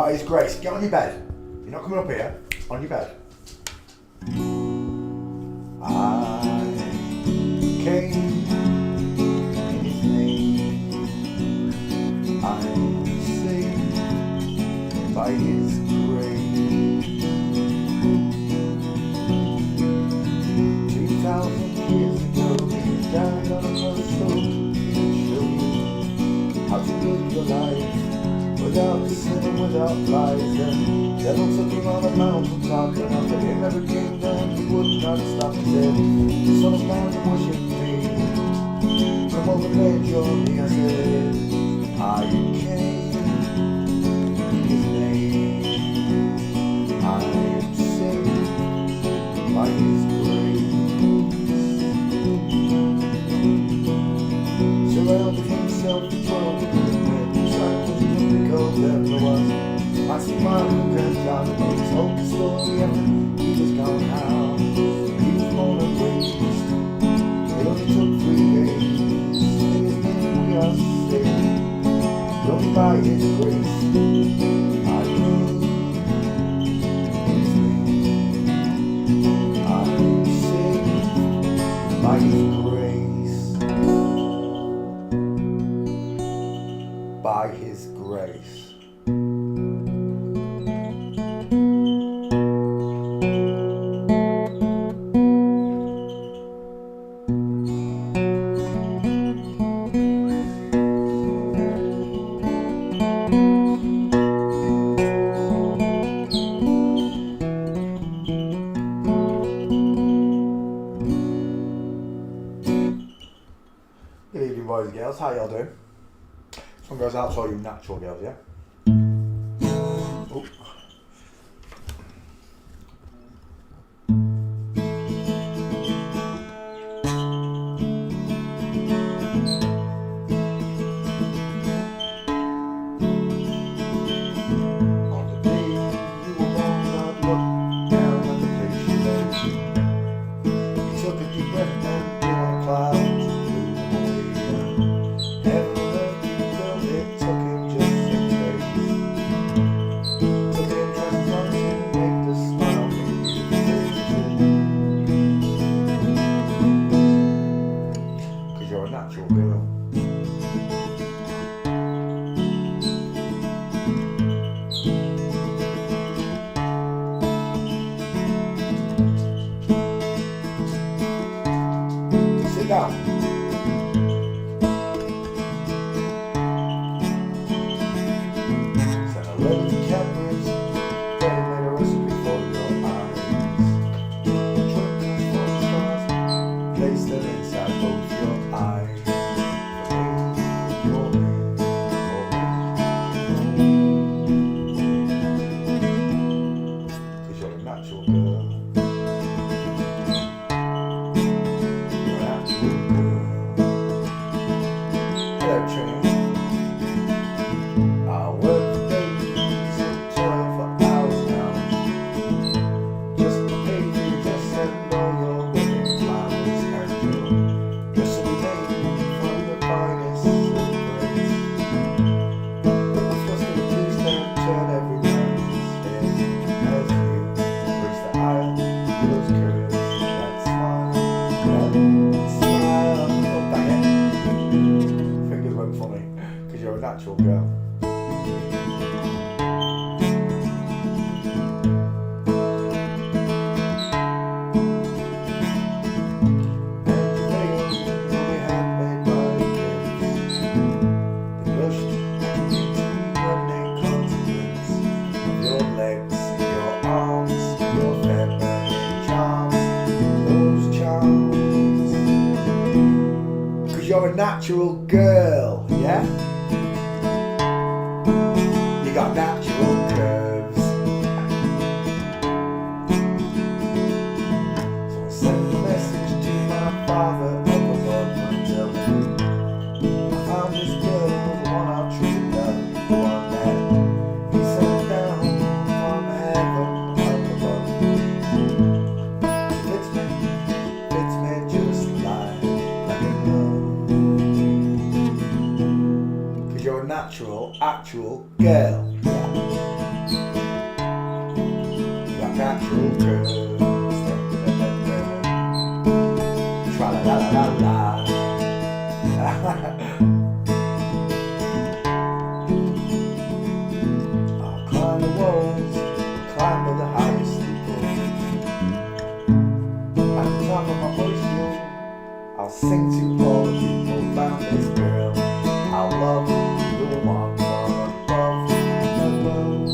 by His grace. Get on your bed. You're not coming up here. On your bed. I came in His name. I sing by His grace. 2,000 years ago, He died on a cross so He could show you how to live your life without sin and without lies. And devil took Him on a mountaintop, and after Him every kingdom He would not stop. He said, Son of man, worship me. Come over there, join me. I said, I came in His name. I am saved by His grace. Surrounded Himself with 12 good men, disciples who took them there was Matthew, Mark, Luke, and John. They told the story after He was gone. How He was born and raised. It only took 3 days. In His name we are saved, only by His grace. I came in His name. I am saved by His grace. By His grace. Good evening, boys and girls. How y'all doing? This one goes out to all you natural girls, yeah? Oh. On the day you were born, God looked down at the place you lay. He took a deep breath and blew on a cloud. You're a natural girl. Sit down. Send a letter to Cadbury's. They made a recipe for your eyes. Twinkles for the stars. Place them inside both your eyes. Cause you're a natural girl. You're a natural girl. Hello, Trini. I work days of 12 hours now, just to pay you, just send all your wedding flowers, and your dress will be made from the finest of grace. But the first thing please don't turn every man's head as you breaks the aisle, those curves, that smile, oh dang it, fingers went funny, cause you're a natural girl. You're a natural girl, yeah? You got natural curves. So I sent a message to my father up above and tell him I found this girl, the one I treated down, the one that he sent down from heaven up above. She fits me just like a glove. You're a natural, actual girl. Yeah. girls. Tra-la-la-la-la-la. I'll climb the walls, climb to the highest steeple. At the top of my voice, I'll sing to all the people found this girl. I'll love the one above the world.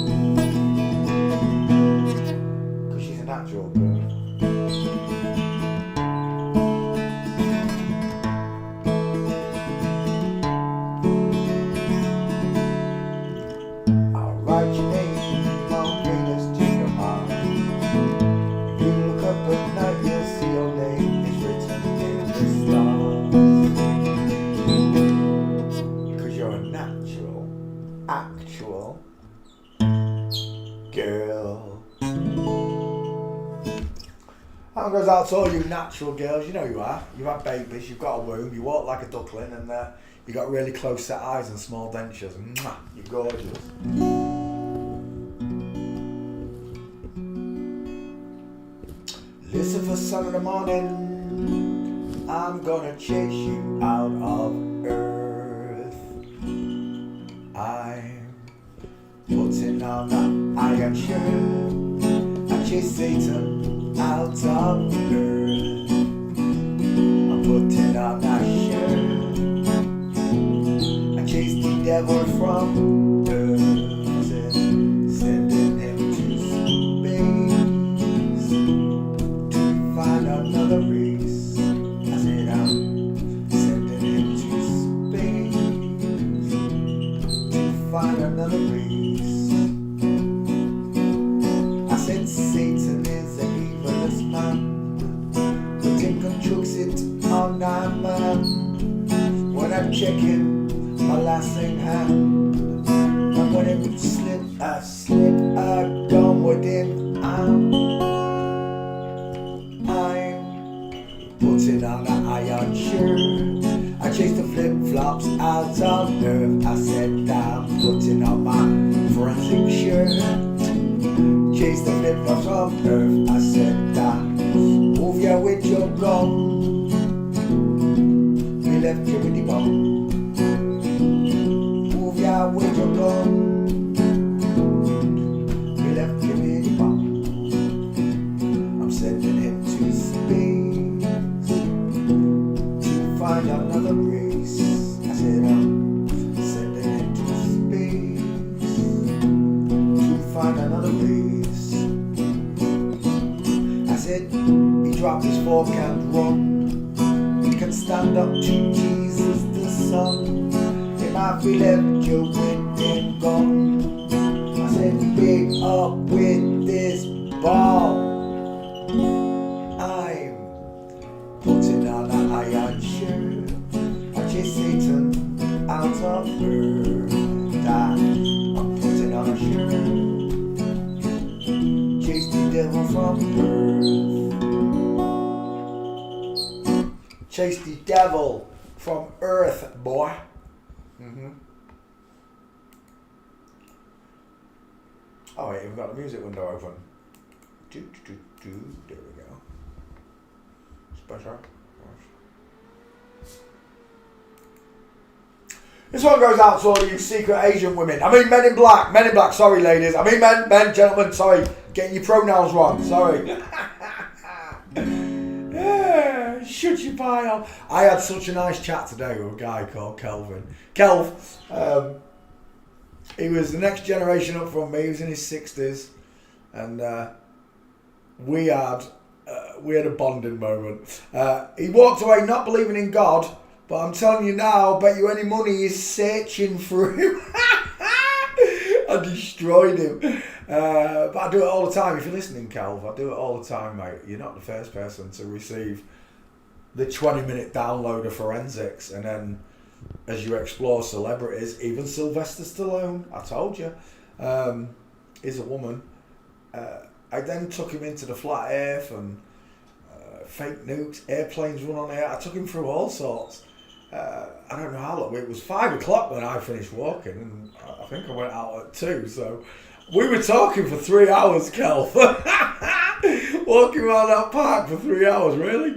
'Cause she's a natural girl. I'll write your name on Venus to your heart. If you look up at night, you'll see your name is written in the stars. 'Cause you're a natural, actual girl. That goes out to all you natural girls. You know you are. You've had babies, you've got a womb, you walk like a duckling, and you've got really close set eyes and small dentures. Mwah, you're gorgeous. Listen for sun in the morning, I'm gonna chase you out of earth. I'm putting on that iron shirt, I chase Satan out of earth. I'm putting on that shirt, I chase the devil from earth. Sending him to space to find another race. I said I'm sending him to space to find another race. I said Satan is the evilest man, but him conjures it on nine man. When I'm checking my last thing hand, and when it slip a gun with him, I'm putting on an iron shirt, I chase the flip-flops out of earth. I said I'm putting on my forensic shirt, chase the flip-flops from earth. I said move ya with your gun, we left you with the bomb. Move ya with your gun, we left you with the bomb. I'm sending him to space to find another race. I said I'm sending him to space to find another race. I said he dropped his fork and run, he can stand up to Jesus the Son. He might be left you with him gone. I said pick up with this ball. I'm putting on an iron shirt, I chase Satan out of earth. I'm putting on a shirt, chase the devil from earth. Chase the devil from earth, boy. Oh wait, we've got the music window open. There we go. Special. This one goes out to all you secret agent women. I mean men in black. Men in black, sorry ladies. I mean men, gentlemen, sorry. Getting your pronouns wrong, sorry. Yeah, shut your pile. I had such a nice chat today with a guy called Kelvin. Kelv, he was the next generation up from me. He was in his 60s, and we had a bonding moment. He walked away not believing in God, but I'm telling you now, I bet you any money he's searching for him. I destroyed him. But I do it all the time. If you're listening, Kelv, I do it all the time, mate. You're not the first person to receive the 20-minute download of forensics, and then as you explore celebrities, even Sylvester Stallone, I told you, is a woman. I then took him into the flat earth and fake nukes, airplanes run on air. I took him through all sorts. I don't know how long. It was 5 o'clock when I finished walking, and I think I went out at 2. So we were talking for 3 hours, Kel. Walking around that park for 3 hours, really?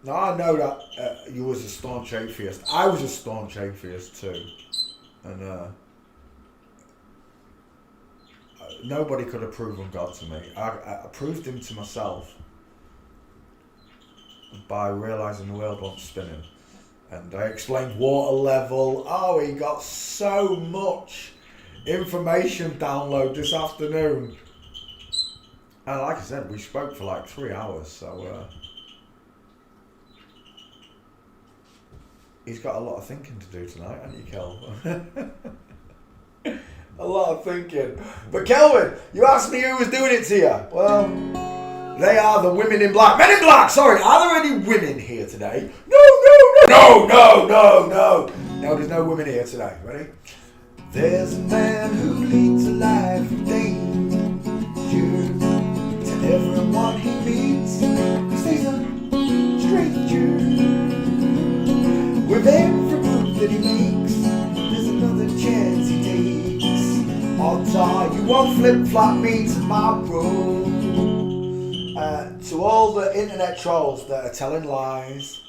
Now I know that you was a staunch atheist. I was a staunch atheist too, and nobody could have proven God to me. I proved him to myself by realising the world wasn't spinning, and I explained water level. Oh, he got so much information download this afternoon, and like I said, we spoke for like 3 hours, so he's got a lot of thinking to do tonight, hasn't you, Kel? A lot of thinking. But Kelvin, you asked me who was doing it to you. Well, they are the women in black. Men in black, sorry. Are there any women here today? No. No, there's no women here today. Ready? There's a man who leads a life of danger. To everyone he meets, he stays a stranger. With every move that he makes, there's another chance he takes. Odds are you won't flip-flop me tomorrow. To all the internet trolls that are telling lies,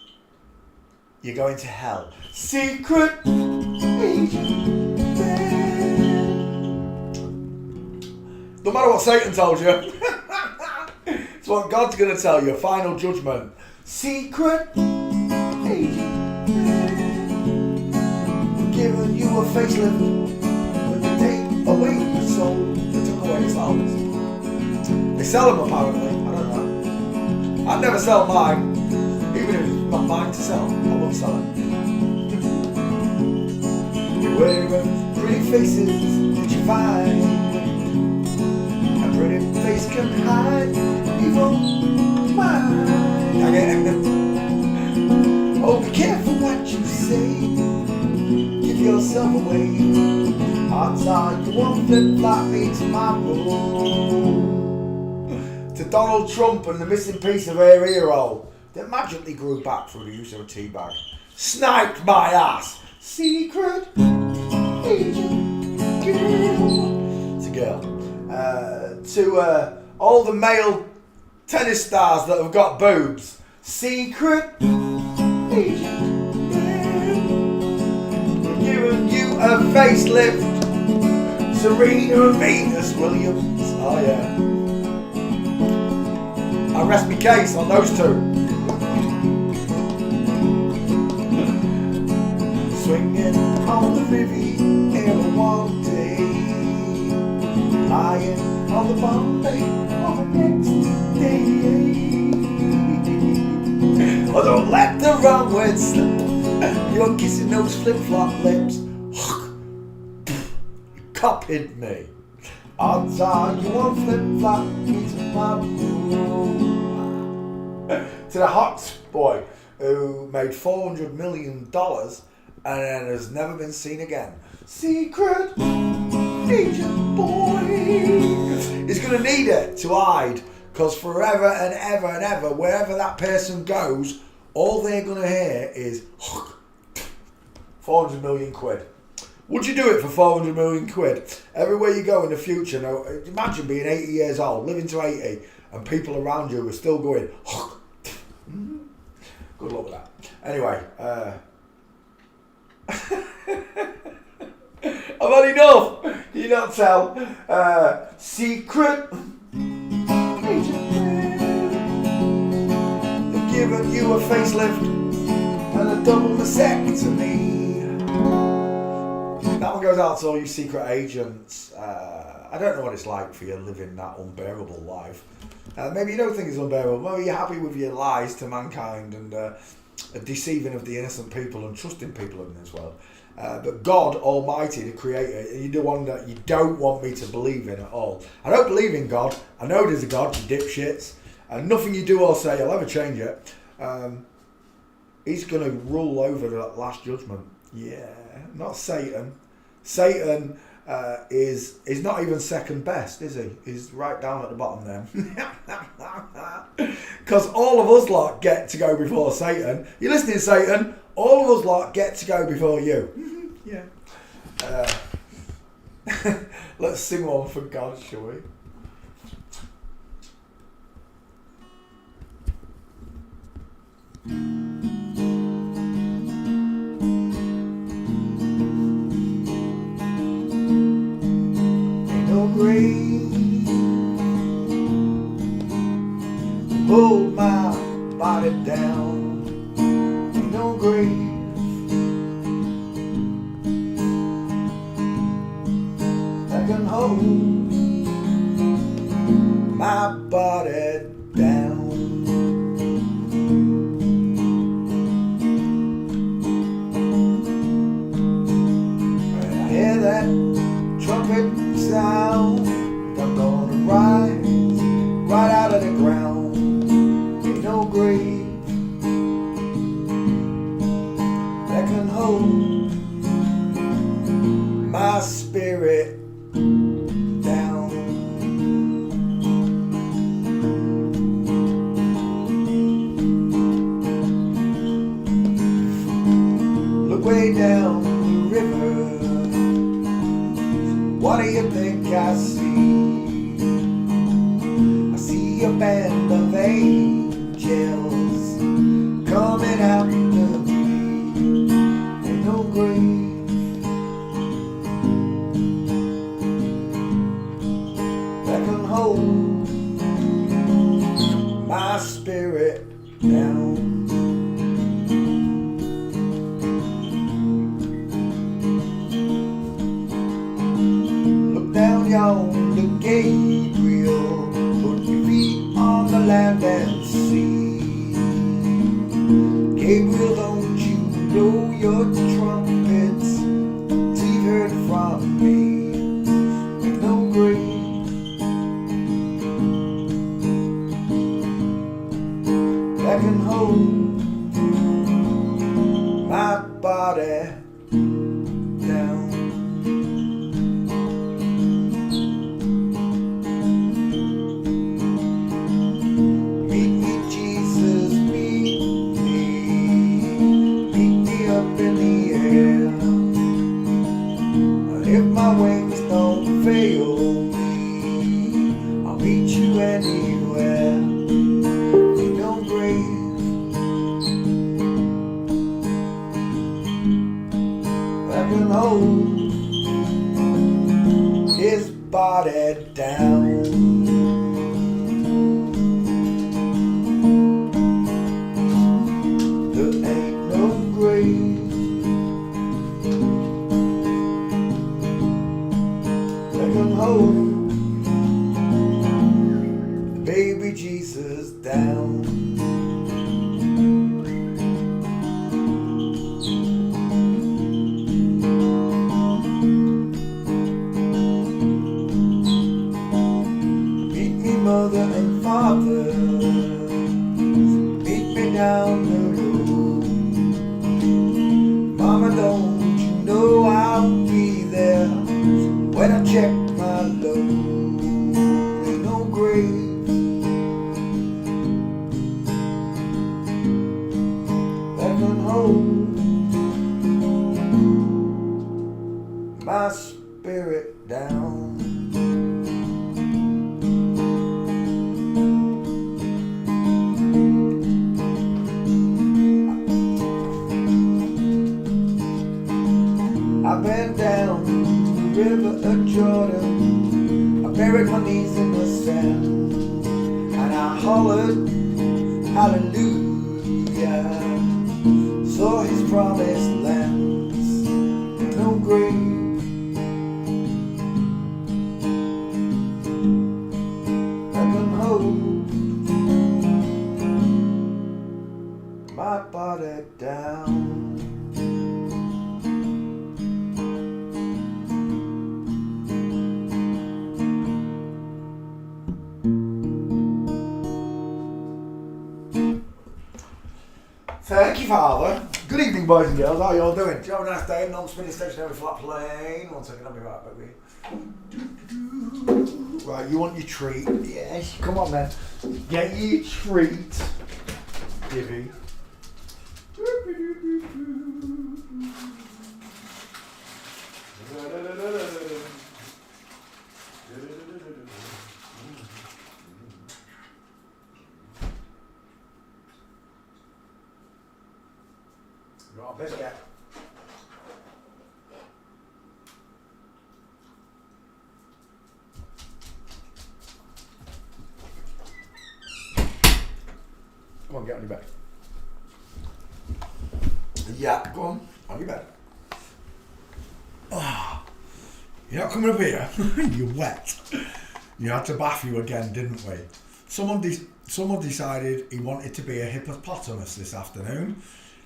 you're going to hell. Secret agent man. No matter what Satan told you. It's what God's going to tell you. Final judgment. Secret agent. Giving you a facelift when they take away your soul. They took away your souls. They sell them apparently. I don't know. I'd never sell mine. Even if it's not mine to sell, I won't sell it. Where pretty faces that you find, a pretty face can hide evil mind. Oh, be careful what you say. Give yourself away. Odds are you won't flip-flop me tomorrow. To Donald Trump and the missing piece of her earhole that magically grew back through the use of a tea bag. Sniped my ass. Secret agent girl. It's a girl. To all the male tennis stars that have got boobs. Secret agent girl. Giving you a facelift. Serena and Venus Williams. Oh yeah. I rest my case on those two. Swinging on the Riviera one day, lying on the Bombay on the next day. Oh, don't let the wrong word slip. You're kissing those flip-flop lips. You copied me. Odds are you won't flip-flop me tomorrow. To the hot boy who made $400 million and then has never been seen again. Secret agent boy. He's going to need it to hide, because forever and ever and ever, wherever that person goes, all they're going to hear is 400 million quid. Would you do it for 400 million quid? Everywhere you go in the future, now, imagine being 80 years old, living to 80, and people around you are still going, good luck with that. Anyway, I've had enough. Can you not tell? Secret agent man. They're giving you a facelift and a double mastectomy. That one goes out to all you secret agents. I don't know what it's like for you living that unbearable life. Maybe you don't think it's unbearable. Maybe you're happy with your lies to mankind and deceiving of the innocent people and trusting people in this world. But God Almighty, the Creator, you're the one that you don't want me to believe in at all. I don't believe in God. I know there's a God, you dipshits. And nothing you do or say will ever change it. He's going to rule over that last judgment. Yeah, not Satan. Satan is not even second best, is he? He's right down at the bottom there. Because all of us lot get to go before Satan. You listening, Satan? All of us lot get to go before you. Yeah. Let's sing one for God, shall we? Ain't no grave hold my body down. Ain't no grave that can hold my body down. When I hear that trumpet sound, I'm gonna rise right out of the ground. Ain't no grave that can hold my spirit down. Look way down the river, what do you think I see? I see a band of angels coming after me. Ain't no grave that can hold my spirit down. Look down yonder, Gabriel, put your feet on the land and sea. Gabriel, don't you blow your trumpets till you've heard from me. Ain't no grave that can hold my body down. Meet me, Jesus, meet me up in the air. If my wings don't fail me, I'll meet you anywhere. Ain't no grave that can hold his body down. There ain't no grave that can hold baby Jesus down. Meet me, mother and father, meet me down the road. Mama, don't you know I'll be there when I check my load. Ain't no grave that can hold my spirit down. I've been down the river of Jordan, I buried my knees in the sand, and I hollered hallelujah, saw his promised lands. No grave that can hold my body down. Thank you, Father. Good evening, boys and girls. How are you all doing? Do you have a nice day? Non-spinning stationary flat plane. 1 second, I'll be right back with you. Right, you want your treat? Yes, come on then. Get your treat, Divvy. Got a biscuit. Come on, get on your bed. Yeah, go on your bed. Oh, you're not coming up here. You're wet. You had to bath you again, didn't we? Someone decided he wanted to be a hippopotamus this afternoon.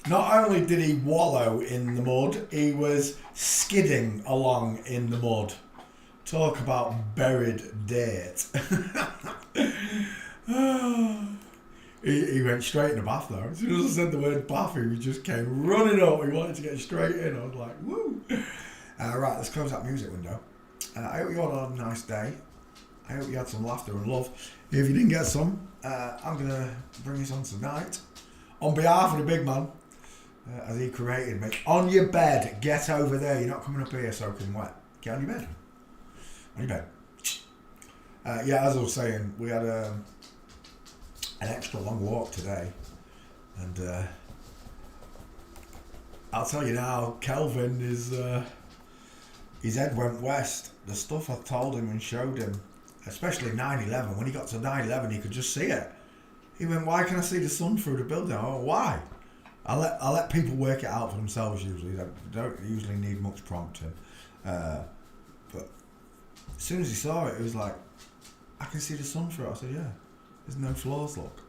Not only did he wallow in the mud, he was skidding along in the mud. Talk about buried dirt. He went straight in the bath though. As soon as I said the word bath, he just came running up. He wanted to get straight in. I was like, woo. Right, let's close that music window. I hope you all had a nice day. I hope you had some laughter and love. If you didn't get some, I'm going to bring you some tonight. On behalf of the big man, as he created me. On your bed, get over there. You're not coming up here soaking wet. Get on your bed. On your bed. Yeah, as I was saying, we had an extra long walk today. And I'll tell you now, Kelvin is... his head went west. The stuff I told him and showed him, especially 9/11, when he got to 9/11 he could just see it. He went, why can I see the sun through the building? Oh, why? I let people work it out for themselves usually. They don't usually need much prompting. But as soon as he saw it, it was like, I can see the sun through it. I said, yeah, there's no flaws, look.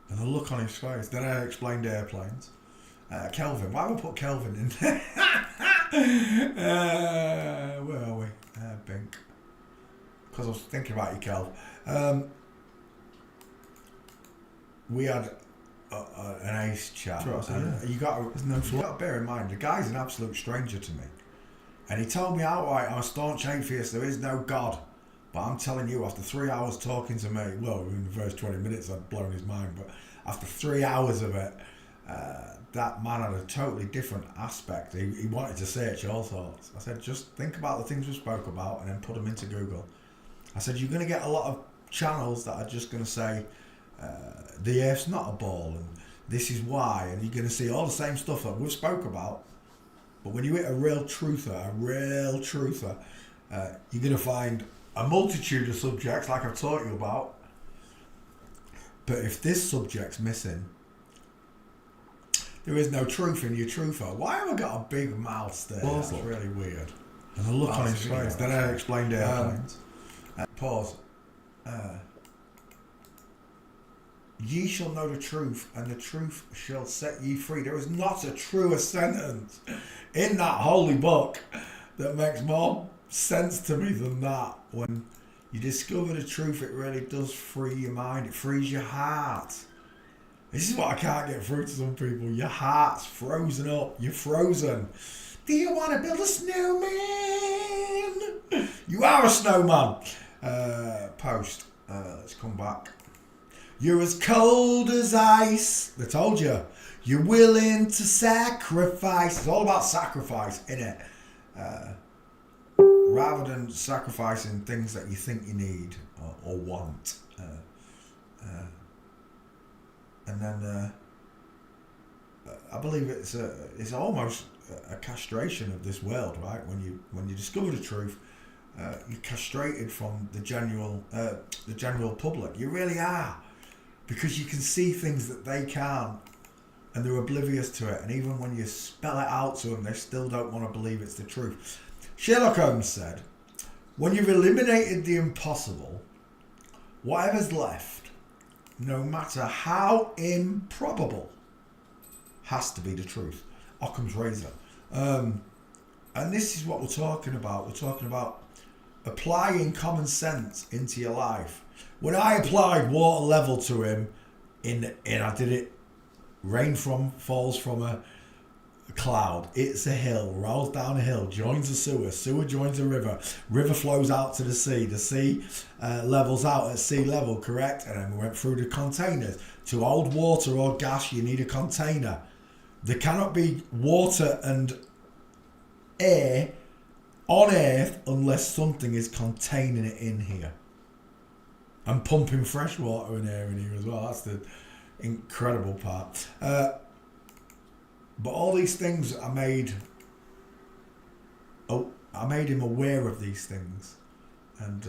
And the look on his face. Then I explained airplanes. Kelvin, why would I put Kelvin in there? Where are we? Bink. Because I was thinking about you, Kel. We had an ace chat. Right, so yeah. You got to bear in mind, the guy's an absolute stranger to me. And he told me outright, I'm a staunch atheist, there is no God. But I'm telling you, after 3 hours talking to me, well, in the first 20 minutes I'd blown his mind, but after 3 hours of it, that man had a totally different aspect. He wanted to search all sorts. I said, just think about the things we spoke about and then put them into Google. I said, you're going to get a lot of channels that are just going to say, the Earth's not a ball and this is why, and you're going to see all the same stuff that we've spoke about. But when you hit a real truther, you're going to find a multitude of subjects like I've taught you about. But if this subject's missing, there is no truth in your truther. Why have I got a big mouth there? That's really weird. And the look on his face. Then I explained airplanes. Pause. Ye shall know the truth, and the truth shall set ye free. There is not a truer sentence in that holy book that makes more sense to me than that. When you discover the truth, it really does free your mind. It frees your heart. This is what I can't get through to some people. Your heart's frozen up. You're frozen. Do you want to build a snowman? You are a snowman. Post. Let's come back. You're as cold as ice. I told you. You're willing to sacrifice. It's all about sacrifice, innit? Rather than sacrificing things that you think you need or want. And then I believe it's almost a castration of this world, right? When you discover the truth, you're castrated from the general public. You really are, because you can see things that they can't, and they're oblivious to it. And even when you spell it out to them, they still don't want to believe it's the truth. Sherlock Holmes said, "When you've eliminated the impossible, whatever's left, no matter how improbable, has to be the truth." Occam's razor. And this is what we're talking about. We're talking about applying common sense into your life. When I applied water level to him, I did it, rain falls from a cloud, it's a hill, rolls down a hill, joins a sewer joins a river flows out to the sea levels out at sea level, correct? And then we went through the containers. To hold water or gas, you need a container. There cannot be water and air on Earth unless something is containing it in here. And pumping fresh water and air in here as well. That's the incredible part. But all these things I made him aware of these things, and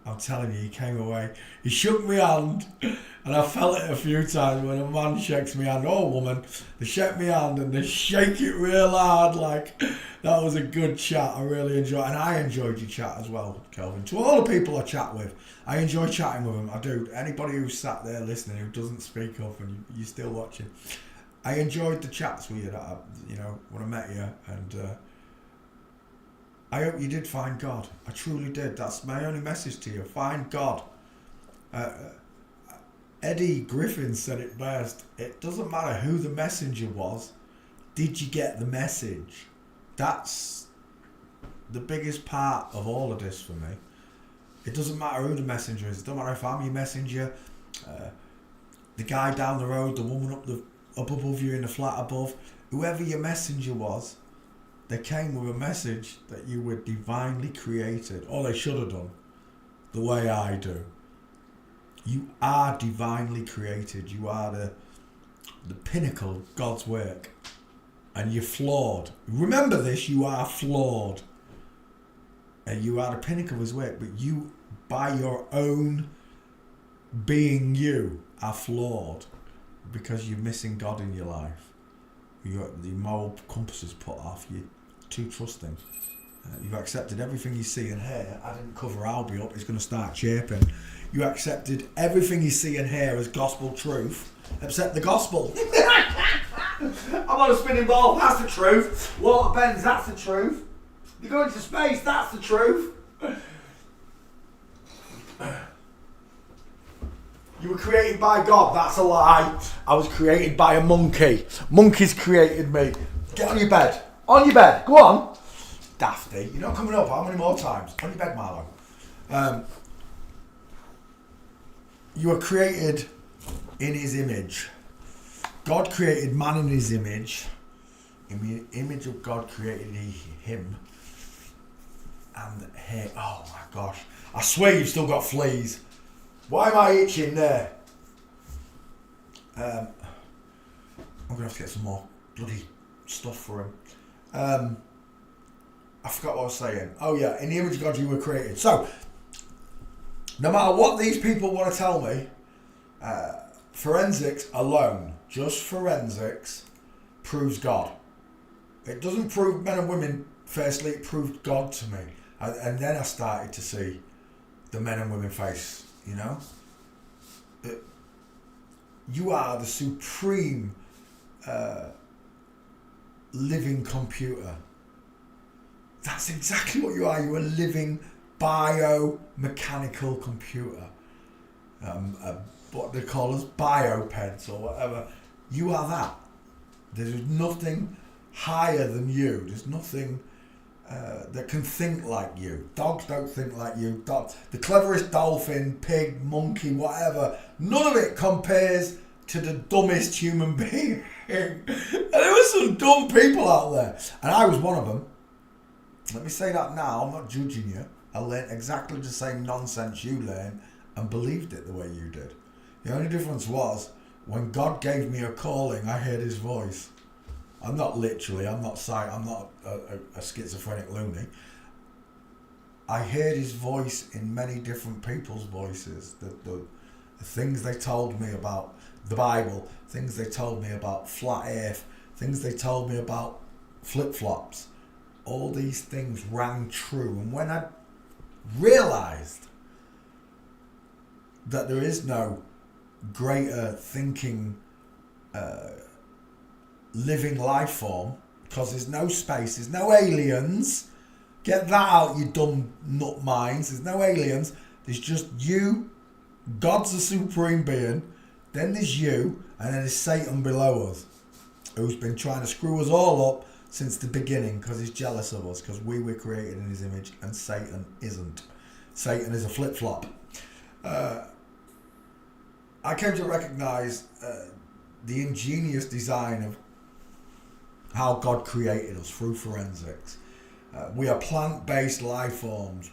I'm telling you, he came away. He shook my hand, and I felt it a few times when a man shakes my hand, or a woman, they shake my hand and they shake it real hard. Like, that was a good chat. I really enjoyed, and I enjoyed your chat as well, Kelvin. To all the people I chat with, I enjoy chatting with them. I do. Anybody who's sat there listening who doesn't speak up and you're still watching, I enjoyed the chats with you that when I met you, and I hope you did find God. I truly did. That's my only message to you. Find God. Eddie Griffin said it best. It doesn't matter who the messenger was. Did you get the message? That's the biggest part of all of this for me. It doesn't matter who the messenger is. It doesn't matter if I'm your messenger, the guy down the road, the woman up above you in the flat above, whoever your messenger was, they came with a message that you were divinely created, or they should have done, the way I do. You are divinely created. You are the pinnacle of God's work, and you're flawed. Remember this, you are flawed. And you are the pinnacle of his work, but you, by your own being you, are flawed because you're missing God in your life. The moral compass is put off. You're too trusting. You've accepted everything you see and hear. I didn't cover Albie up. He's going to start chirping. You accepted everything you see and hear as gospel truth, except the gospel. I'm on a spinning ball. That's the truth. Water bends. That's the truth. You go into space. That's the truth. You were created by God. That's a lie. I was created by a monkey. Monkeys created me. Get on your bed. On your bed. Go on. Dafty. You're not coming up. How many more times? On your bed, Marlo. You were created in his image. God created man in his image. In the image of God created he him. And hey, oh my gosh. I swear you've still got fleas. Why am I itching there? I'm going to have to get some more bloody stuff for him. I forgot what I was saying. Oh yeah, in the image of God you were created. So, no matter what these people want to tell me, forensics alone, just forensics, proves God. It doesn't prove men and women, firstly, it proved God to me. And then I started to see the men and women face. You know, you are the supreme living computer. That's exactly what you are. You're a living biomechanical computer. What they call us biopeds or whatever. You are that. There's nothing higher than you. There's nothing that can think like you. Dogs don't think like you. The cleverest dolphin, pig, monkey, whatever, none of it compares to the dumbest human being. And there were some dumb people out there, and I was one of them. Let me say that now. I'm not judging you. I learned exactly the same nonsense you learned and believed it the way you did. The only difference was when God gave me a calling, I heard his voice. I'm not literally, I'm not a schizophrenic loony. I heard his voice in many different people's voices. The things they told me about the Bible, things they told me about flat earth, things they told me about flip-flops. All these things rang true. And when I realised that there is no greater thinking living life form, because there's no space, there's no aliens. Get that out, you dumb nut minds. There's no aliens. There's just you. God's the supreme being. Then there's you, and then there's Satan below us, who's been trying to screw us all up since the beginning because he's jealous of us, because we were created in his image and Satan isn't. Satan is a flip-flop. I came to recognise the ingenious design of how God created us through forensics. We are plant-based life forms.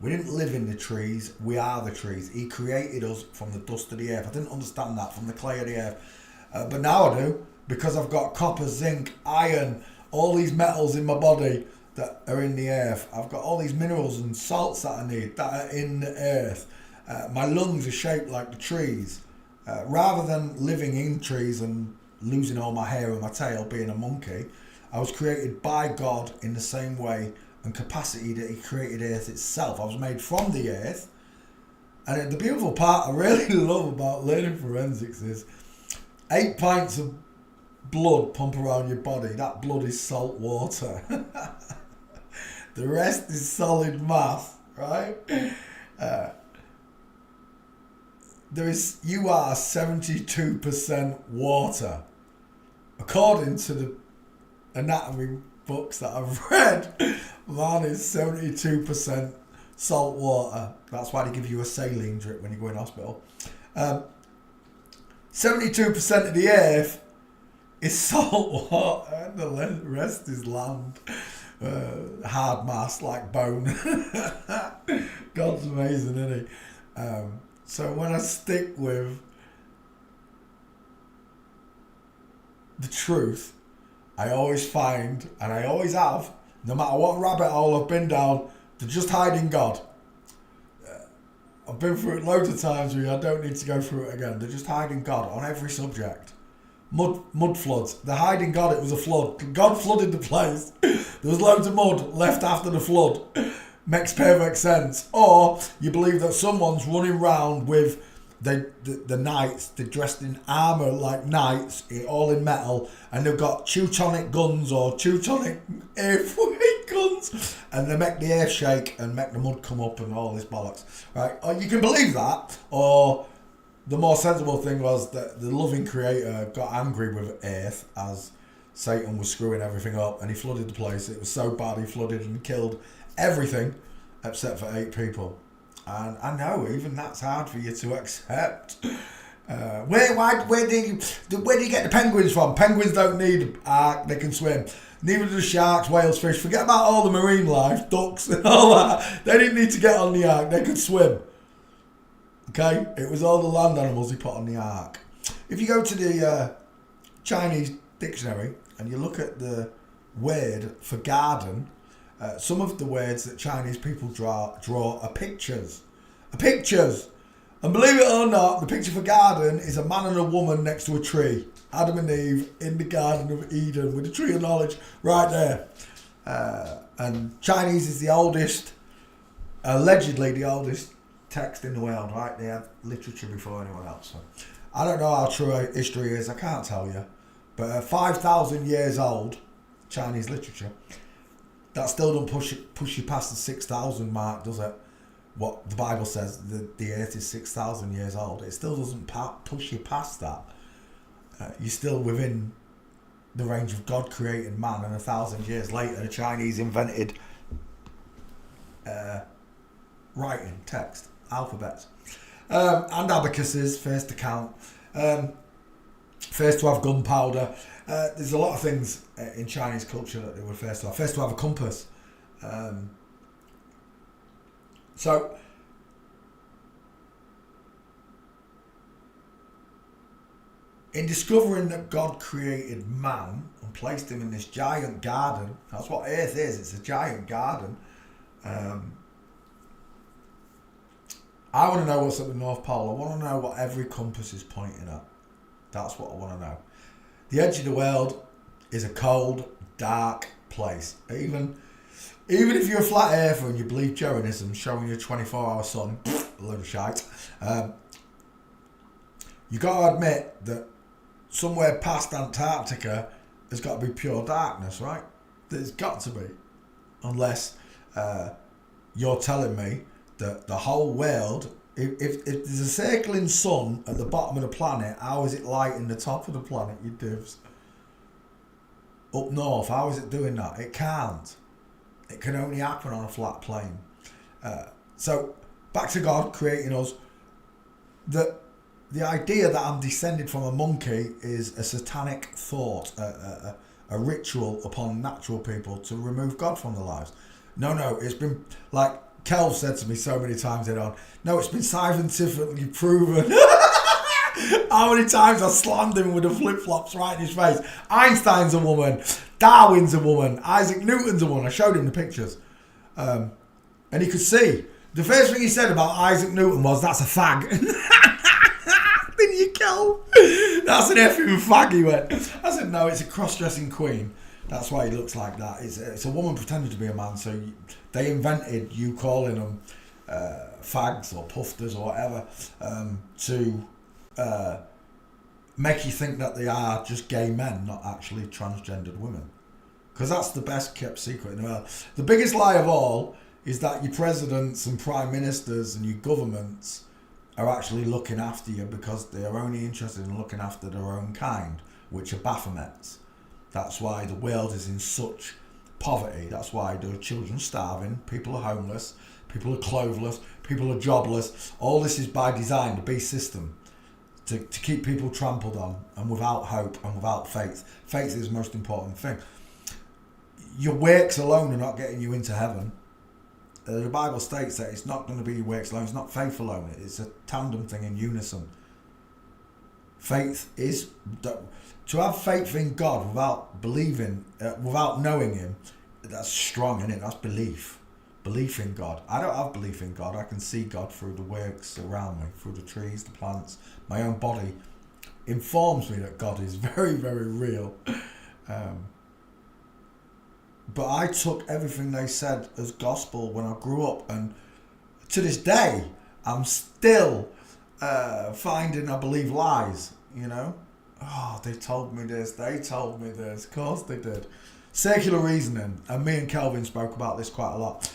We didn't live in the trees, we are the trees. He created us from the dust of the earth. I didn't understand that, from the clay of the earth. But now I do, because I've got copper, zinc, iron, all these metals in my body that are in the earth. I've got all these minerals and salts that I need that are in the earth. My lungs are shaped like the trees. Rather than living in trees and losing all my hair and my tail, being a monkey, I was created by God in the same way and capacity that he created earth itself. I was made from the earth. And the beautiful part I really love about learning forensics is 8 pints of blood pump around your body. That blood is salt water. The rest is solid mass, right? You are 72% water. According to the anatomy books that I've read, man is 72% salt water. That's why they give you a saline drip when you go in hospital. 72% of the earth is salt water, and the rest is land. Hard mass like bone. God's amazing, isn't he? So when I stick with the truth, I always find, and I always have, no matter what rabbit hole I've been down, to just hide in God. I've been through it loads of times where I don't need to go through it again. They're just hiding God on every subject. Mud floods. They're hiding God. It was a flood. God flooded the place. There was loads of mud left after the flood. Makes perfect sense. Or you believe that someone's running around with the knights. They're dressed in armour like knights, all in metal, and they've got Teutonic guns or Teutonic earthquake guns, and they make the earth shake and make the mud come up and all this bollocks. Right? Or you can believe that, or the more sensible thing was that the loving creator got angry with earth as Satan was screwing everything up, and he flooded the place. It was so bad he flooded and killed everything except for 8 people. And I know even that's hard for you to accept. Where do you get the penguins from? Penguins don't need an ark, they can swim. Neither do sharks, whales, fish. Forget about all the marine life, ducks and all that. They didn't need to get on the ark, they could swim. Okay, it was all the land animals he put on the ark. If you go to the Chinese dictionary and you look at the word for garden, some of the words that Chinese people draw are pictures. And believe it or not, the picture for garden is a man and a woman next to a tree. Adam and Eve in the Garden of Eden with the tree of knowledge right there. And Chinese is the oldest, allegedly the oldest text in the world, right? They have literature before anyone else. So I don't know how true history is, I can't tell you. But 5,000 years old, Chinese literature, that still don't push you past the 6,000 mark, does it? What the Bible says, the earth is 6,000 years old. It still doesn't push you past that. You're still within the range of God creating man, and 1,000 years later the Chinese invented writing, text, alphabets, and abacuses, first to count, first to have gunpowder. There's a lot of things in Chinese culture that they were first to have a compass. So in discovering that God created man and placed him in this giant garden, that's what earth is, it's a giant garden. I want to know what's at the North Pole. I want to know what every compass is pointing at. That's what I want to know. The edge of the world is a cold, dark place. Even if you're a flat earther and you believe Jeranism, showing you a 24-hour sun, a load of shite, you got to admit that somewhere past Antarctica there's got to be pure darkness, right? There's got to be. Unless you're telling me that the whole world, if there's a circling sun at the bottom of the planet, how is it lighting the top of the planet, you divs? Up north, how is it doing that? It can't. It can only happen on a flat plane. So, back to God creating us. The idea that I'm descended from a monkey is a satanic thought, a ritual upon natural people to remove God from their lives. No, it's been like Kelv said to me so many times on, no, it's been scientifically proven. How many times I slammed him with the flip-flops right in his face. Einstein's a woman. Darwin's a woman. Isaac Newton's a woman. I showed him the pictures. And he could see. The first thing he said about Isaac Newton was, that's a fag. Didn't you, Kelv? That's an effing fag, he went. I said, no, it's a cross-dressing queen. That's why he looks like that. It's a woman pretending to be a man. So they invented you calling them fags or pufters or whatever to make you think that they are just gay men, not actually transgendered women. Because that's the best kept secret in the world. The biggest lie of all is that your presidents and prime ministers and your governments are actually looking after you because they're only interested in looking after their own kind, which are Baphomets. That's why the world is in such poverty. That's why there are children starving, people are homeless, people are clothesless, people are jobless. All this is by design, the beast system, to keep people trampled on and without hope and without faith. Faith is the most important thing. Your works alone are not getting you into heaven. The Bible states that it's not going to be your works alone. It's not faith alone. It's a tandem thing in unison. Faith is... To have faith in God without believing, without knowing Him, that's strong, isn't it? That's belief. Belief in God. I don't have belief in God. I can see God through the works around me, through the trees, the plants. My own body informs me that God is very, very real. But I took everything they said as gospel when I grew up, and to this day, I'm still finding I believe lies, you know? Oh, they told me this, of course they did. Circular reasoning, and me and Kelvin spoke about this quite a lot.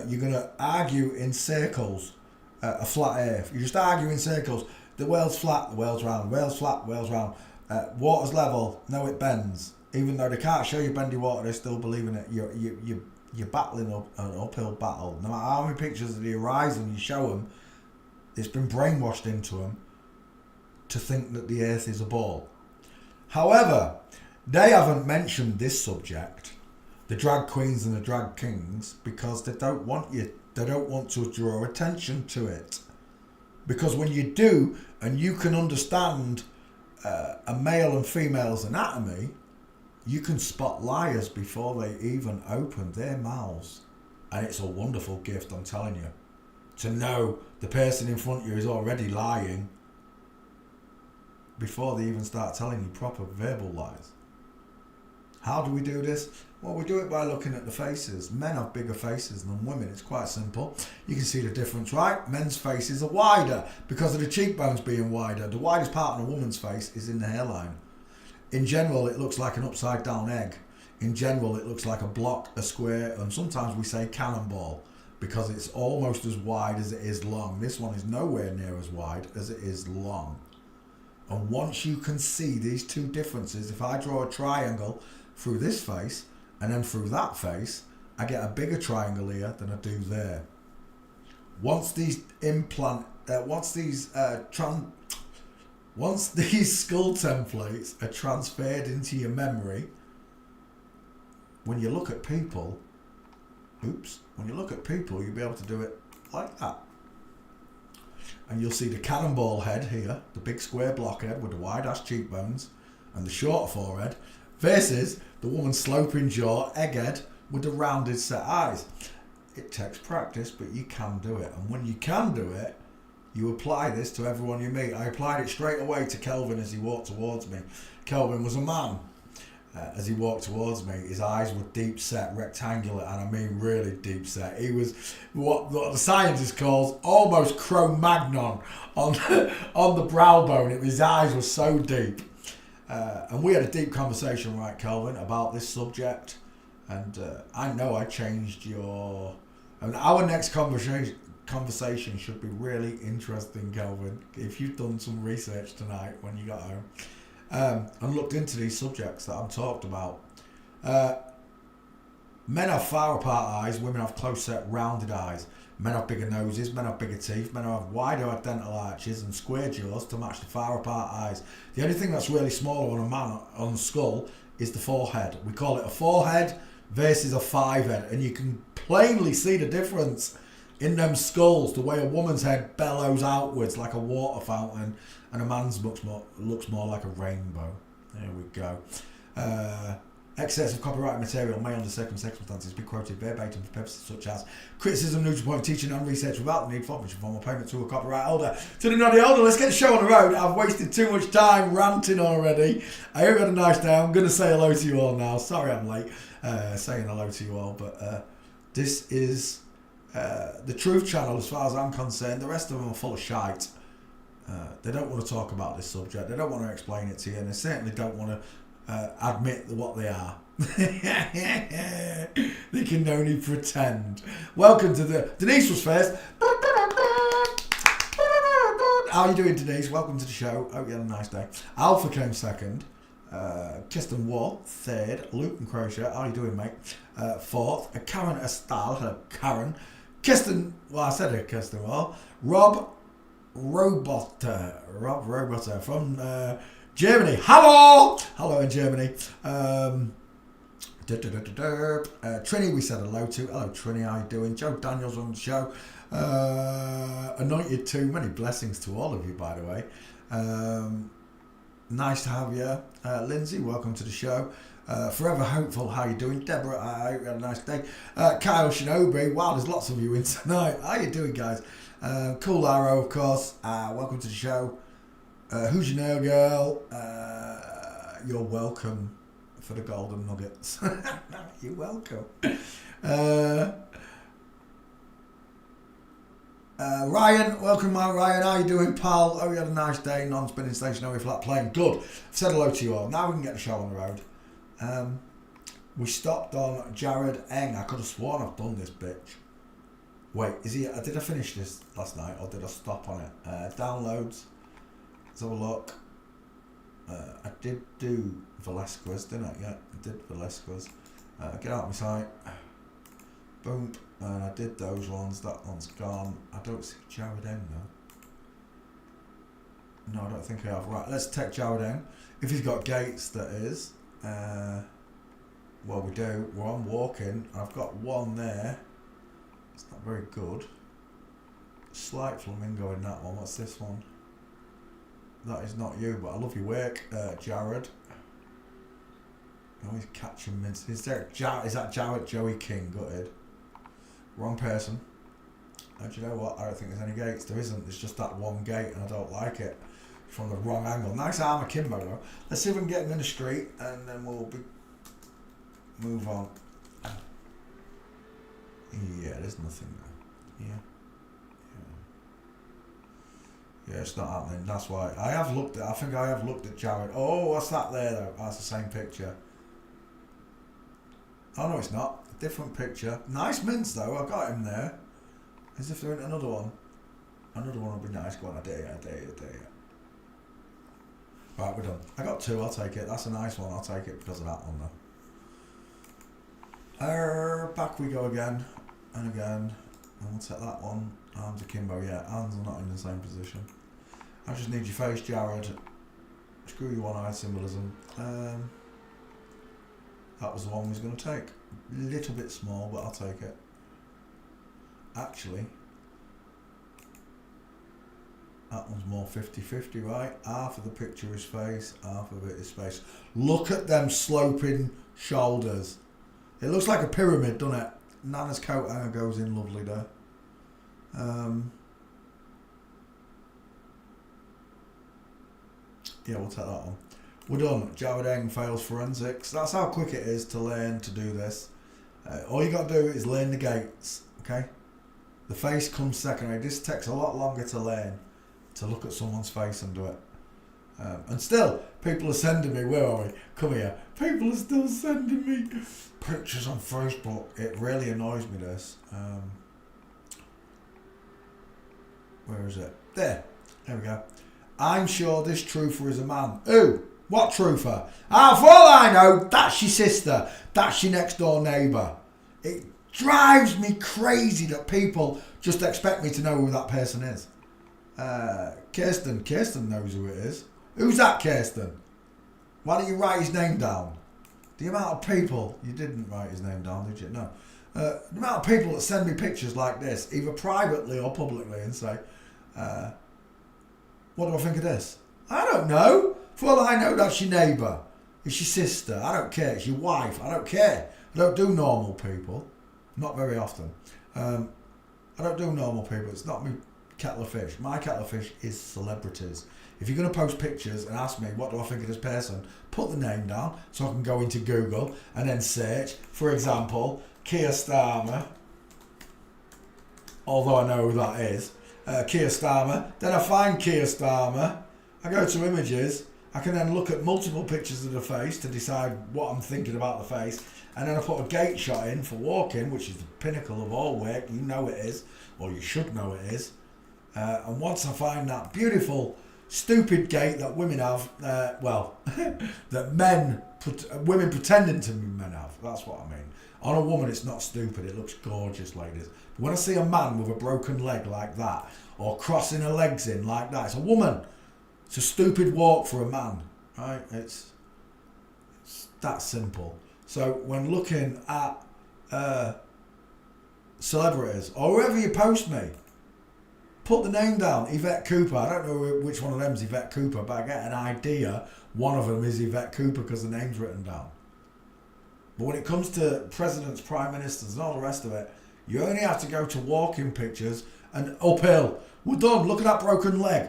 You're going to argue in circles, a flat earth. You just argue in circles. The world's flat, the world's round, the world's flat, the world's round. Water's level, no it bends. Even though they can't show you bendy water, they still believe in it. You're battling up an uphill battle. No matter how many pictures of the horizon you show them, it's been brainwashed into them to think that the earth is a ball. However, they haven't mentioned this subject, the drag queens and the drag kings, because they don't want to draw attention to it. Because when you do, and you can understand a male and female's anatomy, you can spot liars before they even open their mouths. And it's a wonderful gift, I'm telling you. To know the person in front of you is already lying before they even start telling you proper verbal lies. How do we do this? Well, we do it by looking at the faces. Men have bigger faces than women. It's quite simple. You can see the difference, right? Men's faces are wider because of the cheekbones being wider. The widest part of a woman's face is in the hairline. In general, it looks like an upside down egg. In general, it looks like a block, a square, and sometimes we say cannonball because it's almost as wide as it is long. This one is nowhere near as wide as it is long. And once you can see these two differences, if I draw a triangle through this face and then through that face, I get a bigger triangle here than I do there. Once these skull templates are transferred into your memory, when you look at people, you'll be able to do it like that. And you'll see the cannonball head here, the big square blockhead with the wide ass cheekbones and the short forehead, versus the woman's sloping jaw, egghead with the rounded set eyes. It takes practice, but you can do it. And when you can do it, you apply this to everyone you meet. I applied it straight away to Kelvin as he walked towards me. Kelvin was a man. As he walked towards me, his eyes were deep set, rectangular, and I mean really deep set. He was what the scientist calls almost Cro-Magnon on the brow bone. His eyes were so deep. And we had a deep conversation, right, Kelvin, about this subject. And I know I changed our next conversation should be really interesting, Kelvin, if you've done some research tonight when you got home. And looked into these subjects that I've talked about. Men have far apart eyes, women have close set rounded eyes. Men have bigger noses, men have bigger teeth, men have wider dental arches and square jaws to match the far apart eyes. The only thing that's really smaller on a man on the skull is the forehead. We call it a forehead versus a five head, and you can plainly see the difference in them skulls, the way a woman's head bellows outwards like a water fountain, and a man's looks more like a rainbow. There we go. Excess of copyrighted material may, under certain circumstances, be quoted verbatim for purposes such as criticism, neutral point, teaching, and research without the need for which form of payment to a copyright holder. To the noddy holder, let's get the show on the road. I've wasted too much time ranting already. I hope you had a nice day. I'm going to say hello to you all now. Sorry I'm late saying hello to you all, but this is the Truth Channel as far as I'm concerned. The rest of them are full of shite. They don't want to talk about this subject. They don't want to explain it to you, and they certainly don't want to admit what they are. They can only pretend. Welcome to the... Denise was first. How are you doing, Denise? Welcome to the show. Hope you had a nice day. Alpha came second. Kirsten Wall third. Luke and Crozier, how are you doing, mate? Fourth. Karen Estal. Hello, Karen. Kirsten... Well, I said it, Kirsten Wall. Rob Roboter from... Germany. Hello in Germany. Trini, we said hello to. Hello, Trini, how you doing? Joe Daniels on the show. Anointed too. Many blessings to all of you, by the way. Nice to have you. Lindsay, welcome to the show. Forever Hopeful, how you doing? Deborah, I hope you had a nice day. Kyle Shinobi, wow, there's lots of you in tonight. How you doing, guys? Cool Arrow, of course. Welcome to the show. Who's your nail girl? You're welcome for the golden nuggets. You're welcome. Ryan, welcome, my Ryan. How you doing, pal? Oh, you had a nice day. Non-spinning stationary flat plane. Good. I've said hello to you all. Now we can get the show on the road. We stopped on Jared Eng. I could have sworn I've done this bitch. Wait, did I finish this last night or did I stop on it? Downloads. Let's have a look. I did do Velasquez, didn't I? Yeah, I did Velasquez. Get out of my sight. Boom. And I did those ones. That one's gone. I don't see Jared M though. No, I don't think I have. Right, let's take Jared M. If he's got gates, that is. Well, we do. We're on walking. I've got one there. It's not very good. Slight flamingo in that one. What's this one? That is not you, but I love your work, Jared. Always catching mints. Is that Jared Joey King? Gutted. Wrong person. Do you know what? I don't think there's any gates. There isn't. There's just that one gate, and I don't like it. From the wrong angle. Nice arm akimbo though. Let's see if we can get him in the street, and then we'll move on. Yeah, there's nothing there. Yeah. Yeah, it's not happening. That's why I think I have looked at Jared. Oh, what's that there though? That's the same picture. Oh no, it's not. A different picture. Nice mints though. I got him there. As if there ain't another one. Another one would be nice. Go on, I dare you. Right, we're done. I got two. I'll take it. That's a nice one. I'll take it because of that one though. Back we go again and again. And we'll take that one. Arms akimbo, yeah, hands are not in the same position. I just need your face, Jared. Screw your one-eyed symbolism. That was the one we was going to take. A little bit small, but I'll take it. Actually, that one's more 50-50, right? Half of the picture is face, half of it is face. Look at them sloping shoulders. It looks like a pyramid, doesn't it? Nana's coat hanger goes in lovely there. Yeah, we'll take that one. We're done. Jared Eng fails forensics. That's how quick it is to learn to do this. All you got to do is learn the gates, okay? The face comes secondary. This takes a lot longer to learn, to look at someone's face and do it. And still, people are sending me, where are we? Come here. People are still sending me pictures on Facebook. It really annoys me, this. Where is it? There we go. I'm sure this truther is a man. Who? What truther? Ah, for all I know, that's your sister. That's your next door neighbour. It drives me crazy that people just expect me to know who that person is. Kirsten knows who it is. Who's that, Kirsten? Why don't you write his name down? The amount of people... You didn't write his name down, did you? No. The amount of people that send me pictures like this, either privately or publicly, and say, what do I think of this? I don't know. For all I know, that's your neighbour. It's your sister. I don't care. It's your wife. I don't care. I don't do normal people. Not very often. I don't do normal people. It's not me kettle of fish. My kettle of fish is celebrities. If you're going to post pictures and ask me what do I think of this person, put the name down so I can go into Google and then search. For example, Keir Starmer. Although I know who that is. Keir Starmer. Then I find Keir Starmer. I go to images. I can then look at multiple pictures of the face to decide what I'm thinking about the face. And then I put a gate shot in for walking, which is the pinnacle of all work. You know it is, or you should know it is. And once I find that beautiful, stupid gait that women have, that women pretending to be men have. That's what I mean. On a woman, it's not stupid. It looks gorgeous, ladies. But when I see a man with a broken leg like that, or crossing her legs in like that, it's a woman. It's a stupid walk for a man, right? It's that simple. So when looking at celebrities, or wherever you post me, put the name down, Yvette Cooper. I don't know which one of them is Yvette Cooper, but I get an idea one of them is Yvette Cooper because the name's written down. But when it comes to presidents, prime ministers and all the rest of it, you only have to go to walking pictures and uphill. We're done. Look at that broken leg.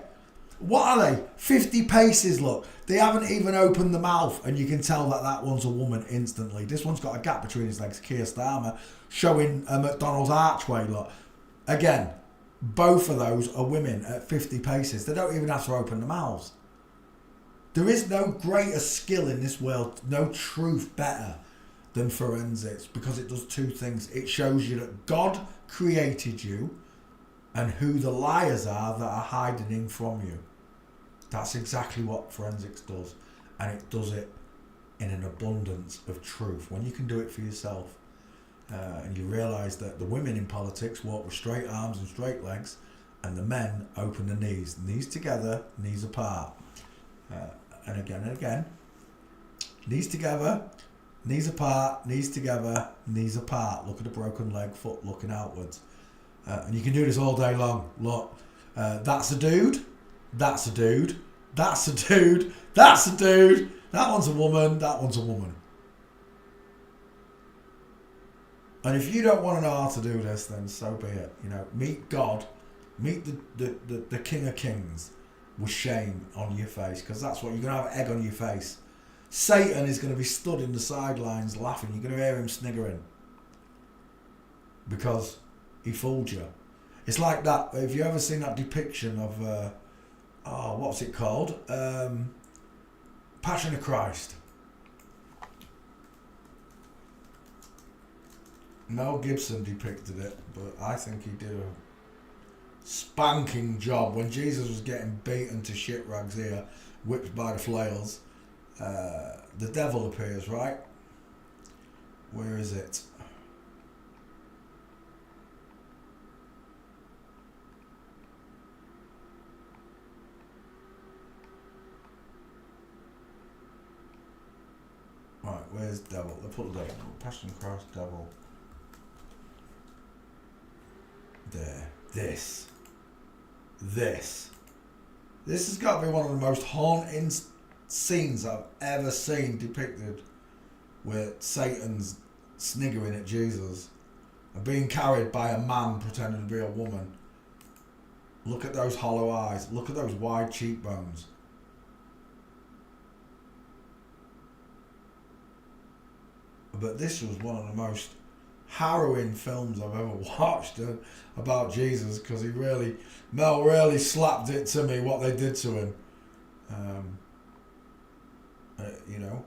What are they? 50 paces, look. They haven't even opened the mouth and you can tell that that one's a woman instantly. This one's got a gap between his legs, Keir Starmer, showing a McDonald's archway, look. Again, both of those are women at 50 paces. They don't even have to open their mouths. There is no greater skill in this world, no truth better than forensics, because it does two things. It shows you that God created you and who the liars are that are hiding in from you. That's exactly what forensics does, and it does it in an abundance of truth. When you can do it for yourself, and you realise that the women in politics walk with straight arms and straight legs, and the men open the knees together, knees apart, and again, knees together, knees apart, knees together, knees apart. Look at the broken leg, foot looking outwards. And you can do this all day long. Look, that's a dude, that's a dude, that's a dude, that's a dude, that one's a woman, that one's a woman. And if you don't want to know how to do this, then so be it. You know, meet God, meet the King of Kings with shame on your face, because that's what you're going to have, egg on your face. Satan is going to be stood in the sidelines laughing. You're going to hear him sniggering because he fooled you. It's like that. Have you ever seen that depiction of what's it called? Passion of Christ. Mel Gibson depicted it, but I think he did a spanking job when Jesus was getting beaten to shit rags here, whipped by the flails. The devil appears, right? Where is it? Right, where's devil? They put the devil. Passion of Christ, devil. There. This has got to be one of the most haunting scenes I've ever seen depicted, where Satan's sniggering at Jesus and being carried by a man pretending to be a woman. Look at those hollow eyes. Look at those wide cheekbones. But this was one of the most harrowing films I've ever watched about Jesus, because Mel really slapped it to me what they did to him. You know,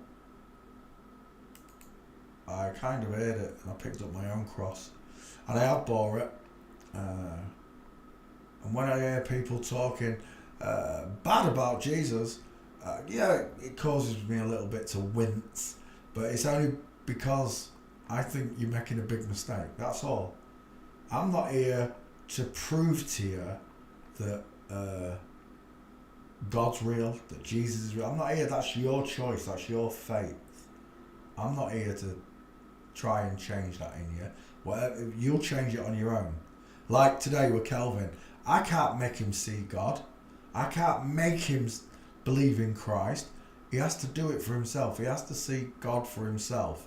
I kind of heard it and I picked up my own cross and I have bore it. And when I hear people talking bad about Jesus, it causes me a little bit to wince, but it's only because I think you're making a big mistake. That's all. I'm not here to prove to you that God's real, that Jesus is real. I'm not here. That's your choice. That's your faith. I'm not here to try and change that in you. Whatever, you'll change it on your own. Like today with Kelvin, I can't make him see God. I can't make him believe in Christ. He has to do it for himself. He has to see God for himself,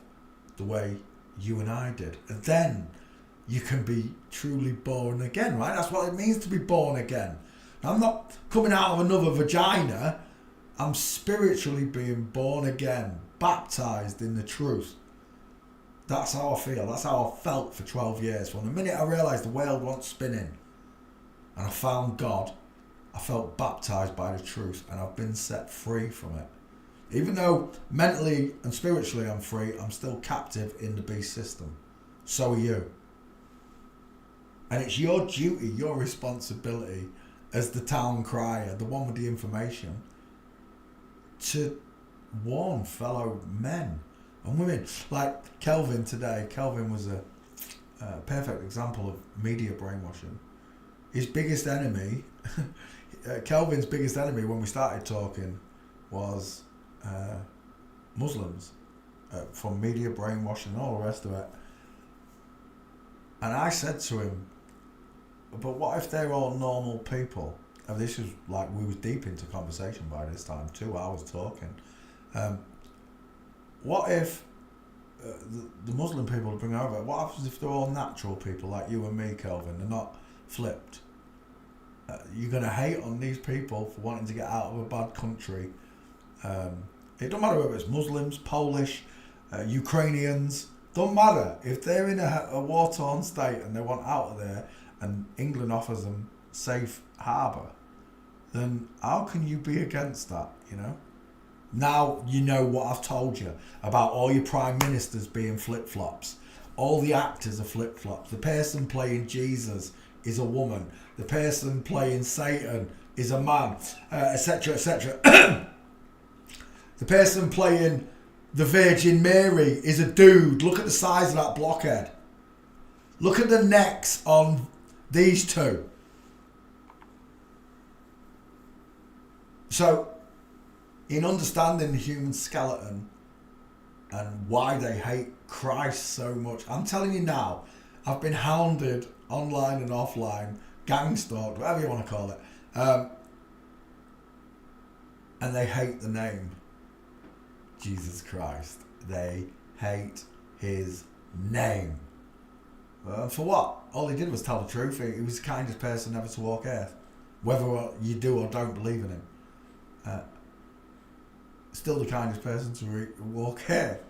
the way you and I did. And then you can be truly born again, right? That's what it means to be born again. I'm not coming out of another vagina. I'm spiritually being born again, baptized in the truth. That's how I feel. That's how I felt for 12 years. From the minute I realised the world wasn't spinning and I found God, I felt baptized by the truth, and I've been set free from it. Even though mentally and spiritually I'm free, I'm still captive in the beast system. So are you. And it's your duty, your responsibility as the town crier, the one with the information, to warn fellow men and women. Like Kelvin today. Kelvin was a perfect example of media brainwashing. His biggest enemy, Kelvin's biggest enemy when we started talking, was Muslims, from media brainwashing and all the rest of it. And I said to him, but what if they're all normal people? And this was like, we was deep into conversation by this time, 2 hours talking. What if the Muslim people bring over, what happens if they're all natural people like you and me, Kelvin? They're not flipped. You're going to hate on these people for wanting to get out of a bad country. It don't matter whether it's Muslims, Polish, Ukrainians, don't matter. If they're in a war-torn state and they want out of there and England offers them safe harbour, then how can you be against that, you know? Now you know what I've told you about all your prime ministers being flip-flops. All the actors are flip-flops. The person playing Jesus is a woman. The person playing Satan is a man, etc., etc. The person playing the Virgin Mary is a dude. Look at the size of that blockhead. Look at the necks on these two. So, in understanding the human skeleton and why they hate Christ so much, I'm telling you now, I've been hounded online and offline, gang stalked, whatever you want to call it, and they hate the name Jesus Christ. They hate his name. For what? All he did was tell the truth. He was the kindest person ever to walk earth. Whether you do or don't believe in him. Still the kindest person to walk earth.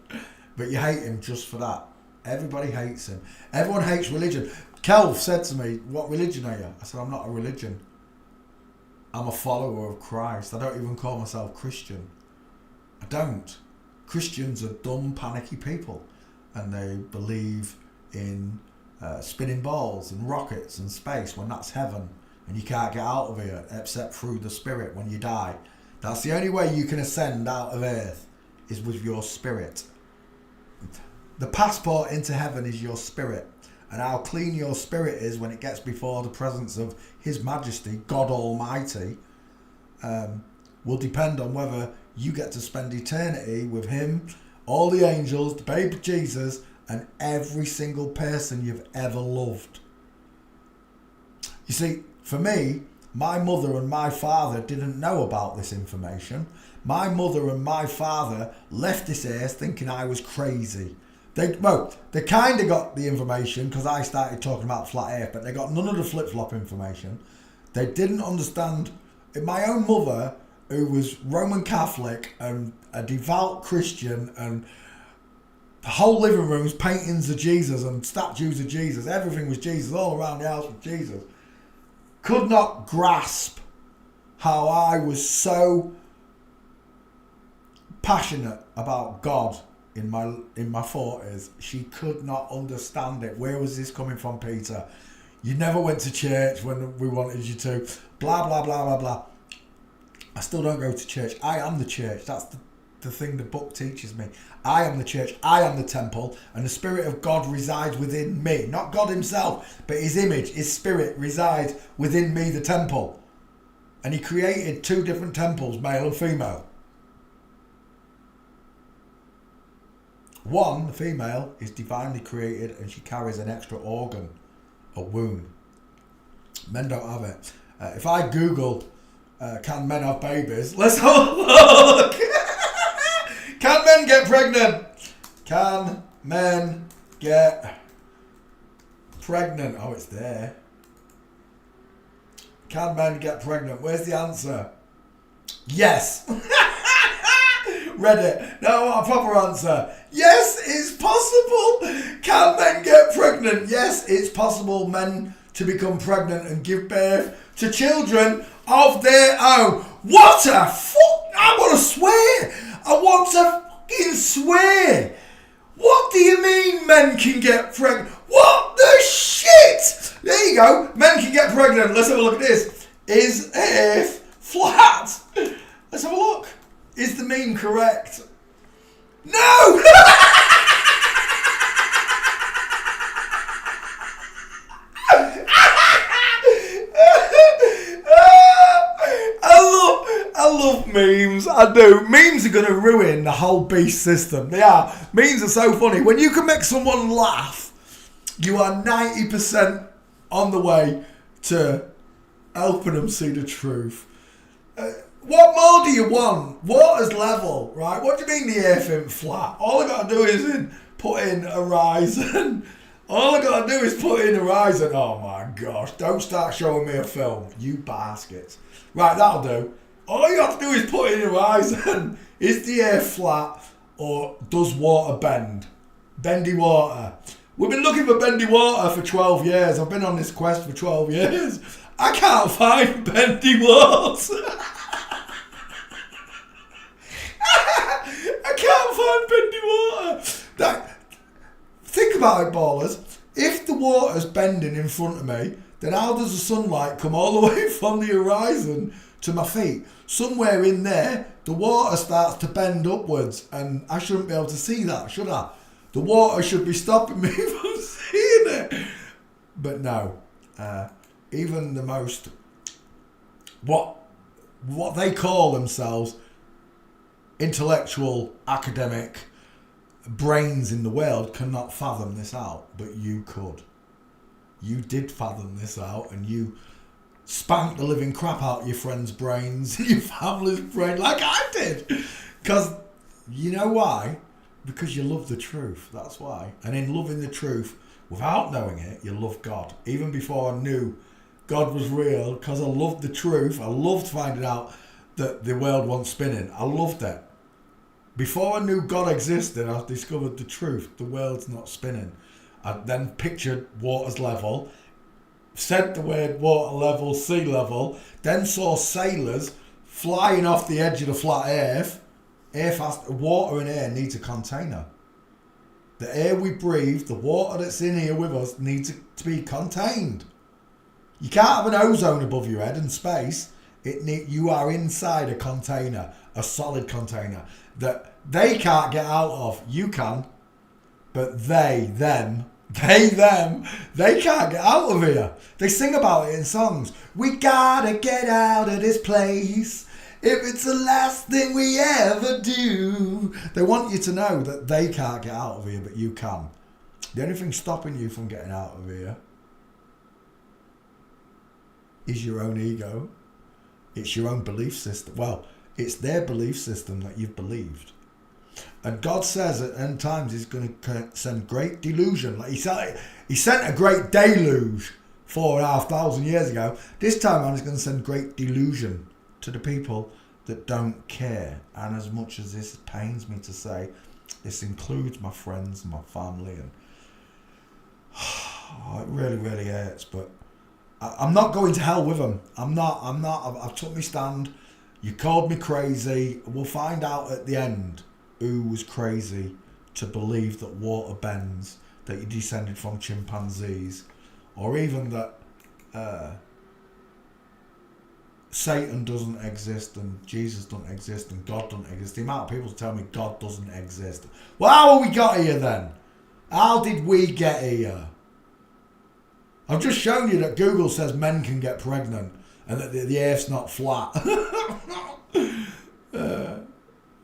But you hate him just for that. Everybody hates him. Everyone hates religion. Kelv said to me, what religion are you? I said, I'm not a religion. I'm a follower of Christ. I don't even call myself Christian. I don't. Christians are dumb, panicky people. And they believe in spinning balls and rockets and space when that's heaven. And you can't get out of here except through the spirit when you die. That's the only way you can ascend out of earth, is with your spirit. The passport into heaven is your spirit. And how clean your spirit is when it gets before the presence of His Majesty, God Almighty, will depend on whether you get to spend eternity with Him, all the angels, the baby Jesus, and every single person you've ever loved. You see, for me, my mother and my father didn't know about this information. My mother and my father left this earth thinking I was crazy. They kind of got the information because I started talking about flat earth, but they got none of the flip-flop information. They didn't understand. My own mother, who was Roman Catholic and a devout Christian, and the whole living room was paintings of Jesus and statues of Jesus. Everything was Jesus. All around the house was Jesus. Could not grasp how I was so passionate about God in my 40s. She could not understand it. Where was this coming from, Peter? You never went to church when we wanted you to. Blah, blah, blah, blah, blah. I still don't go to church. I am the church. That's the thing the book teaches me. I am the church. I am the temple. And the Spirit of God resides within me. Not God Himself, but His image, His Spirit resides within me, the temple. And He created 2 different temples, male and female. One, the female, is divinely created and she carries an extra organ, a womb. Men don't have it. If I Google, can men have babies? Let's have a look. Can men get pregnant? Can men get pregnant? Oh, it's there. Can men get pregnant? Where's the answer? Yes. Read it. No, I want a proper answer. Yes, it's possible. Can men get pregnant? Yes, it's possible men to become pregnant and give birth to children of their own. What a fuck! I want to swear. I want to fucking swear. What do you mean men can get pregnant? What the shit? There you go. Men can get pregnant. Let's have a look at this. Is Earth flat? Let's have a look. Is the meme correct? No! I love memes. I do. Memes are going to ruin the whole beast system. They are. Memes are so funny. When you can make someone laugh, you are 90% on the way to helping them see the truth. What more do you want? Water's level, right? What do you mean the earth ain't flat? All I got to do is put in a horizon. All I got to do is put in a horizon. Oh my gosh. Don't start showing me a film, you baskets. Right, that'll do. All you have to do is put in a horizon. Is the earth flat or does water bend? Bendy water. We've been looking for bendy water for 12 years. I've been on this quest for 12 years. I can't find bendy water. I can't find bendy water. Think about it, ballers. If the water's bending in front of me, then how does the sunlight come all the way from the horizon to my feet? Somewhere in there, the water starts to bend upwards, and I shouldn't be able to see that, should I? The water should be stopping me from seeing it. But no, even the most, what they call themselves, intellectual, academic brains in the world cannot fathom this out, but you could. You did fathom this out, and you spanked the living crap out of your friends' brains, your family's brain, like I did. Because, you know why? Because you love the truth, that's why. And in loving the truth, without knowing it, you love God. Even before I knew God was real, because I loved the truth, I loved finding out that the world wasn't spinning. I loved it. Before I knew God existed, I discovered the truth. The world's not spinning. I then pictured water's level, said the word water level, sea level, then saw sailors flying off the edge of the flat earth. Water in air needs a container. The air we breathe, the water that's in here with us, needs to be contained. You can't have an ozone above your head in space. You are inside a container, a solid container that they can't get out of. You can, but they can't get out of here. They sing about it in songs. We gotta get out of this place if it's the last thing we ever do. They want you to know that they can't get out of here, but you can. The only thing stopping you from getting out of here is your own ego. It's your own belief system. Well, it's their belief system that you've believed. And God says at end times he's going to send great delusion. Like he sent a great deluge 4,500 years ago. This time around he's going to send great delusion to the people that don't care. And as much as this pains me to say, this includes my friends and my family. And it really, really hurts. But I'm not going to hell with them. I'm not. I've took my stand. You called me crazy. We'll find out at the end who was crazy to believe that water bends, that you descended from chimpanzees, or even that Satan doesn't exist and Jesus doesn't exist and God doesn't exist. The amount of people tell me God doesn't exist. Well, how have we got here then? How did we get here? I've just shown you that Google says men can get pregnant and that the earth's not flat.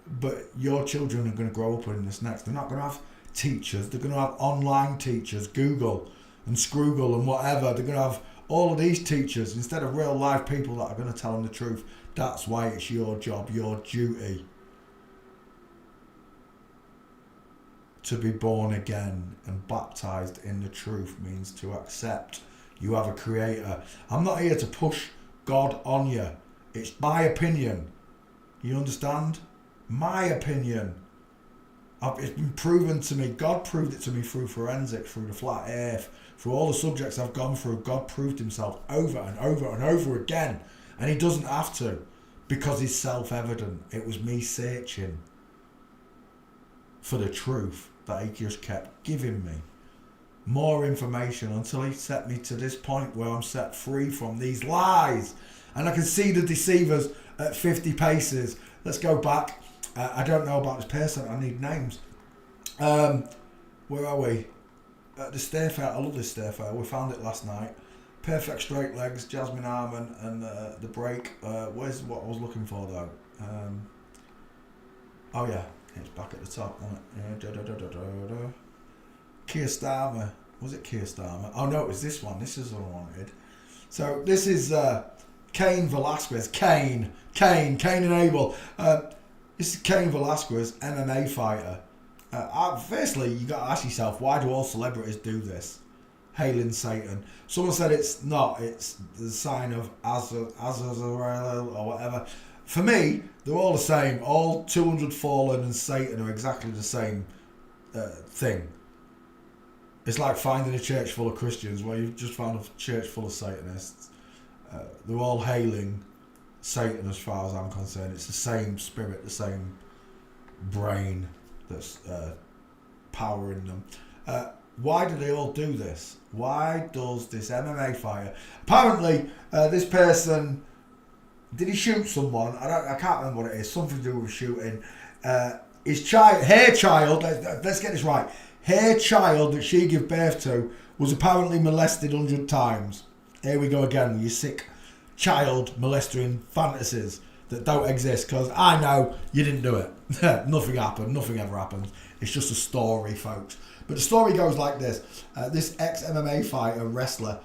But your children are going to grow up in this next. They're not going to have teachers. They're going to have online teachers, Google and Scroogle and whatever. They're going to have all of these teachers instead of real live people that are going to tell them the truth. That's why it's your job, your duty to be born again and baptized in the truth. Means to accept you have a creator. I'm not here to push God on you. It's my opinion. You understand? My opinion. It's been proven to me. God proved it to me through forensics, through the flat earth, through all the subjects I've gone through. God proved himself over and over and over again. And he doesn't have to, because he's self-evident. It was me searching for the truth that he just kept giving me. More information until he set me to this point where I'm set free from these lies. And I can see the deceivers at 50 paces. Let's go back. I don't know about this person. I need names. Where are we? The stair fair. I love this stair fair. We found it last night. Perfect straight legs, Jasmine Arm and the break. Where's what I was looking for though? Oh yeah, it's back at the top. Keir Starmer. Was it Keir Starmer? Oh no, it was this one. This is what I wanted. So this is Cain Velasquez. Cain and Abel. This is Cain Velasquez, MMA fighter. Firstly, you got to ask yourself, why do all celebrities do this? Hailing Satan. Someone said it's not. It's the sign of Azrael or whatever. For me, they're all the same. All 200 Fallen and Satan are exactly the same thing. It's like finding a church full of Christians where you've just found a church full of Satanists. They're all hailing Satan as far as I'm concerned. It's the same spirit, the same brain that's powering them. Why do they all do this? Why does this MMA fighter... Apparently, this person... Did he shoot someone? I can't remember what it is. Something to do with shooting. Her child... Let's get this right. Her child that she gave birth to was apparently molested 100 times. Here we go again with your sick child molesting fantasies that don't exist, because I know you didn't do it. Nothing happened. Nothing ever happens. It's just a story, folks. But the story goes like this. This ex-MMA fighter, wrestler,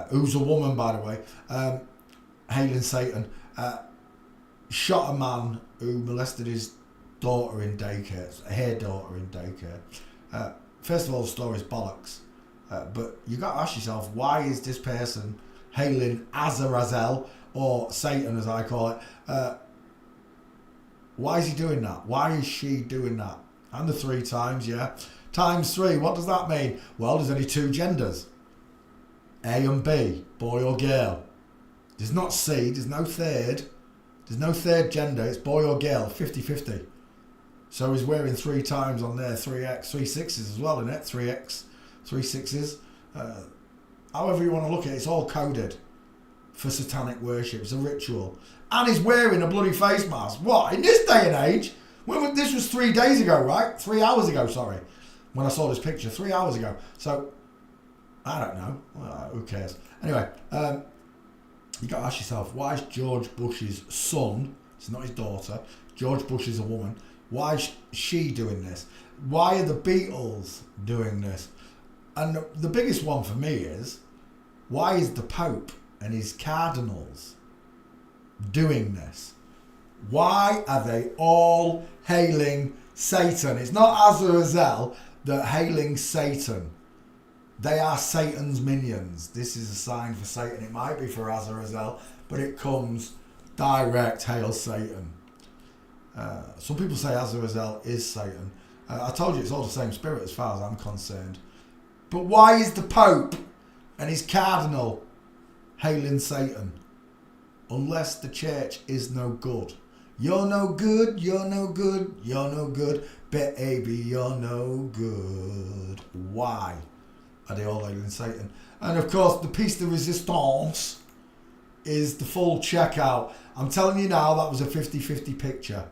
who's a woman, by the way, hailing Satan, shot a man who molested his daughter in daycare, her daughter in daycare. First of all, the story's bollocks. But you got to ask yourself, why is this person hailing Azrael, or Satan as I call it, why is he doing that? Why is she doing that? And the 3 times, yeah. Times 3, what does that mean? Well, there's only 2 genders. A and B, boy or girl. There's not C, there's no third. There's no third gender, it's boy or girl, 50-50. So he's wearing 3 times on there, 3X, 3 6s as well, isn't it? 3X, 3 6s. However you want to look at it, it's all coded for satanic worship. It's a ritual. And he's wearing a bloody face mask. What? In this day and age? This was 3 days ago, right? 3 hours ago, sorry. When I saw this picture, 3 hours ago. So, I don't know. Well, who cares? Anyway, you got to ask yourself, why is George Bush's son, it's not his daughter, George Bush is a woman, why is she doing this? Why are the Beatles doing this? And the biggest one for me is, why is the Pope and his cardinals doing this? Why are they all hailing Satan? It's not Azrael, they're hailing Satan. They are Satan's minions. This is a sign for Satan. It might be for Azrael, but it comes direct, hail Satan. Some people say Azrael is Satan. I told you it's all the same spirit as far as I'm concerned. But why is the Pope and his cardinal hailing Satan? Unless the church is no good. You're no good, you're no good, you're no good, baby, you're no good. Why are they all hailing Satan? And of course, the piece de resistance is the full checkout. I'm telling you now, that was a 50-50 picture.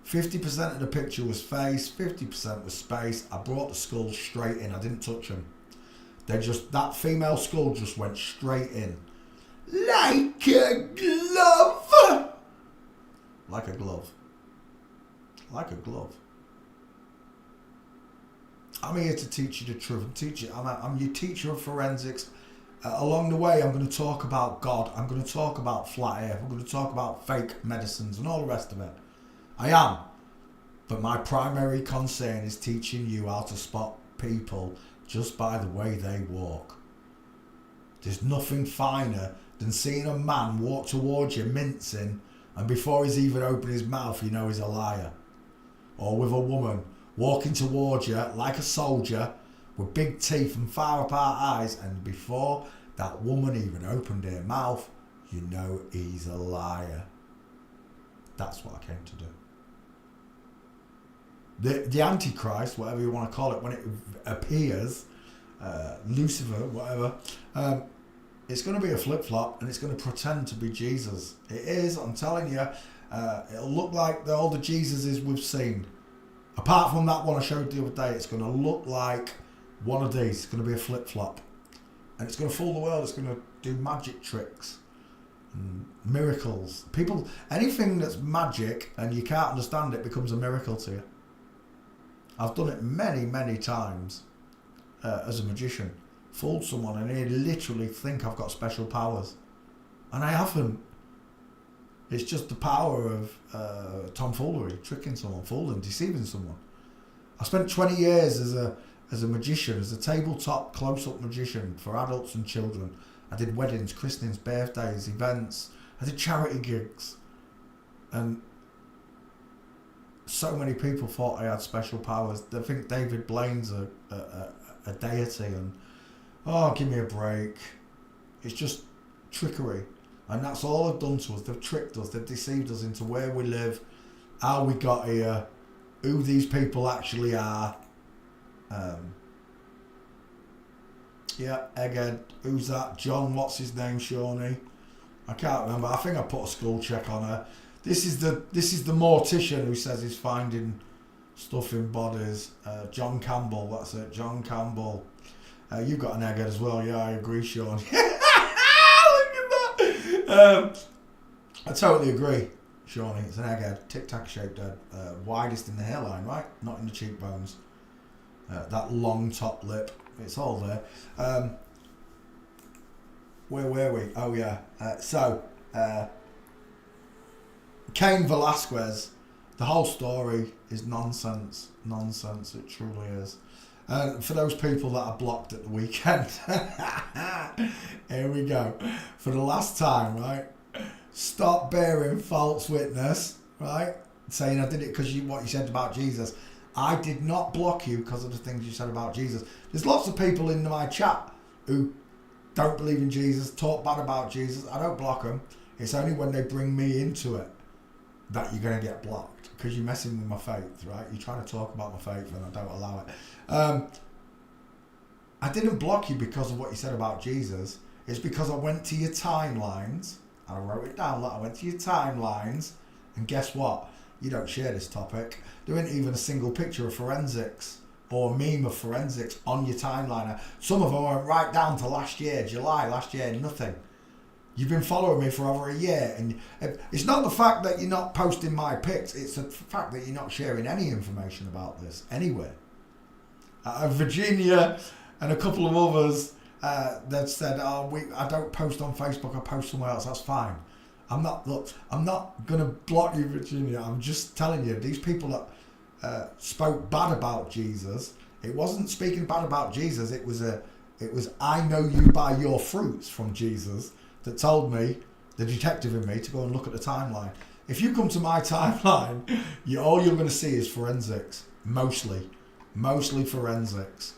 50% of the picture was face, 50% was space. I brought the skull straight in. I didn't touch them. That female skull just went straight in. Like a glove. Like a glove. Like a glove. I'm here to teach you the truth. I'm your teacher of forensics. Along the way, I'm going to talk about God. I'm going to talk about flat earth. I'm going to talk about fake medicines and all the rest of it. I am. But my primary concern is teaching you how to spot people just by the way they walk. There's nothing finer than seeing a man walk towards you mincing, and before he's even opened his mouth, you know he's a liar. Or with a woman walking towards you like a soldier with big teeth and far apart eyes, and before that woman even opened her mouth, you know he's a liar. That's what I came to do. The Antichrist, whatever you want to call it, when it appears, Lucifer, whatever, it's going to be a flip-flop, and it's going to pretend to be Jesus. It is, I'm telling you. It'll look like all the Jesuses we've seen. Apart from that one I showed the other day, it's going to look like one of these. It's going to be a flip-flop. And it's going to fool the world. It's going to do magic tricks and miracles. People, anything that's magic and you can't understand it becomes a miracle to you. I've done it many, many times as a magician. Fooled someone and they literally think I've got special powers. And I haven't. It's just the power of tomfoolery, tricking someone, fooling, deceiving someone. I spent 20 years as a magician, as a tabletop close-up magician for adults and children. I did weddings, christenings, birthdays, events. I did charity gigs. And so many people thought I had special powers. They think David Blaine's a deity, and oh, give me a break. It's just trickery. And that's all they've done to us. They've tricked us. They've deceived us into where we live, how we got here, who these people actually are. Yeah, Egghead. Who's that? John, what's his name, Shawnee? I can't remember. I think I put a school check on her. This is the mortician who says he's finding stuff in bodies. John Campbell, that's it. John Campbell. You've got an egghead as well. Yeah, I agree, Sean. Look at that. I totally agree, Shawnee. It's an egghead. Tic-tac shaped head. Widest in the hairline, right? Not in the cheekbones. That long top lip. It's all there. Where were we? Oh, yeah. Cain Velasquez, the whole story is nonsense. Nonsense, it truly is. For those people that are blocked at the weekend, here we go. For the last time, right? Stop bearing false witness, right? Saying I did it because what you said about Jesus. I did not block you because of the things you said about Jesus. There's lots of people in my chat who don't believe in Jesus, talk bad about Jesus. I don't block them. It's only when they bring me into it that you're going to get blocked, because you're messing with my faith, right? You're trying to talk about my faith and I don't allow it. I didn't block you because of what you said about Jesus. It's because I went to your timelines and I wrote it down. Like, I went to your timelines, and guess what? You don't share this topic. There isn't even a single picture of forensics or a meme of forensics on your timeline. Some of them went right down to last year, July last year, nothing. You've been following me for over a year, and it's not the fact that you're not posting my pics, it's the fact that you're not sharing any information about this anywhere. Virginia and a couple of others that said, I don't post on Facebook, I post somewhere else. That's fine. I'm not going to block you, Virginia. I'm just telling you, these people that spoke bad about Jesus, it wasn't speaking bad about Jesus, it was I know you by your fruits from Jesus, that told me, the detective in me, to go and look at the timeline. If you come to my timeline, all you're going to see is forensics. Mostly forensics.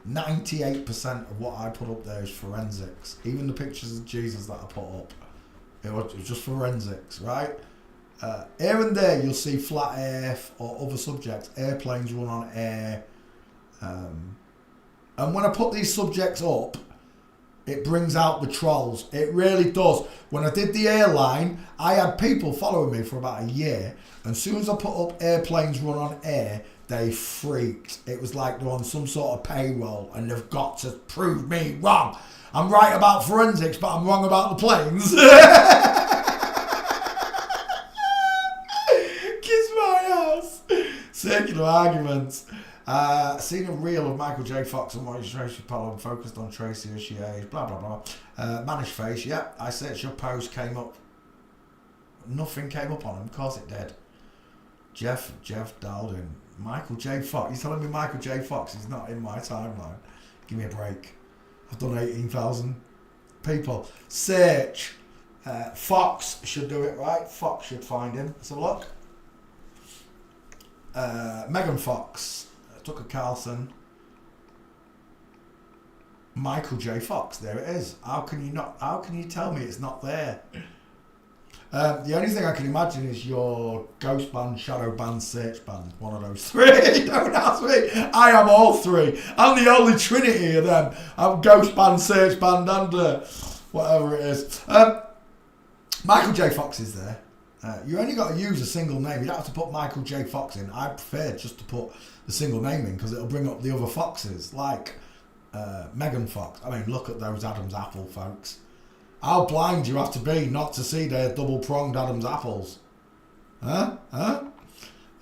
98% of what I put up there is forensics. Even the pictures of Jesus that I put up, it was just forensics, right? Here and there you'll see flat earth or other subjects. Airplanes run on air. And when I put these subjects up, it brings out the trolls. It really does. When I did the airline, I had people following me for about a year. And as soon as I put up airplanes run on air, they freaked. It was like they're on some sort of payroll and they've got to prove me wrong. I'm right about forensics, but I'm wrong about the planes. Kiss my ass. Circular arguments. Seen a reel of Michael J. Fox and watched Tracy Pollan focused on Tracy as she aged, blah blah blah. Mannish face, yep. I searched your post, came up. Nothing came up on him, of course it did. Jeff Daldin. Michael J. Fox. You're telling me Michael J. Fox is not in my timeline? Give me a break. I've done 18,000 people. Search. Fox should do it, right? Fox should find him. Let's have a look. Megan Fox. Tucker Carlson. Michael J. Fox. There it is. How can you tell me it's not there? The only thing I can imagine is your ghost band, shadow band, search band. One of those three. Don't ask me. I am all three. I'm the only trinity of them. I'm ghost band, search band, and whatever it is. Michael J. Fox is there. You only got to use a single name. You don't have to put Michael J. Fox in. I prefer just to put the single name in because it'll bring up the other Foxes, like Megan Fox. I mean, look at those Adam's apple folks. How blind you have to be not to see their double-pronged Adam's apples? Huh?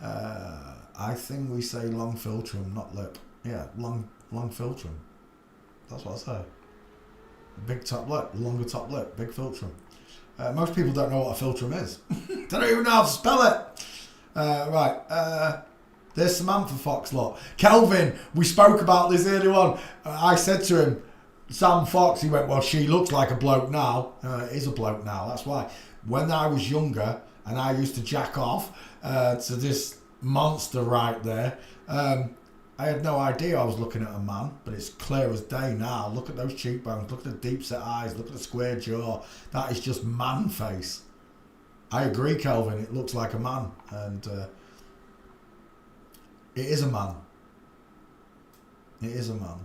I think we say long philtrum, not lip. Yeah, long philtrum. That's what I say. Big top lip, longer top lip, big philtrum. Most people don't know what a philtrum is. They don't even know how to spell it. Right. There's Samantha Fox, look. Kelvin, we spoke about this earlier on. I said to him, Sam Fox, he went, well, she looks like a bloke now. Is a bloke now, that's why. When I was younger and I used to jack off to this monster right there, I had no idea I was looking at a man, but it's clear as day now. Look at those cheekbones, look at the deep set eyes, look at the square jaw. That is just man face. I agree, Kelvin, it looks like a man, and it is a man. It is a man.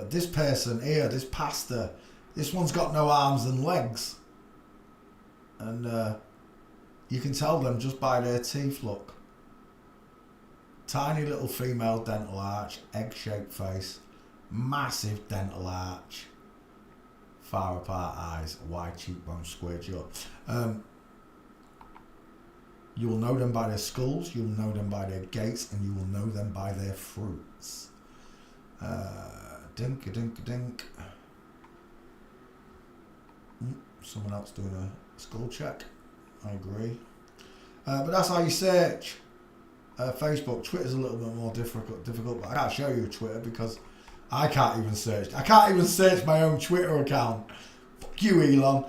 This person here, this pastor, this one's got no arms and legs. And you can tell them just by their teeth, look. Tiny little female dental arch, egg-shaped face, massive dental arch, far apart eyes, wide cheekbone, square jaw. You will know them by their skulls, you will know them by their gaits, and you will know them by their fruits. Dink-a-dink-a-dink. Someone else doing a skull check. I agree. But that's how you search. Facebook. Twitter's a little bit more difficult, but I can't show you Twitter because I can't even search. I can't even search my own Twitter account. Fuck you, Elon.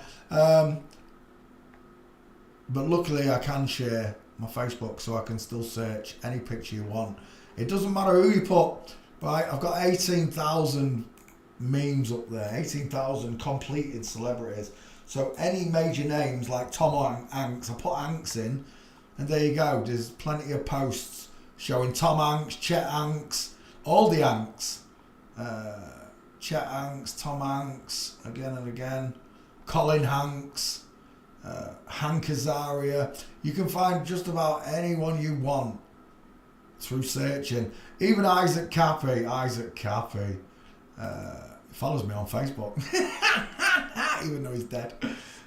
But luckily I can share my Facebook so I can still search any picture you want. It doesn't matter who you put. Right, I've got 18,000 memes up there, 18,000 completed celebrities. So any major names like Tom Hanks, I put Hanks in, and there you go. There's plenty of posts showing Tom Hanks, Chet Hanks, all the Hanks. Chet Hanks, Tom Hanks, again and again. Colin Hanks, Hank Azaria. You can find just about anyone you want through searching. Even Isaac Cappy follows me on Facebook. Even though he's dead.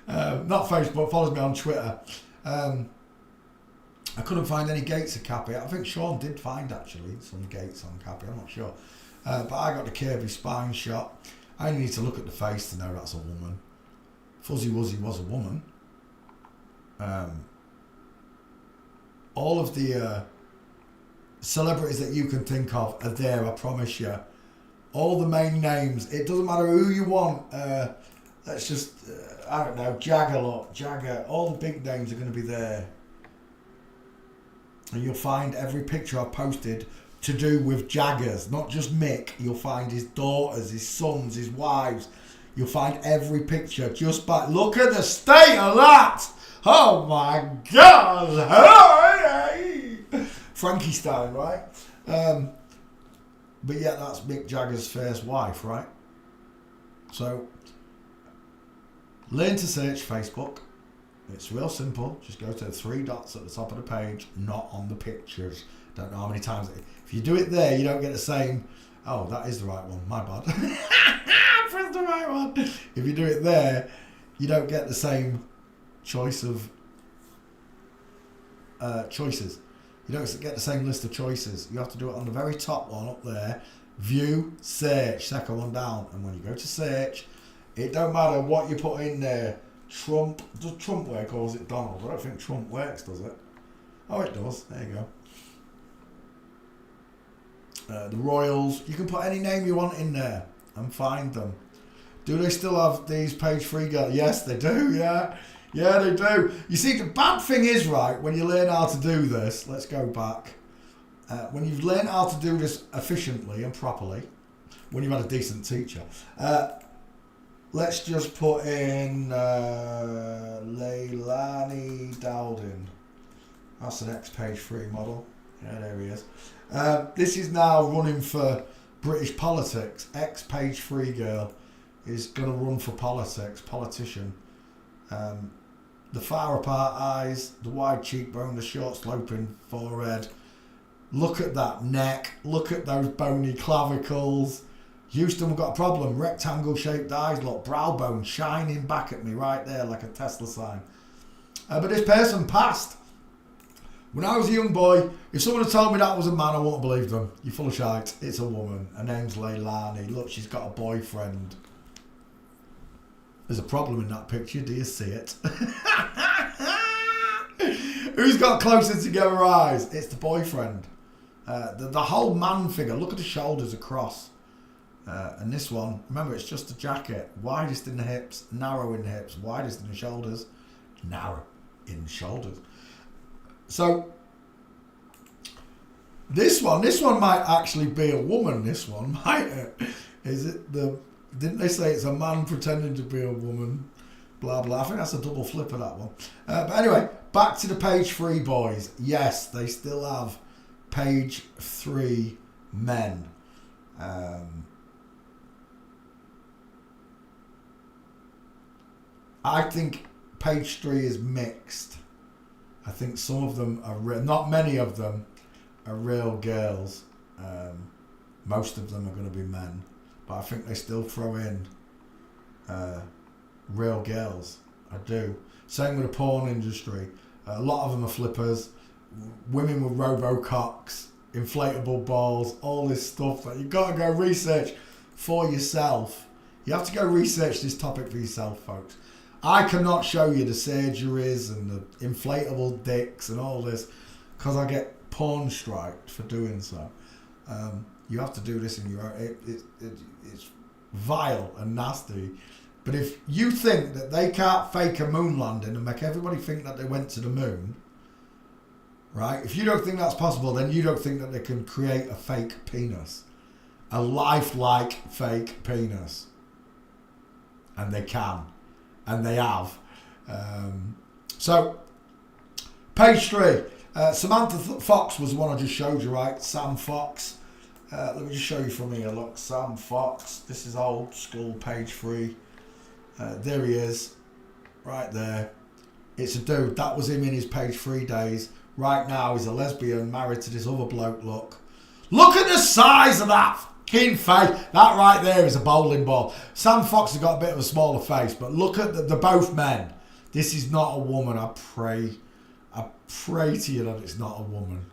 Not Facebook, follows me on Twitter. I couldn't find any gates of Cappy. I think Sean did find actually some gates on Cappy, I'm not sure. But I got the Kirby spine shot. I only need to look at the face to know that's a woman. Fuzzy Wuzzy was a woman. All of the celebrities that you can think of are there, I promise you. All the main names. It doesn't matter who you want. Let's just, I don't know, Jagger. All the big names are going to be there. And you'll find every picture I've posted to do with Jaggers. Not just Mick. You'll find his daughters, his sons, his wives. You'll find every picture just by... Look at the state of that! Oh my God! Hey! Frankie style, right? But yeah, that's Mick Jagger's first wife, right? So, learn to search Facebook. It's real simple. Just go to the three dots at the top of the page, not on the pictures. Don't know how many times. If you do it there, you don't get the same... Oh, that is the right one. My bad. Press the right one. If you do it there, you don't get the same choice of choices. You don't get the same list of choices. You have to do it on the very top one up there. View, search, second one down. And when you go to search, it don't matter what you put in there. Trump, does Trump work or is it Donald? I don't think Trump works, does it? Oh, it does. There you go. The Royals. You can put any name you want in there and find them. Do they still have these page 3 girls? Yes, they do, yeah. Yeah, they do. You see, the bad thing is, right, when you learn how to do this, let's go back. When you've learned how to do this efficiently and properly, when you've had a decent teacher, let's just put in Leilani Dowding. That's an ex-page 3 model. Yeah, there he is. This is now running for British politics. Ex-page 3 girl is going to run for politician. The far apart eyes, the wide cheekbone, the short sloping forehead. Look at that neck. Look at those bony clavicles. Houston, we've got a problem. Rectangle shaped eyes. Look, brow bone shining back at me right there like a Tesla sign. But this person passed. When I was a young boy, if someone had told me that was a man, I wouldn't have believed them. You're full of shite. It's a woman. Her name's Leilani. Look, she's got a boyfriend. There's a problem in that picture. Do you see it? Who's got closer together eyes? It's the boyfriend. The whole man figure. Look at the shoulders across. And this one, remember, it's just a jacket. Widest in the hips, narrow in the hips, widest in the shoulders, narrow in the shoulders. So this one might actually be a woman. This one might it? Is it the? Didn't they say it's a man pretending to be a woman? Blah blah. I think that's a double flipper, that one. But anyway, back to the page 3 boys. Yes, they still have page 3 men. I think page 3 is mixed. I think some of them are not many of them are real girls. Most of them are going to be men, but I think they still throw in real girls. I do. Same with the porn industry. A lot of them are flippers. Women with robococks, inflatable balls, all this stuff that you've got to go research for yourself. You have to go research this topic for yourself, folks. I cannot show you the surgeries and the inflatable dicks and all this because I get porn striked for doing so. You have to do this in your own. It's vile and nasty. But if you think that they can't fake a moon landing and make everybody think that they went to the moon, right? If you don't think that's possible, then you don't think that they can create a fake penis. A lifelike fake penis. And they can. And they have. So, page 3. Samantha Fox was the one I just showed you, right? Sam Fox. Let me just show you from here. Look, Sam Fox. This is old school, page 3. There he is. Right there. It's a dude. That was him in his page 3 days. Right now, he's a lesbian married to this other bloke. Look at the size of that fucking face. That right there is a bowling ball. Sam Fox has got a bit of a smaller face, but look at they're both men. This is not a woman. I pray to you that it's not a woman.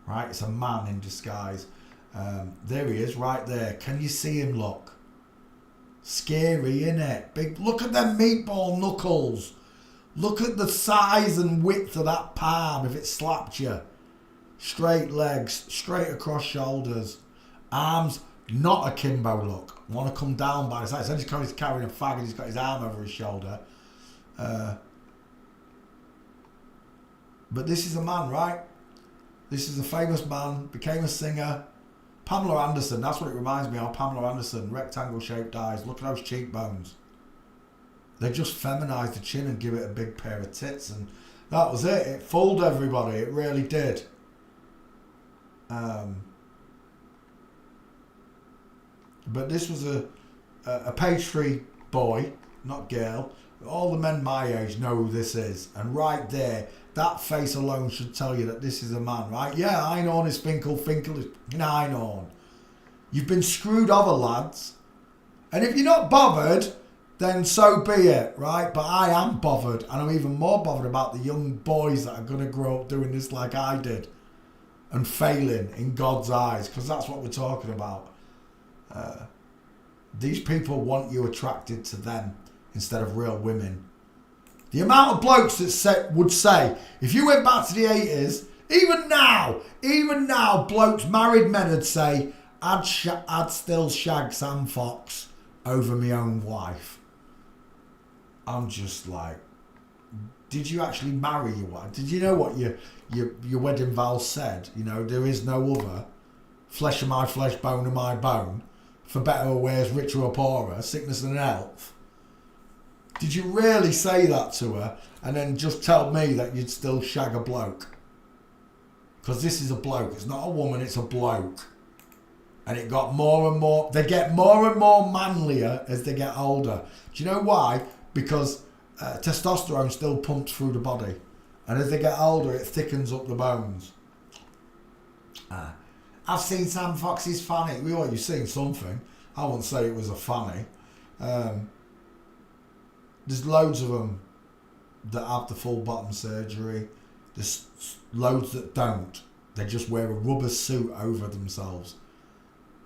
Right? It's a man in disguise. There he is, right there. Can you see him? Look. Scary, innit? Big. Look at them meatball knuckles. Look at the size and width of that palm if it slapped you. Straight legs, straight across shoulders. Arms, not akimbo look. Want to come down by the side. So he's carrying a fag and he's got his arm over his shoulder. But this is a man, right? This is a famous man, became a singer. Pamela Anderson, that's what it reminds me of. Pamela Anderson, rectangle shaped eyes. Look at those cheekbones. They just feminized the chin and give it a big pair of tits, and that was it. It fooled everybody. It really did. But this was a page 3 boy, not girl. All the men my age know who this is, and right there, that face alone should tell you that this is a man, right? Yeah, Einhorn is Finkel is Einhorn. You've been screwed over, lads. And if you're not bothered, then so be it, right? But I am bothered, and I'm even more bothered about the young boys that are going to grow up doing this like I did. and failing in God's eyes, because that's what we're talking about. These people want you attracted to them instead of real women. The amount of blokes that would say, if you went back to the 80s, even now, blokes, married men would say, I'd still shag Sam Fox over my own wife. I'm just like, did you actually marry your wife? Did you know what your wedding vows said? You know, there is no other. Flesh of my flesh, bone of my bone. For better or worse, richer or poorer, sickness and health. Did you really say that to her and then just tell me that you'd still shag a bloke? Because this is a bloke. It's not a woman, it's a bloke. And it got more and more... They get more and more manlier as they get older. Do you know why? Because testosterone still pumps through the body. And as they get older, it thickens up the bones. I've seen Sam Fox's fanny. Well, you've seen something. I wouldn't say it was a fanny. There's loads of them that have the full bottom surgery. There's loads that don't. They just wear a rubber suit over themselves.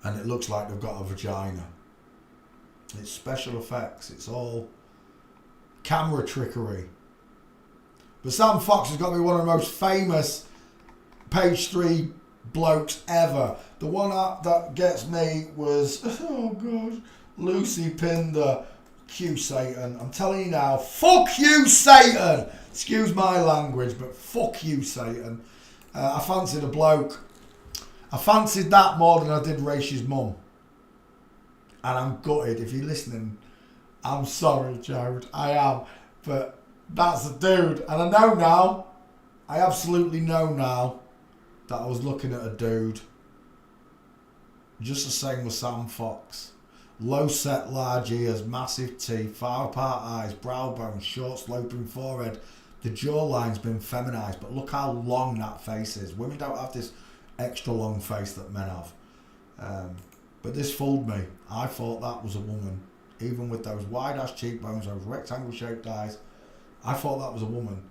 And it looks like they've got a vagina. It's special effects. It's all camera trickery. But Sam Fox has got to be one of the most famous page 3 blokes ever. The one that gets me was, oh God, Lucy Pinder. Q Satan. I'm telling you now, fuck you, Satan! Excuse my language, but fuck you, Satan. I fancied a bloke. I fancied that more than I did Rachel's mum. And I'm gutted. If you're listening, I'm sorry, Jared. I am. But that's a dude. And I know now, I absolutely know now, that I was looking at a dude. Just the same with Sam Fox. Low set, large ears, massive teeth, far apart eyes, brow bone, short sloping forehead. The jawline's been feminised, but look how long that face is. Women don't have this extra long face that men have. But this fooled me. I thought that was a woman. Even with those wide ass cheekbones, those rectangle shaped eyes, I thought that was a woman.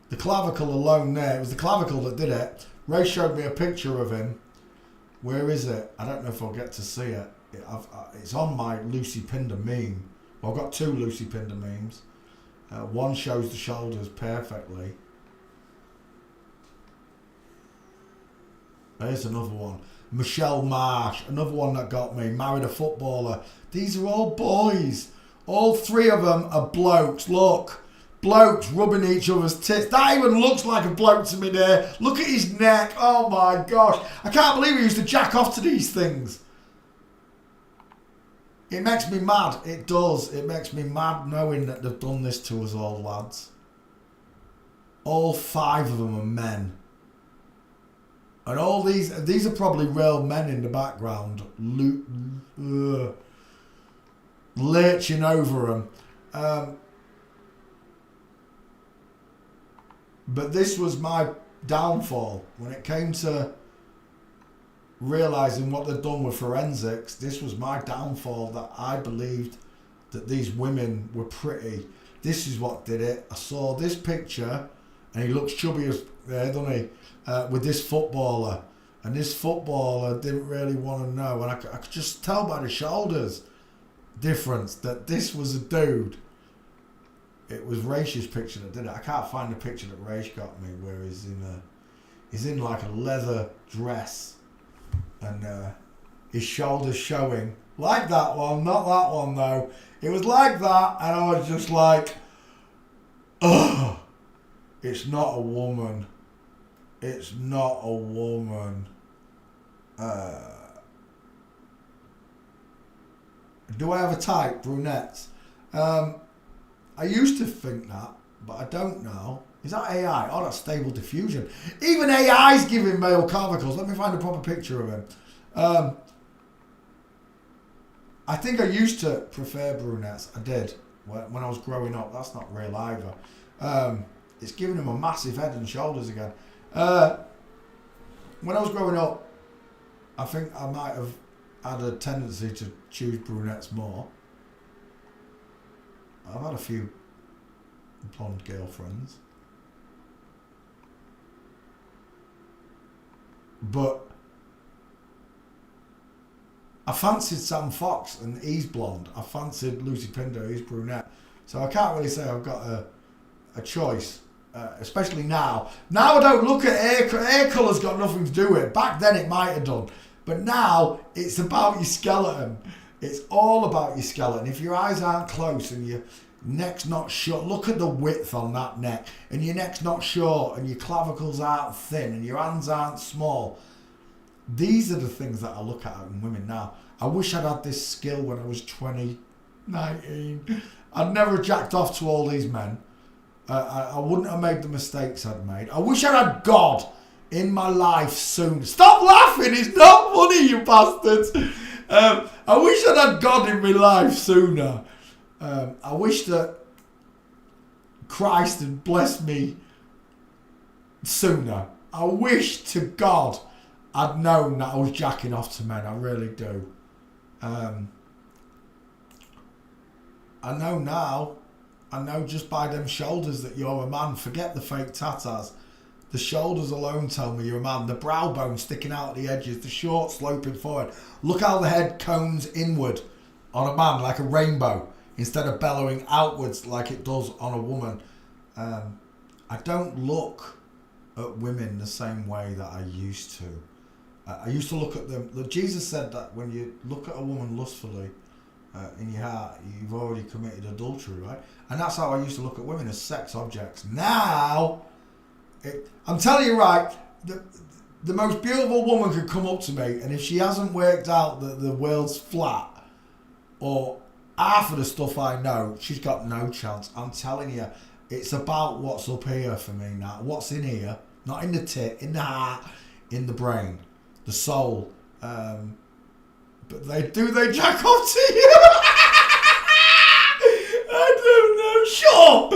The clavicle alone there, it was the clavicle that did it. Ray showed me a picture of him. Where is it? I don't know if I'll get to see it. It's on my Lucy Pinder meme. Well, I've got 2 Lucy Pinder memes. One shows the shoulders perfectly. There's another one. Michelle Marsh, another one that got me. Married a footballer. These are all boys. All 3 of them are blokes. Look. Blokes rubbing each other's tits. That even looks like a bloke to me there. Look at his neck. Oh my gosh. I can't believe he used to jack off to these things. It makes me mad. It does. It makes me mad knowing that they've done this to us all, lads. All 5 of them are men. And all these are probably real men in the background. Lurching over them. But this was my downfall. When it came to realising what they'd done with forensics, this was my downfall, that I believed that these women were pretty. This is what did it. I saw this picture, and he looks chubby as there, doesn't he? With this footballer. And this footballer didn't really want to know. And I could just tell by the shoulders difference that this was a dude. It was Rach's picture that did it. I can't find the picture that Rach got me where he's in like a leather dress and his shoulders showing. Like that one, not that one though. It was like that, and I was just like, ugh, it's not a woman. It's not a woman. Do I have a type? Brunettes. I used to think that, but I don't now. Is that AI? Oh, that's Stable Diffusion. Even AI's giving male clavicles. Let me find a proper picture of him. I think I used to prefer brunettes. I did when I was growing up. That's not real either. It's giving him a massive head and shoulders again. When I was growing up, I think I might have had a tendency to choose brunettes more. I've had a few blonde girlfriends. but I fancied Sam Fox, and he's blonde. I fancied Lucy Pinder, he's brunette. So I can't really say I've got a choice, especially now. Now I don't look at hair colour's got nothing to do with it. Back then it might have done. But now it's about your skeleton. It's all about your skeleton. If your eyes aren't close and your neck's not short, look at the width on that neck. And your neck's not short and your clavicles aren't thin and your hands aren't small. These are the things that I look at in women now. I wish I'd had this skill when I was 20, 19. I'd never jacked off to all these men. I wouldn't have made the mistakes I'd made. I wish I'd had God in my life soon. Stop laughing, it's not funny, you bastards. I wish I'd had God in my life sooner. I wish that Christ had blessed me sooner. I wish to God I'd known that I was jacking off to men. I really do. I know now. I know just by them shoulders that you're a man. Forget the fake tatas. The shoulders alone tell me you're a man. The brow bone sticking out at the edges. The short sloping forward. Look how the head cones inward on a man like a rainbow instead of bellowing outwards like it does on a woman. I don't look at women the same way that I used to. I used to look at them. Jesus said that when you look at a woman lustfully in your heart, you've already committed adultery, right? And that's how I used to look at women, as sex objects. Now, I'm telling you right, the most beautiful woman could come up to me, and if she hasn't worked out that the world's flat or half of the stuff I know, she's got no chance. I'm telling you, it's about what's up here for me now. What's in here, not in the tit, in the heart, in the brain, the soul. But they jack off to you? I don't know. Sure.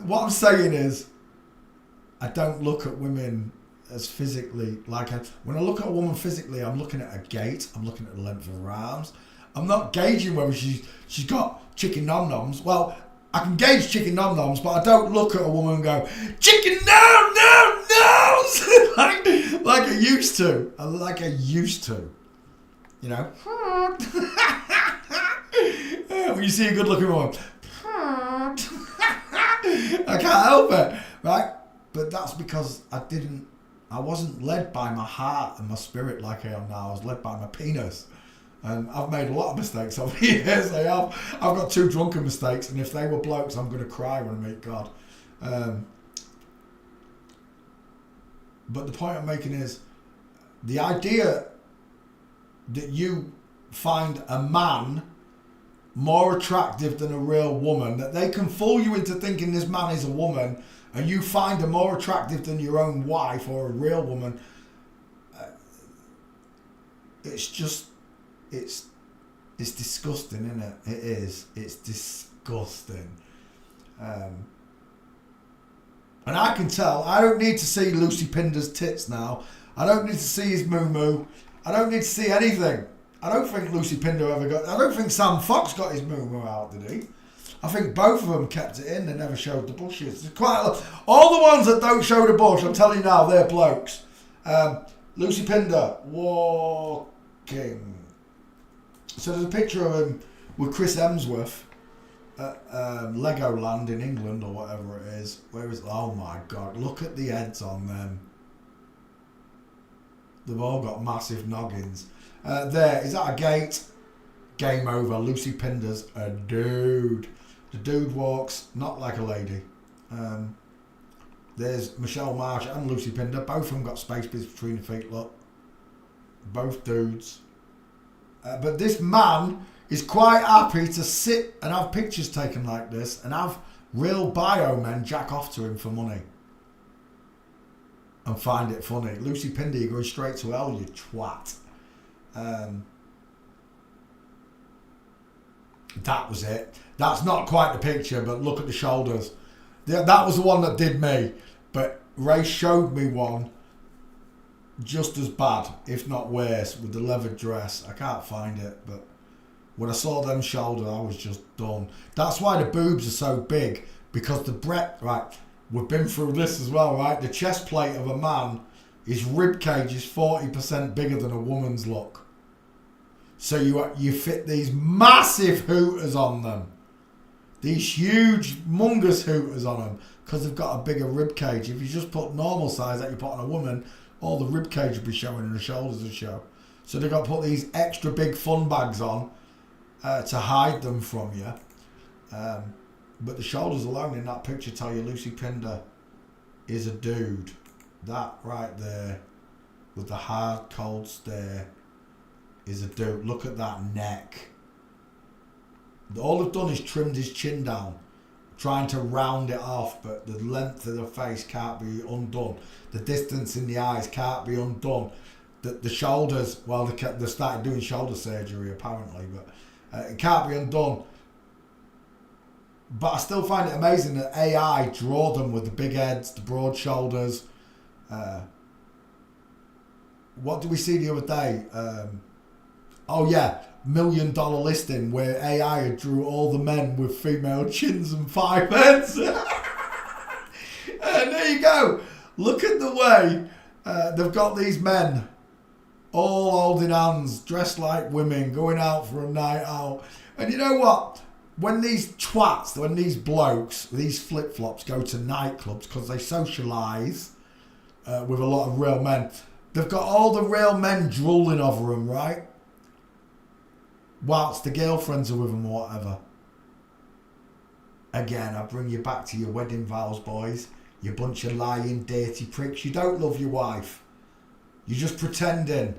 What I'm saying is, I don't look at women as physically when I look at a woman physically, I'm looking at her gait, I'm looking at the length of her arms. I'm not gauging whether she's got chicken nom-noms. Well, I can gauge chicken nom-noms, but I don't look at a woman and go, chicken nom-nom-noms! like I used to. Like I used to. You know? When you see a good-looking woman, I can't help it, right? But that's because I wasn't led by my heart and my spirit like I am now. I was led by my penis. And I've made a lot of mistakes over the years. I have. I've got 2 drunken mistakes, and if they were blokes, I'm going to cry when I meet God. But the point I'm making is, the idea that you find a man more attractive than a real woman, that they can fool you into thinking this man is a woman, and you find her more attractive than your own wife or a real woman, it's disgusting, isn't it? It is. It's disgusting. And I can tell. I don't need to see Lucy Pinder's tits now. I don't need to see his moo-moo. I don't need to see anything. I don't think Lucy Pinder ever got... I don't think Sam Fox got his moo-moo out, did he? I think both of them kept it in. They never showed the bushes. There's quite a lot. All the ones that don't show the bush, I'm telling you now, they're blokes. Lucy Pinder walking. So there's a picture of him with Chris Hemsworth at Legoland in England or whatever it is. Oh my God, look at the heads on them. They've all got massive noggins. There, is that a gate? Game over. Lucy Pinder's a dude. The dude walks not like a lady. There's Michelle Marsh and Lucy Pinder. Both of them got space bits between the feet, look. Both dudes. But this man is quite happy to sit and have pictures taken like this and have real bio men jack off to him for money and find it funny. Lucy Pinder, you're going straight to hell, you twat. That was it. That's not quite the picture, but look at the shoulders. That was the one that did me. But Ray showed me one just as bad, if not worse, with the leather dress. I can't find it, but when I saw them shoulders, I was just done. That's why the boobs are so big, because the breadth, right? we've been through this as well, right? The chest plate of a man, his rib cage is 40% bigger than a woman's look. So you fit these massive hooters on them. These huge, humongous hooters on them because they've got a bigger rib cage. If you just put normal size that you put on a woman, all the rib cage would be showing and the shoulders would show. So they've got to put these extra big fun bags on to hide them from you. But the shoulders alone in that picture tell you Lucy Pinder is a dude. That right there with the hard, cold stare is a dude. Look at that neck. All they've done is trimmed his chin down, trying to round it off, but the length of the face can't be undone. The distance in the eyes can't be undone. The shoulders, well, they started doing shoulder surgery apparently, but it can't be undone. But I still find it amazing that AI draw them with the big heads, the broad shoulders. What did we see the other day? Oh yeah, $1 million listing where AI drew all the men with female chins and 5 heads. And there you go. Look at the way they've got these men all holding hands, dressed like women, going out for a night out. And you know what? When these twats, when these blokes, these flip-flops go to nightclubs because they socialise with a lot of real men, they've got all the real men drooling over them, right? Whilst the girlfriends are with them or whatever. Again, I bring you back to your wedding vows, boys. You bunch of lying, dirty pricks. You don't love your wife. You're just pretending.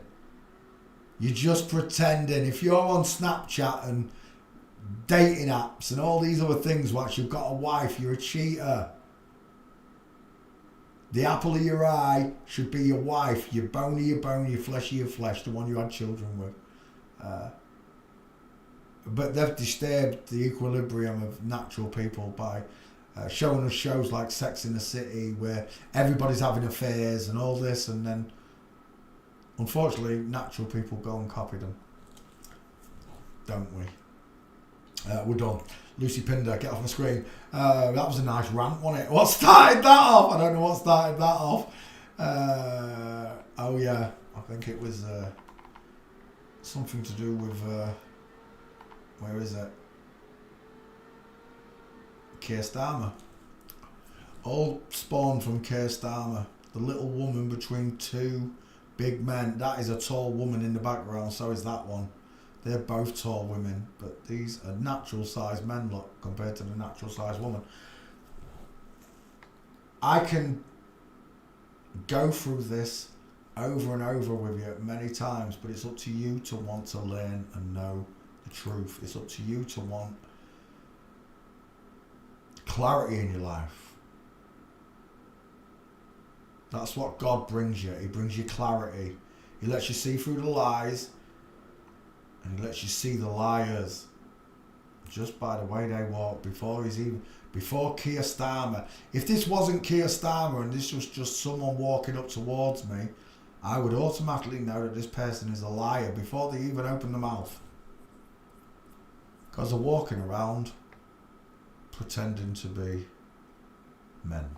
You're just pretending. If you're on Snapchat and dating apps and all these other things whilst you've got a wife, you're a cheater. The apple of your eye should be your wife, your bone of your bone, your flesh of your flesh, the one you had children with. But they've disturbed the equilibrium of natural people by showing us shows like Sex in the City where everybody's having affairs and all this, and then unfortunately natural people go and copy them, don't we? We're done. Lucy Pinder, get off my screen. That was a nice rant, wasn't it? What started that off? I don't know what started that off. Oh yeah, I think it was something to do with where is it? Keir Starmer. All spawned from Keir Starmer. The little woman between two big men. That is a tall woman in the background, so is that one. They're both tall women, but these are natural sized men, look, compared to the natural sized woman. I can go through this over and over with you many times, but it's up to you to want to learn and know the truth. It's up to you to want clarity in your life. That's what God brings you. He brings you clarity. He lets you see through the lies, and he lets you see the liars just by the way they walk. Before Keir Starmer. If this wasn't Keir Starmer and this was just someone walking up towards me, I would automatically know that this person is a liar before they even open their mouth. Because they're walking around pretending to be men.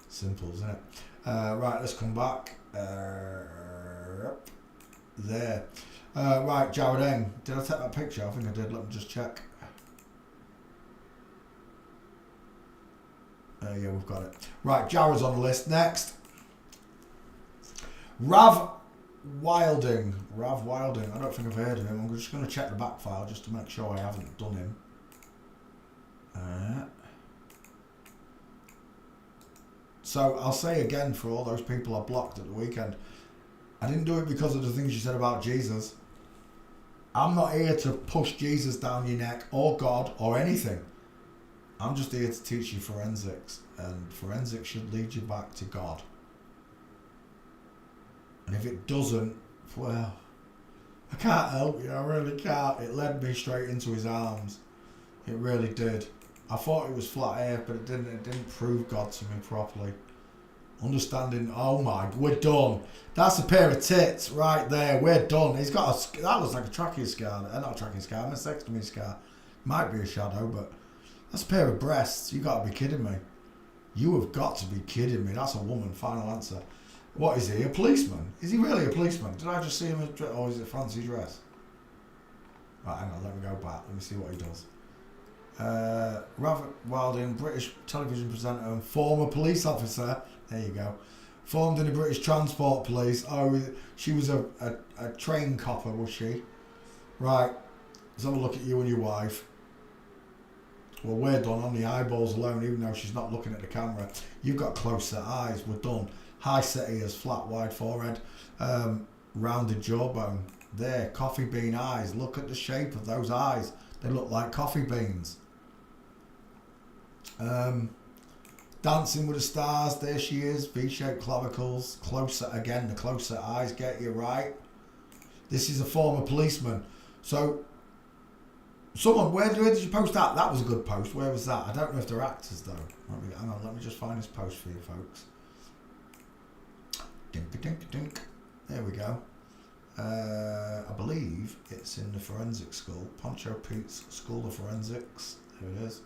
Simple, isn't it? Right, let's come back. There. Right, Jared Eng. Did I take that picture? I think I did. Let me just check. Yeah, we've got it. Right, Jared's on the list. Next. Rav Wilding. Rav Wilding. I don't think I've heard of him. I'm just going to check the back file just to make sure I haven't done him. So I'll say again for all those people I blocked at the weekend, I didn't do it because of the things you said about Jesus. I'm not here to push Jesus down your neck or God or anything. I'm just here to teach you forensics, and forensics should lead you back to God. And if it doesn't, well, I can't help you, I really can't. It led me straight into his arms. It really did. I thought it was flat earth, but it didn't prove God to me properly. Understanding, oh my, we're done. That's a pair of tits right there, we're done. He's got that looks like a trachea scar. Not a trachea scar, a mastectomy scar. Might be a shadow, but That's a pair of breasts. You got to be kidding me. You have got to be kidding me. That's a woman. Final answer. What is he? A policeman? Is he really a policeman? Did I just see him? Or is it a fancy dress? Right, hang on. Let me go back. Let me see what he does. Rav Wilding, British television presenter and former police officer. There you go. Formed in the British Transport Police. Oh, she was a train copper, was she? Right. Let's have a look at you and your wife. Well, we're done on the eyeballs alone, even though she's not looking at the camera. You've got close set eyes. We're done. High set ears, flat wide forehead, rounded jawbone. There, coffee bean eyes. Look at the shape of those eyes. They look like coffee beans. Dancing with the Stars. There she is. V-shaped clavicles. Closer again. The closer eyes get you right. This is a former policeman. So, someone, where did you post that? That was a good post. Where was that? I don't know if they're actors though. Hang on, let me just find this post for you folks. Dink dink dink. There we go. I believe it's in the forensic school. Poncho Pete's School of Forensics. There it is.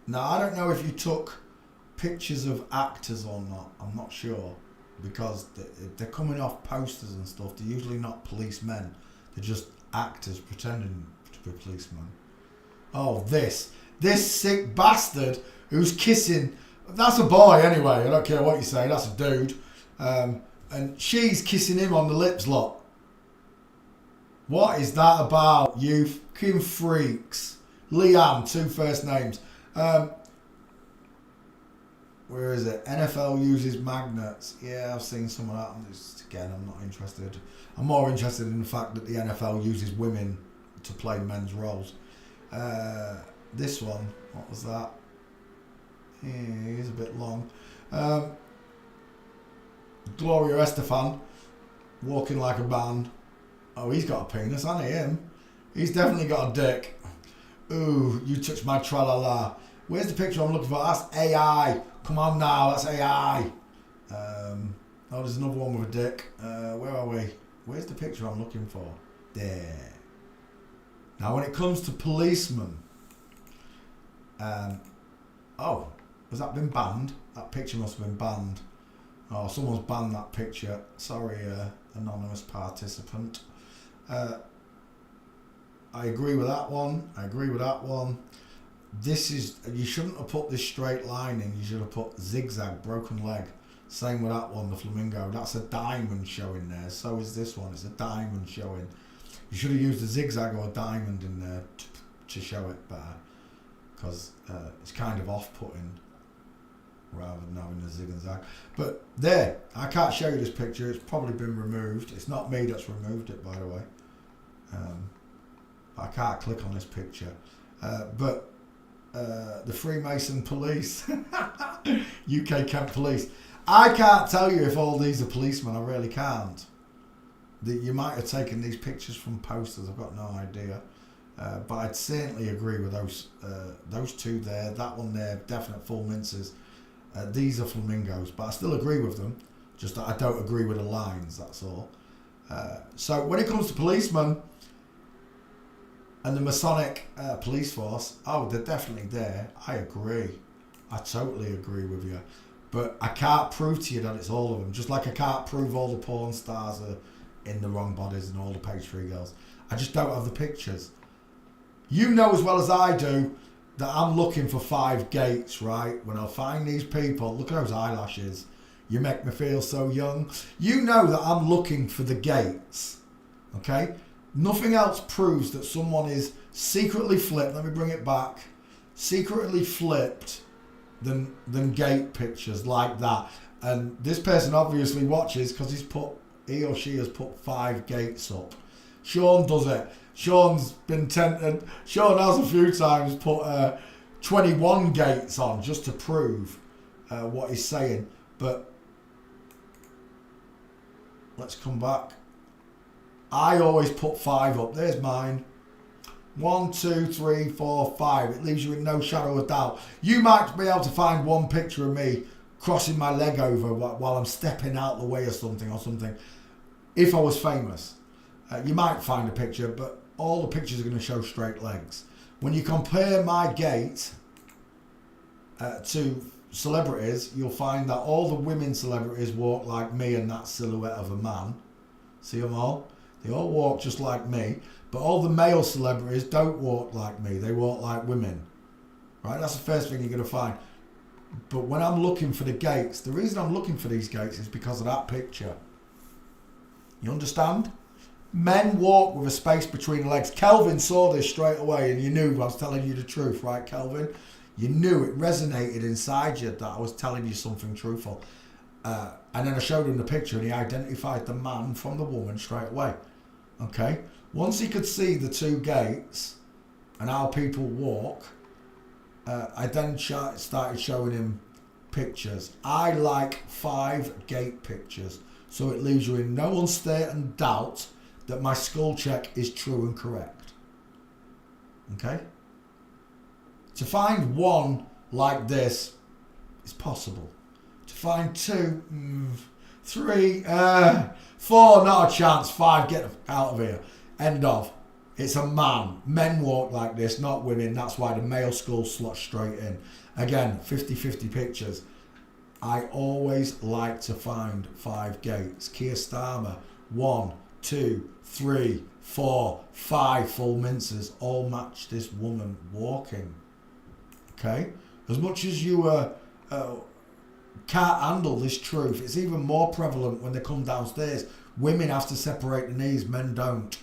Now, I don't know if you took pictures of actors or not. I'm not sure. Because they're coming off posters and stuff. They're usually not policemen. They're just actors pretending to be policemen. Oh, this sick bastard who's kissing. That's a boy anyway. I don't care what you say. That's a dude. And she's kissing him on the lips, lot. What is that about, you fucking freaks? Liam, 2 first names. Where is it? NFL uses magnets. Yeah, I've seen some of that. Again, I'm not interested. I'm more interested in the fact that the NFL uses women to play men's roles. This one, what was that? Yeah, he's a bit long. Gloria Estefan, walking like a band. Oh, he's got a penis, hasn't he, him? He's definitely got a dick. Ooh, you touched my tra-la-la. Where's the picture I'm looking for? That's AI. Come on now, that's AI. Oh, there's another one with a dick. Where are we? Where's the picture I'm looking for? There. Now, when it comes to policemen, oh, has that been banned? That picture must have been banned. Oh, someone's banned that picture. Sorry, anonymous participant. I agree with that one. I agree with that one. This is, you shouldn't have put this straight line in. You should have put zigzag, broken leg. Same with that one, the flamingo. That's a diamond showing there. So is this one. It's a diamond showing. You should have used a zigzag or a diamond in there to show it better. Because it's kind of off-putting rather than having a zig and zag. But there, I can't show you this picture. It's probably been removed. It's not me that's removed it, by the way. I can't click on this picture. But the Freemason police, UK Kent police. I can't tell you if all these are policemen. I really can't. You might have taken these pictures from posters. I've got no idea. But I'd certainly agree with those two there. That one there, definite full minces. These are flamingos, but I still agree with them. Just that I don't agree with the lines, that's all. So when it comes to policemen and the Masonic police force, oh, they're definitely there. I agree. I totally agree with you. But I can't prove to you that it's all of them. Just like I can't prove all the porn stars are in the wrong bodies and all the page 3 girls. I just don't have the pictures. You know as well as I do that I'm looking for 5 gates, right? When I find these people, look at those eyelashes. You make me feel so young. You know that I'm looking for the gates, okay? Nothing else proves that someone is secretly flipped. Let me bring it back. Secretly flipped than gate pictures like that. And this person obviously watches because he or she has put 5 gates up. Sean does it. Sean's been tempted. Sean has a few times put 21 gates on just to prove what he's saying. But let's come back. I always put 5 up. There's mine. 1, 2, 3, 4, 5. It leaves you with no shadow of doubt. You might be able to find one picture of me crossing my leg over while I'm stepping out the way or something. If I was famous. You might find a picture, but all the pictures are going to show straight legs. when you compare my gait to celebrities, you'll find that all the women celebrities walk like me and that silhouette of a man. See them all? They all walk just like me. But all the male celebrities don't walk like me. They walk like women. Right? That's the first thing you're going to find. But when I'm looking for the gaits, the reason I'm looking for these gaits is because of that picture. You understand? Men walk with a space between legs. Kelvin saw this straight away and you knew I was telling you the truth, right, Kelvin? You knew it resonated inside you that I was telling you something truthful. And then I showed him the picture and he identified the man from the woman straight away. Okay? Once he could see the two gaits and how people walk, I then started showing him pictures. I like 5 gait pictures, so it leaves you in no uncertain doubt that my skull check is true and correct. Okay? To find one like this is possible. To find 2, 3, 4, not a chance. 5, get out of here. End of. It's a man. Men walk like this, not women. That's why the male skull slots straight in. Again, 50-50 pictures. I always like to find 5 gaits. Keir Starmer, 1, 2, 3, 4, 5 full minces all match this woman walking. Okay? As much as you can't handle this truth, it's even more prevalent when they come downstairs. Women have to separate the knees, men don't.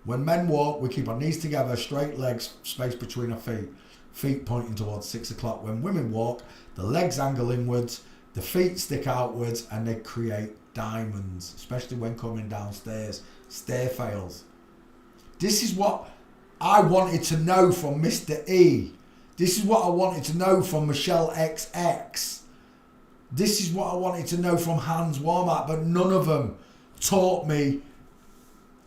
When men walk, we keep our knees together, straight legs, space between our feet pointing towards 6 o'clock. When women walk, the legs angle inwards, the feet stick outwards, and they create diamonds, especially when coming downstairs. Stair fails. This is what I wanted to know from Mr. E. This is what I wanted to know from Michelle XX. This is what I wanted to know from Hans Walmart, but none of them taught me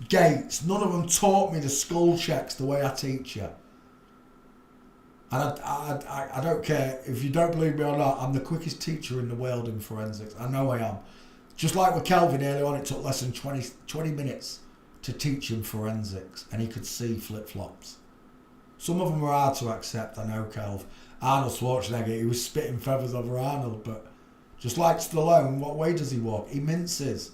gaits. None of them taught me the skull checks the way I teach you. And I don't care if you don't believe me or not, I'm the quickest teacher in the world in forensics. I know I am. Just like with Kelvin earlier on, it took less than 20 minutes to teach him forensics and he could see flip-flops. Some of them were hard to accept, I know, Kelv. Arnold Schwarzenegger, he was spitting feathers over Arnold, but just like Stallone, what way does he walk? He minces.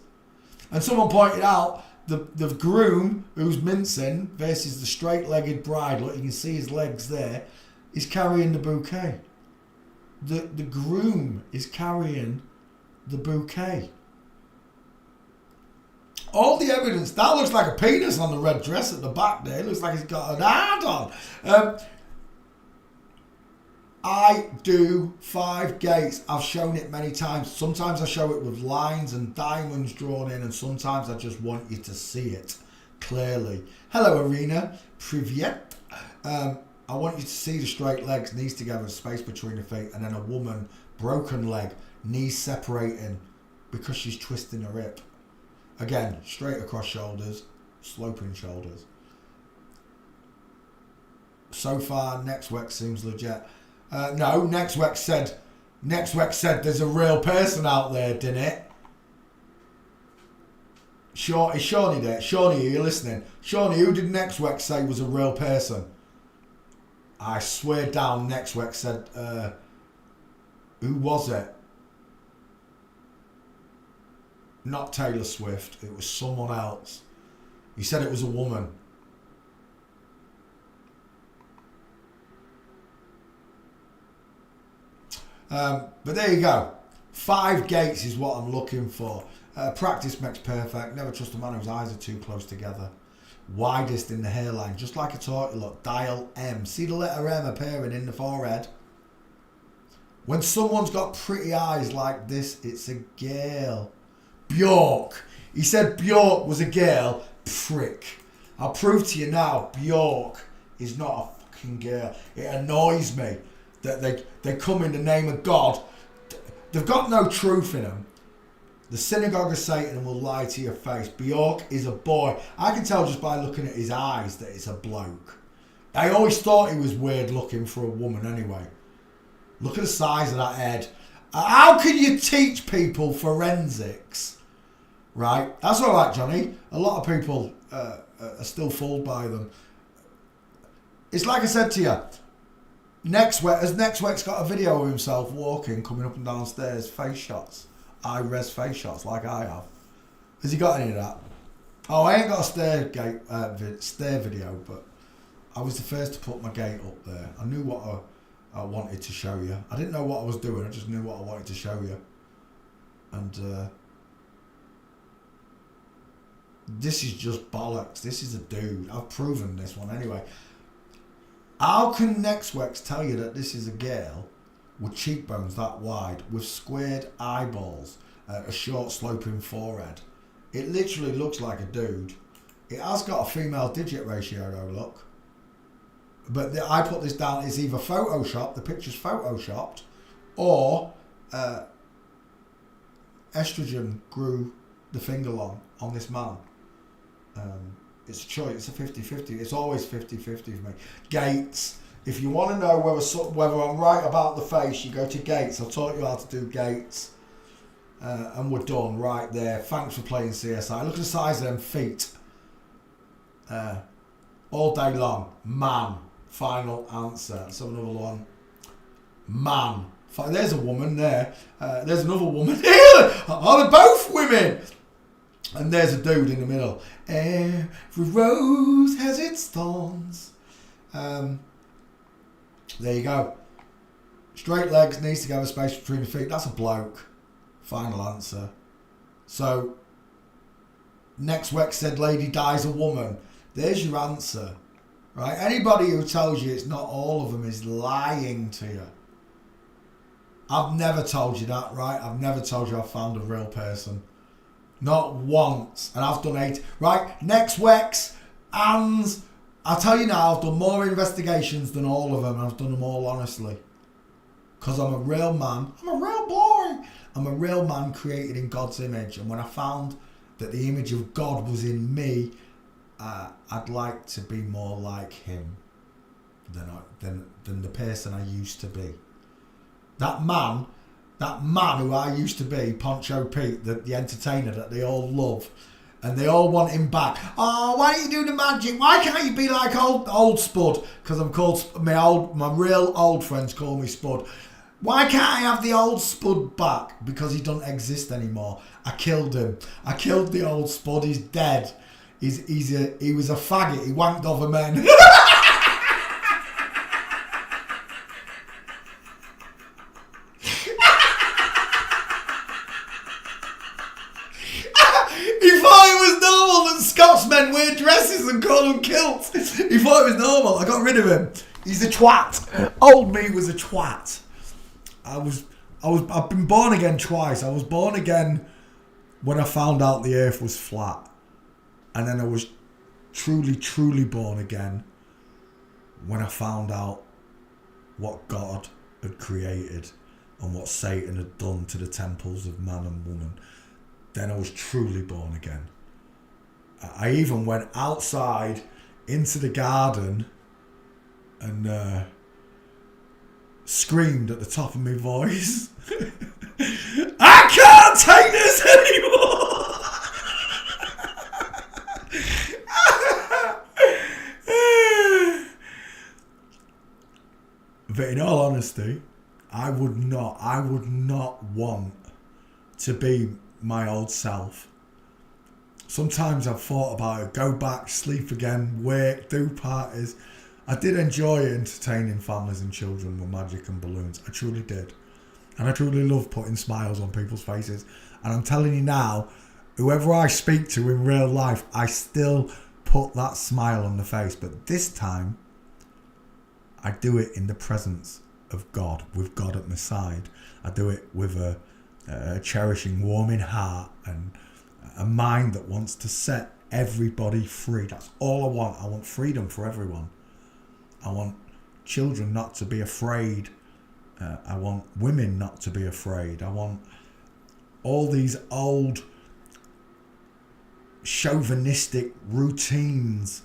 And someone pointed out the groom who's mincing versus the straight-legged bride, look, you can see his legs there, is carrying the bouquet. The groom is carrying the bouquet. All the evidence, that looks like a penis on the red dress at the back there. It looks like he's got an ad on. I do 5 gaits. I've shown it many times. Sometimes I show it with lines and diamonds drawn in, and sometimes I just want you to see it clearly. Hello, Arena. Privyet. I want you to see the straight legs, knees together, space between the feet, and then a woman, broken leg, knees separating because she's twisting her hip. Again, straight across shoulders, sloping shoulders. So far, Nextwex seems legit. No, Nextwex said there's a real person out there, didn't it? Is Shawnee there? Shawnee, are you listening? Shawnee, who did Nextwex say was a real person? I swear down, Nextwex said, who was it? Not Taylor Swift, it was someone else. He said it was a woman. But there you go. 5 gaits is what I'm looking for. Practice makes perfect. Never trust a man whose eyes are too close together. Widest in the hairline, just like I taught you. Look, dial M. See the letter M appearing in the forehead? When someone's got pretty eyes like this, it's a girl. Bjork. He said Bjork was a girl. Prick. I'll prove to you now, Bjork is not a fucking girl. It annoys me that they come in the name of God. They've got no truth in them. The synagogue of Satan will lie to your face. Bjork is a boy. I can tell just by looking at his eyes that it's a bloke. I always thought he was weird looking for a woman anyway. Look at the size of that head. How can you teach people forensics? Right? That's all right, Johnny. A lot of people are still fooled by them. It's like I said to you. Nextwex got a video of himself walking, coming up and down stairs, face shots, high-res face shots like I have. Has he got any of that? Oh, I ain't got a stair video, but I was the first to put my gate up there. I knew what I wanted to show you. I didn't know what I was doing, I just knew what I wanted to show you. And this is just bollocks. This is a dude. I've proven this one anyway. How can Nextwex tell you that this is a girl with cheekbones that wide, with squared eyeballs, a short sloping forehead? It literally looks like a dude. It has got a female digit ratio though, look. But I put this down, it's either photoshopped, the picture's photoshopped, or estrogen grew the finger long on this man. It's a choice, it's a 50-50, it's always 50-50 for me. Gates, if you want to know whether I'm right about the face, you go to Gates. I've taught you how to do Gates. And we're done right there. Thanks for playing CSI. Look at the size of them feet. All day long. Man. Final answer. Let's have another one. Man. There's a woman there. There's another woman here. Oh, they're both women. And there's a dude in the middle. Every rose has its thorns. There you go. Straight legs, needs to have a space between the feet. That's a bloke. Final answer. So, Nextwex said lady dies a woman. There's your answer. Right? Anybody who tells you it's not all of them is lying to you. I've never told you that, right? I've never told you I've found a real person. Not once. And I've done 8. Right? Nextwex, and I'll tell you now, I've done more investigations than all of them. I've done them all honestly. Because I'm a real man. I'm a real boy. I'm a real man created in God's image. And when I found that the image of God was in me, I'd like to be more like him than the person I used to be. That man who I used to be, Poncho Pete, the entertainer that they all love, and they all want him back. Oh, why don't you do the magic? Why can't you be like old Spud? Because I'm called, my real old friends call me Spud. Why can't I have the old Spud back? Because he doesn't exist anymore. I killed him. I killed the old Spud. He's dead. He was a faggot. He wanked over men. Scotsmen wear dresses and call them kilts. He thought it was normal. I got rid of him. He's a twat. Old me was a twat. I've been born again twice. I was born again when I found out the earth was flat. And then I was truly born again when I found out what God had created and what Satan had done to the temples of man and woman. Then I was truly born again. I even went outside into the garden and screamed at the top of my voice, I can't take this anymore! But in all honesty, I would not want to be my old self. Sometimes I've thought about it, go back, sleep again, work, do parties. I did enjoy entertaining families and children with magic and balloons. I truly did. And I truly love putting smiles on people's faces. And I'm telling you now, whoever I speak to in real life, I still put that smile on the face. But this time, I do it in the presence of God, with God at my side. I do it with a cherishing, warming heart and a mind that wants to set everybody free. That's all I want. I want freedom for everyone. I want children not to be afraid. I want women not to be afraid. I want all these old chauvinistic routines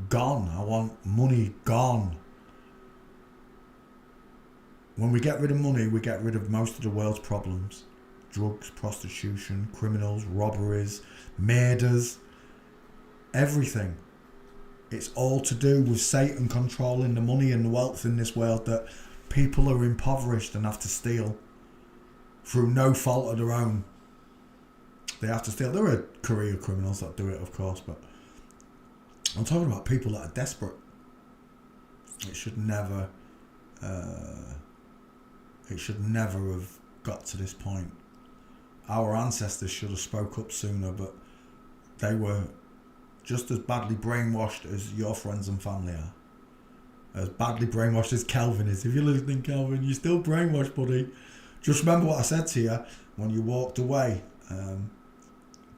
gone. I want money gone. When we get rid of money, we get rid of most of the world's problems. Drugs, prostitution, criminals, robberies, murders, everything. It's all to do with Satan controlling the money and the wealth in this world, that people are impoverished and have to steal through no fault of their own. They have to steal. There are career criminals that do it, of course, but I'm talking about people that are desperate. It should never have got to this point. Our ancestors should have spoke up sooner, but they were just as badly brainwashed as your friends and family are. As badly brainwashed as Kelvin is. If you're listening, Kelvin, you're still brainwashed, buddy. Just remember what I said to you when you walked away.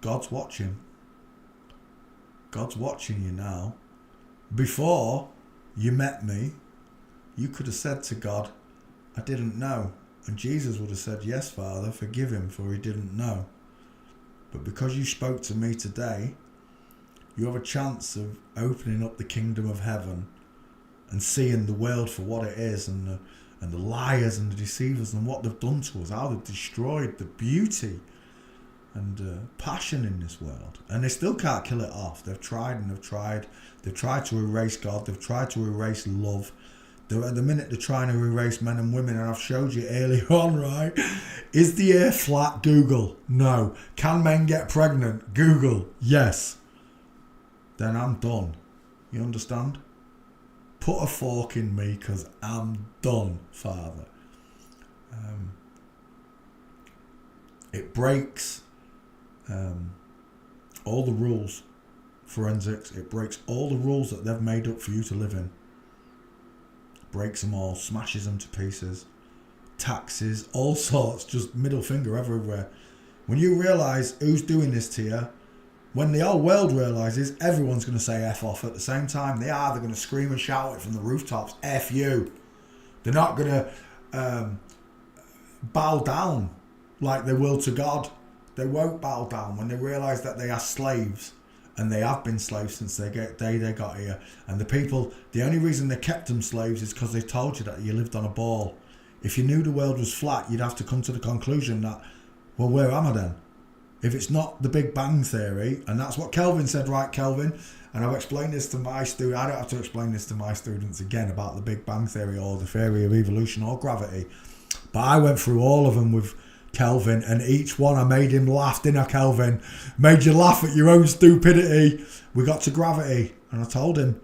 God's watching. God's watching you now. Before you met me, you could have said to God, I didn't know. And Jesus would have said, yes, Father, forgive him, for he didn't know. But because you spoke to me today, you have a chance of opening up the kingdom of heaven and seeing the world for what it is, and the liars and the deceivers and what they've done to us, how they've destroyed the beauty and passion in this world. And they still can't kill it off. They've tried and they've tried. They've tried to erase God. They've tried to erase love. At the minute they're trying to erase men and women, and I've showed you earlier on, right? Is the earth flat? Google. No. Can men get pregnant? Google. Yes. Then I'm done. You understand? Put a fork in me, because I'm done, Father. It breaks all the rules. Forensics. It breaks all the rules that they've made up for you to live in. Breaks them all, smashes them to pieces. Taxes, all sorts, just middle finger everywhere. When you realise who's doing this to you, when the whole world realises, everyone's going to say F off at the same time. They're going to scream and shout it from the rooftops, F you. They're not going to bow down like they will to God. They won't bow down when they realise that they are slaves. And they have been slaves since they got here. And the people, the only reason they kept them slaves is because they told you that you lived on a ball. If you knew the world was flat, you'd have to come to the conclusion that, well, where am I then? If it's not the Big Bang Theory, and that's what Kelvin said, right, Kelvin? And I've explained this to my students. I don't have to explain this to my students again about the Big Bang Theory or the theory of evolution or gravity. But I went through all of them with Kelvin, and each one I made him laugh, didn't I, Kelvin? Made you laugh at your own stupidity. We got to gravity, and I told him,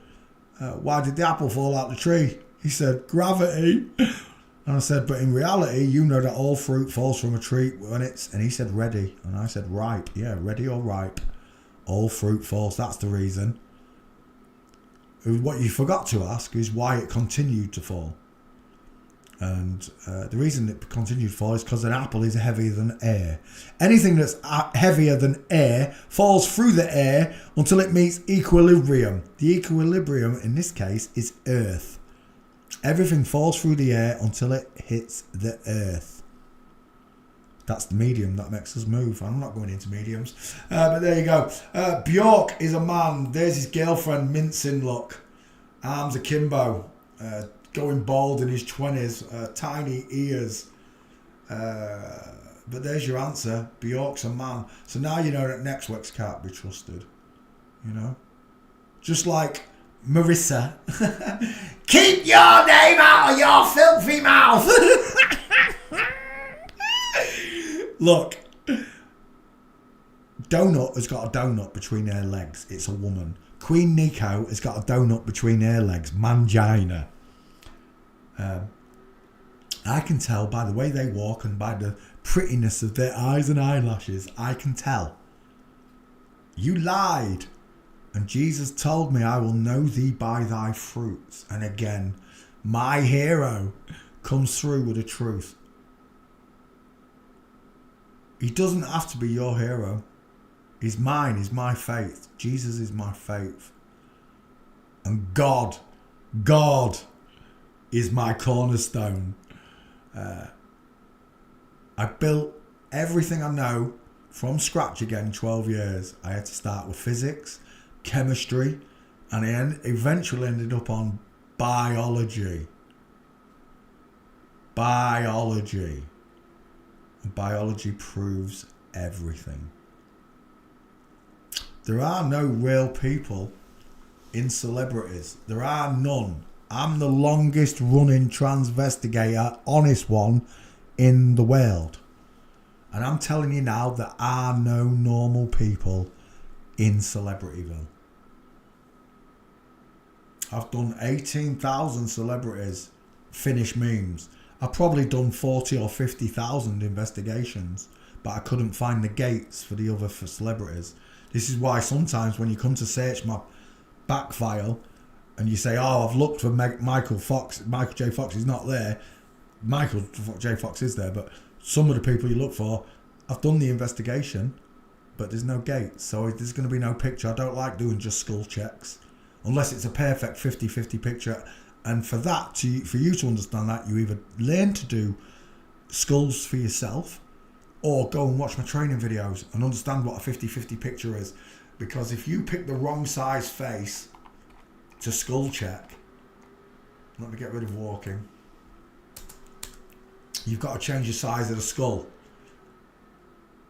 why did the apple fall out the tree? He said, gravity. And I said, but in reality, you know that all fruit falls from a tree when it's, and he said ready, and I said ripe. Yeah, ready or ripe. All fruit falls, that's the reason. What you forgot to ask is why it continued to fall. And the reason it continued to fall is because an apple is heavier than air. Anything that's heavier than air falls through the air until it meets equilibrium. The equilibrium in this case is earth. Everything falls through the air until it hits the earth. That's the medium that makes us move. I'm not going into mediums. But there you go. Bjork is a man. There's his girlfriend mincing, look. Arms akimbo. Going bald in his 20s, tiny ears. But there's your answer. Bjork's a man. So now you know that Nextwex can't be trusted. You know? Just like Marissa. Keep your name out of your filthy mouth! Look. Donut has got a donut between her legs. It's a woman. Queen Nico has got a donut between her legs. Mangina. I can tell by the way they walk and by the prettiness of their eyes and eyelashes. I can tell. You lied. And Jesus told me, I will know thee by thy fruits. And again, my hero comes through with the truth. He doesn't have to be your hero. He's mine. He's my faith. Jesus is my faith. And God is my cornerstone. I built everything I know from scratch again in 12 years. I had to start with physics, chemistry, and I eventually ended up on biology. Biology. And biology proves everything. There are no real people in celebrities. There are none. I'm the longest running transvestigator, honest one, in the world. And I'm telling you now, there are no normal people in Celebrityville. I've done 18,000 celebrities finish memes. I've probably done 40 or 50,000 investigations, but I couldn't find the gates for the other celebrities. This is why sometimes when you come to search my back file and you say, oh, I've looked for Michael J. Fox, he's not there. Michael J. Fox is there, but some of the people you look for, I've done the investigation, but there's no gate, so there's going to be no picture. I don't like doing just skull checks, unless it's a perfect 50-50 picture. And for that, for you to understand that, you either learn to do skulls for yourself, or go and watch my training videos and understand what a 50-50 picture is. Because if you pick the wrong size face to skull check, let me get rid of walking, you've got to change the size of the skull.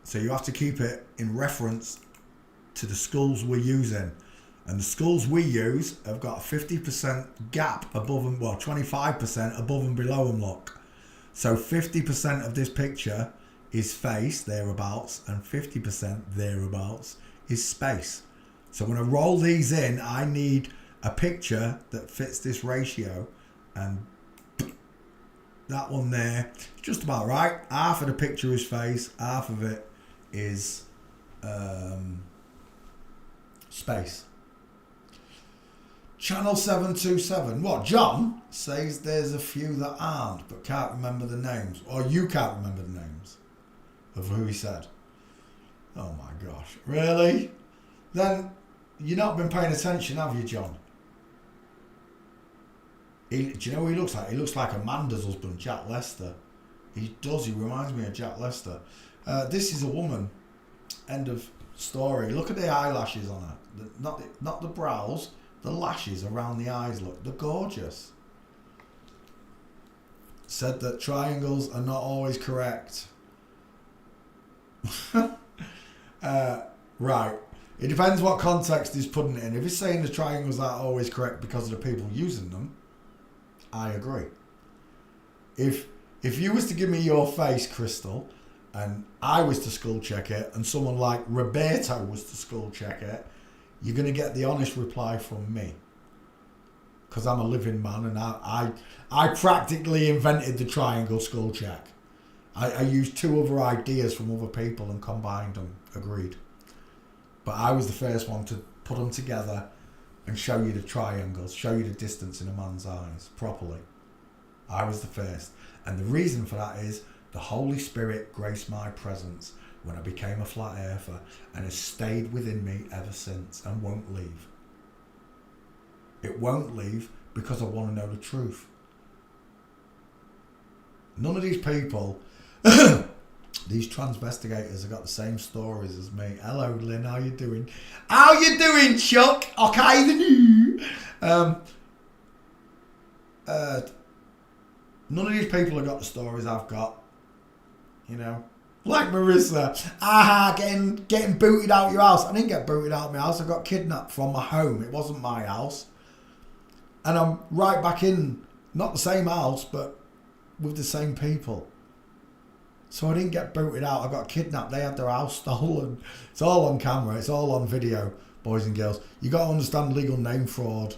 So you have to keep it in reference to the skulls we're using. And the skulls we use have got a 50% gap above them, well, 25% above and below them, look. So 50% of this picture is face, thereabouts, and 50% thereabouts is space. So when I roll these in, I need a picture that fits this ratio, and that one there, just about right. Half of the picture is face, half of it is space. Channel 727. What? John says there's a few that aren't, but can't remember the names. Or you can't remember the names of who he said. Oh my gosh. Really? Then you've not been paying attention, have you, John? Do you know who he looks like? He looks like Amanda's husband, Jack Lester. He does. He reminds me of Jack Lester. This is a woman. End of story. Look at the eyelashes on her. Not the brows. The lashes around the eyes, look. They're gorgeous. Said that triangles are not always correct. Right. It depends what context he's putting it in. If he's saying the triangles aren't always correct because of the people using them, I agree. If you was to give me your face, Crystal, and I was to skull check it, and someone like Roberto was to skull check it, you're going to get the honest reply from me. Because I'm a living man, and I practically invented the triangle skull check. I used two other ideas from other people and combined them. Agreed. But I was the first one to put them together and show you the triangles, show you the distance in a man's eyes properly. I was the first. And the reason for that is the Holy Spirit graced my presence when I became a flat earther, and has stayed within me ever since and won't leave. It won't leave because I want to know the truth. None of these people, these transvestigators, have got the same stories as me. Hello, Lynn, how you doing? How you doing, Chuck? Okay, none of these people have got the stories I've got. You know, like Marissa, getting booted out your house. I didn't get booted out of my house. I got kidnapped from my home. It wasn't my house. And I'm right back in, not the same house, but with the same people. So I didn't get booted out. I got kidnapped. They had their house stolen. It's all on camera. It's all on video, boys and girls. You got to understand legal name fraud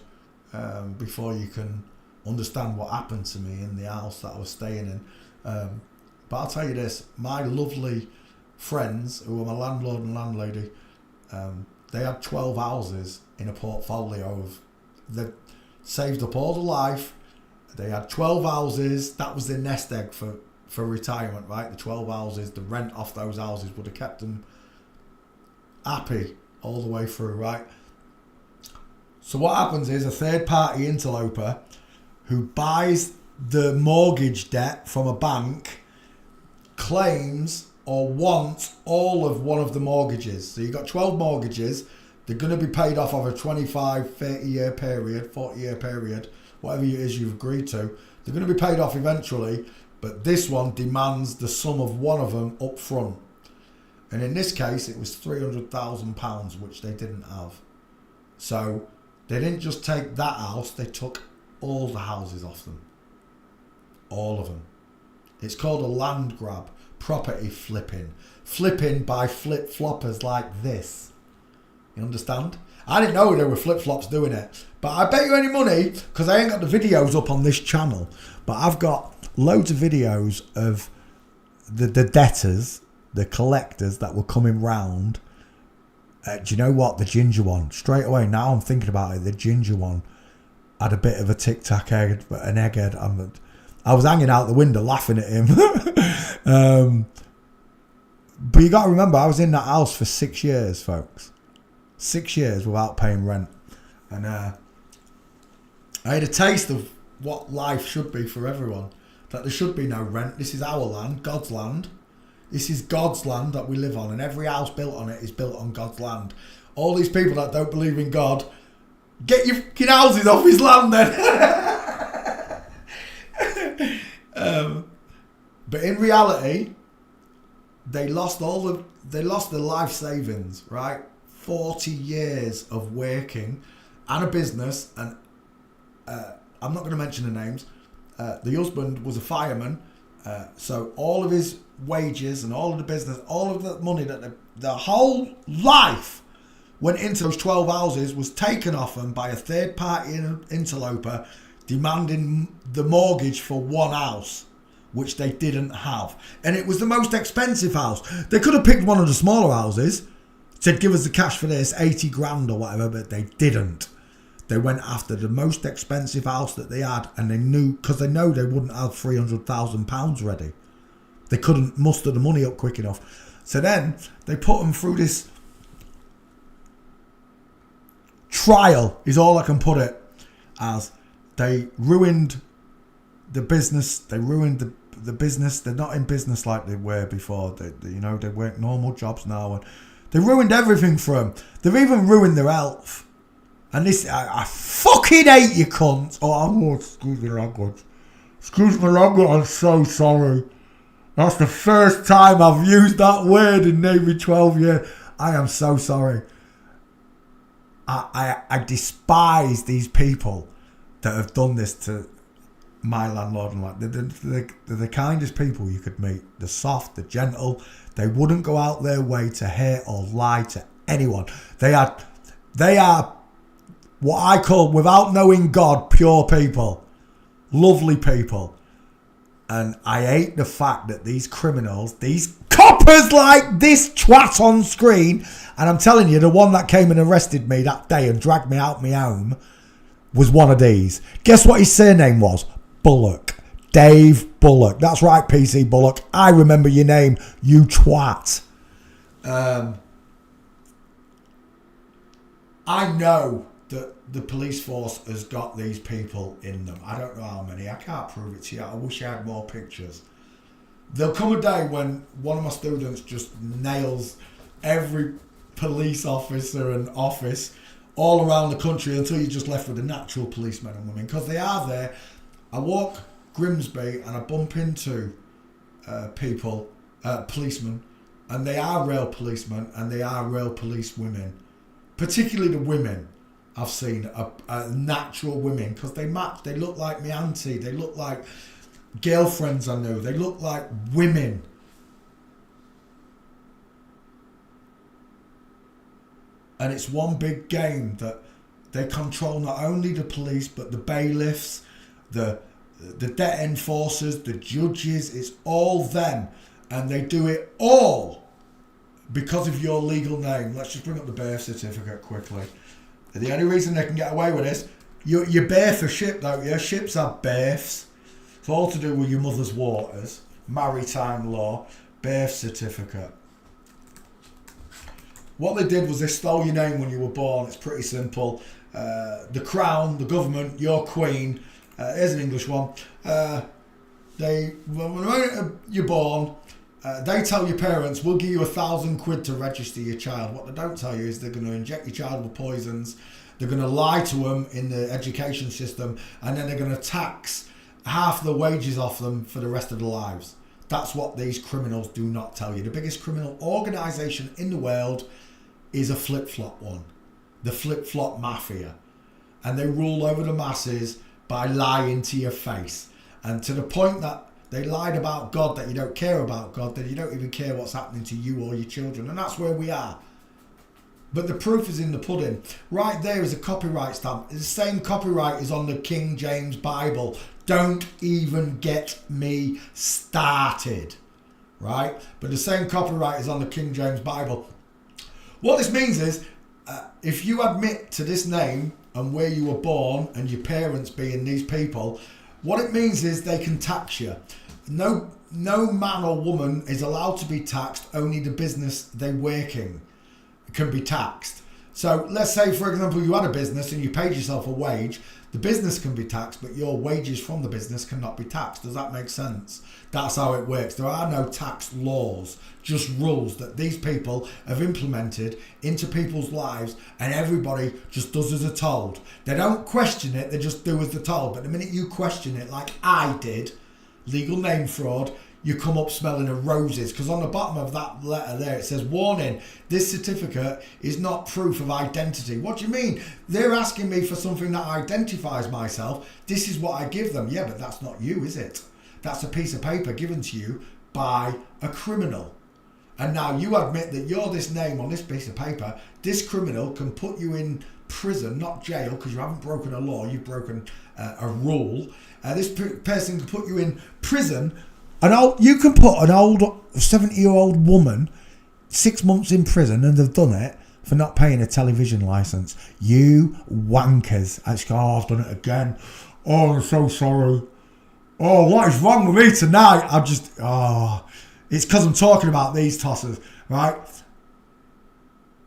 before you can understand what happened to me in the house that I was staying in. But I'll tell you this, my lovely friends, who were my landlord and landlady, they had 12 houses in a portfolio of, they saved up all the life. They had 12 houses. That was their nest egg for retirement, right? The 12 houses, the rent off those houses would have kept them happy all the way through, right? So what happens is a third party interloper who buys the mortgage debt from a bank claims or wants all of one of the mortgages. So you've got 12 mortgages. They're going to be paid off over a 25, 30 year period, 40 year period, whatever it is you've agreed to. They're going to be paid off eventually, but this one demands the sum of one of them up front. And in this case, it was £300,000, which they didn't have. So They didn't just take that house, they took all the houses off them. All of them. It's called a land grab. Property flipping. Flipping by flip-floppers like this. You understand? I didn't know there were flip-flops doing it. But I bet you any money, because I ain't got the videos up on this channel, but I've got loads of videos of the debtors, the collectors that were coming round. Do you know what? The ginger one. Straight away, now I'm thinking about it, the ginger one had a bit of a tic-tac egg, an egghead. I was hanging out the window laughing at him. But you got to remember, I was in that house for 6 years, folks. 6 years without paying rent. And I had a taste of what life should be for everyone. That there should be no rent. This is our land, God's land. This is God's land that we live on. And every house built on it is built on God's land. All these people that don't believe in God, get your fucking houses off his land then. But in reality, they lost their life savings, right? 40 years of working and a business, and I'm not going to mention the names. The husband was a fireman, so all of his wages and all of the business, all of the money that the whole life went into those 12 houses was taken off them by a third party interloper, demanding the mortgage for one house, which they didn't have. And it was the most expensive house. They could have picked one of the smaller houses, said give us the cash for this, 80 grand or whatever, but they didn't. They went after the most expensive house that they had, and they knew, because they know they wouldn't have £300,000 ready. They couldn't muster the money up quick enough. So then they put them through this trial, is all I can put it as. They ruined the business. They ruined the business. They're not in business like they were before. They work normal jobs now, and they ruined everything for them. They've even ruined their health. And this, I fucking hate you, cunt. Oh, excuse me language. Excuse my language. I'm so sorry. That's the first time I've used that word in nearly 12 years. I am so sorry. I despise these people that have done this to my landlord and like. They're the kindest people you could meet. They're soft, they're gentle. They wouldn't go out their way to hurt or lie to anyone. They are what I call, without knowing God, pure people. Lovely people. And I hate the fact that these criminals, these coppers like this twat on screen, and I'm telling you, the one that came and arrested me that day and dragged me out my home was one of these. Guess what his surname was? Bullock. Dave Bullock. That's right, PC Bullock. I remember your name, you twat. I know that the police force has got these people in them. I don't know how many. I can't prove it to you. I wish I had more pictures. There'll come a day when one of my students just nails every police officer and office all around the country until you're just left with the natural policemen and women, because they are there. I walk Grimsby and I bump into policemen, and they are real policemen and they are real police women, particularly the women. I've seen natural women, because they match. They look like my auntie. They look like girlfriends I know. They look like women. And it's one big game that they control not only the police, but the bailiffs, the debt enforcers, the judges. It's all them. And they do it all because of your legal name. Let's just bring up the birth certificate quickly. The only reason they can get away with this, you birth a ship, don't you? Ships have births. It's all to do with your mother's waters. Maritime law, birth certificate. What they did was they stole your name when you were born. It's pretty simple. The Crown, the government, your Queen, here's an English one. When you're born, they tell your parents, we'll give you £1,000 to register your child. What they don't tell you is they're going to inject your child with poisons. They're going to lie to them in the education system, and then they're going to tax half the wages off them for the rest of their lives. That's what these criminals do not tell you. The biggest criminal organisation in the world is a flip-flop one. The flip-flop mafia. and they rule over the masses by lying to your face. And to the point that they lied about God, that you don't care about God, that you don't even care what's happening to you or your children. And that's where we are. But the proof is in the pudding. Right there is a copyright stamp. The same copyright is on the King James Bible. Don't even get me started. Right? But the same copyright is on the King James Bible. What this means is, if you admit to this name and where you were born and your parents being these people, what it means is they can tax you. No man or woman is allowed to be taxed. Only the business they work in can be taxed. So let's say, for example, you had a business and you paid yourself a wage. The business can be taxed, but your wages from the business cannot be taxed. Does that make sense? That's how it works. There are no tax laws, just rules that these people have implemented into people's lives, and everybody just does as they're told. They don't question it, they just do as they're told. But the minute you question it, like I did, legal name fraud, you come up smelling of roses, because on the bottom of that letter there it says, warning, this certificate is not proof of identity. What do you mean? They're asking me for something that identifies myself. This is what I give them. Yeah, but that's not you, is it? That's a piece of paper given to you by a criminal. And now you admit that you're this name on this piece of paper. This criminal can put you in prison, not jail, because you haven't broken a law, you've broken a rule. This person can put you in prison. You can put an old 70-year-old woman 6 months in prison, and they've done it for not paying a television licence. You wankers. Actually, I've done it again. Oh, I'm so sorry. Oh, what is wrong with me tonight? It's because I'm talking about these tossers, right?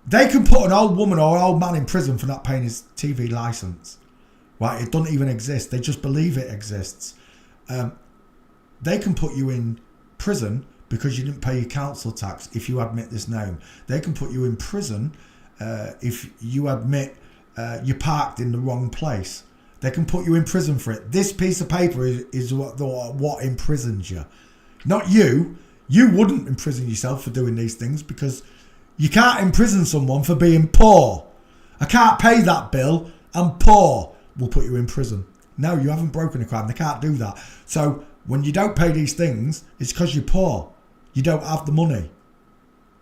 They can put an old woman or an old man in prison for not paying his TV licence. Right? It doesn't even exist. They just believe it exists. They can put you in prison because you didn't pay your council tax if you admit this name. They can put you in prison if you admit you parked in the wrong place. They can put you in prison for it. This piece of paper is what imprisons you. Not you. You wouldn't imprison yourself for doing these things, because you can't imprison someone for being poor. I can't pay that bill. I'm poor. We'll put you in prison. No, you haven't broken a crime. They can't do that. So when you don't pay these things, it's because you're poor. You don't have the money.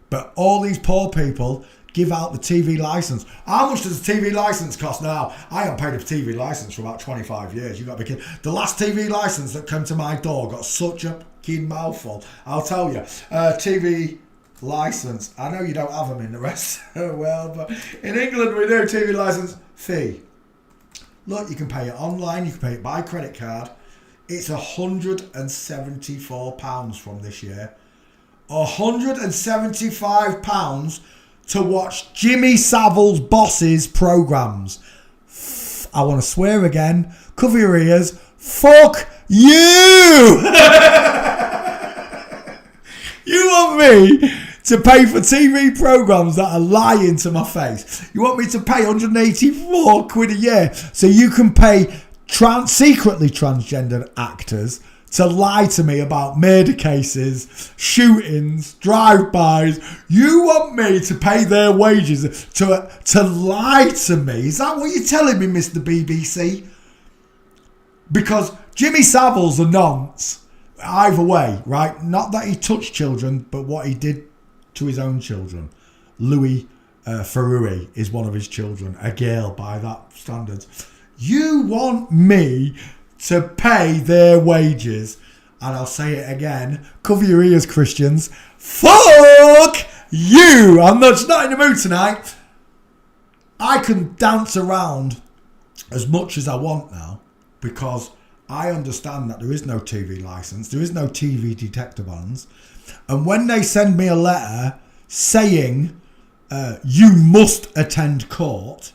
But all these poor people give out the TV licence. How much does a TV licence cost now? I haven't paid a TV licence for about 25 years. You got to be kidding. The last TV licence that came to my door got such a keen mouthful. I'll tell you. TV licence. I know you don't have them in the rest of the world, but in England we do. TV licence fee. Look, you can pay it online. You can pay it by credit card. It's £174 from this year. £175 to watch Jimmy Savile's Bosses programmes. I want to swear again. Cover your ears. Fuck you! You want me to pay for TV programmes that are lying to my face? You want me to pay 184 quid a year so you can pay secretly transgender actors to lie to me about murder cases, shootings, drive-bys? You want me to pay their wages to lie to me? Is that what you're telling me, Mr. BBC? Because Jimmy Savile's a nonce. Either way, right? Not that he touched children, but what he did to his own children. Louis Ferruri is one of his children, a girl by that standards. You want me to pay their wages? And I'll say it again. Cover your ears, Christians. Fuck you! I'm not in the mood tonight. I can dance around as much as I want now, because I understand that there is no TV licence. There is no TV detector bans. And when they send me a letter saying you must attend court,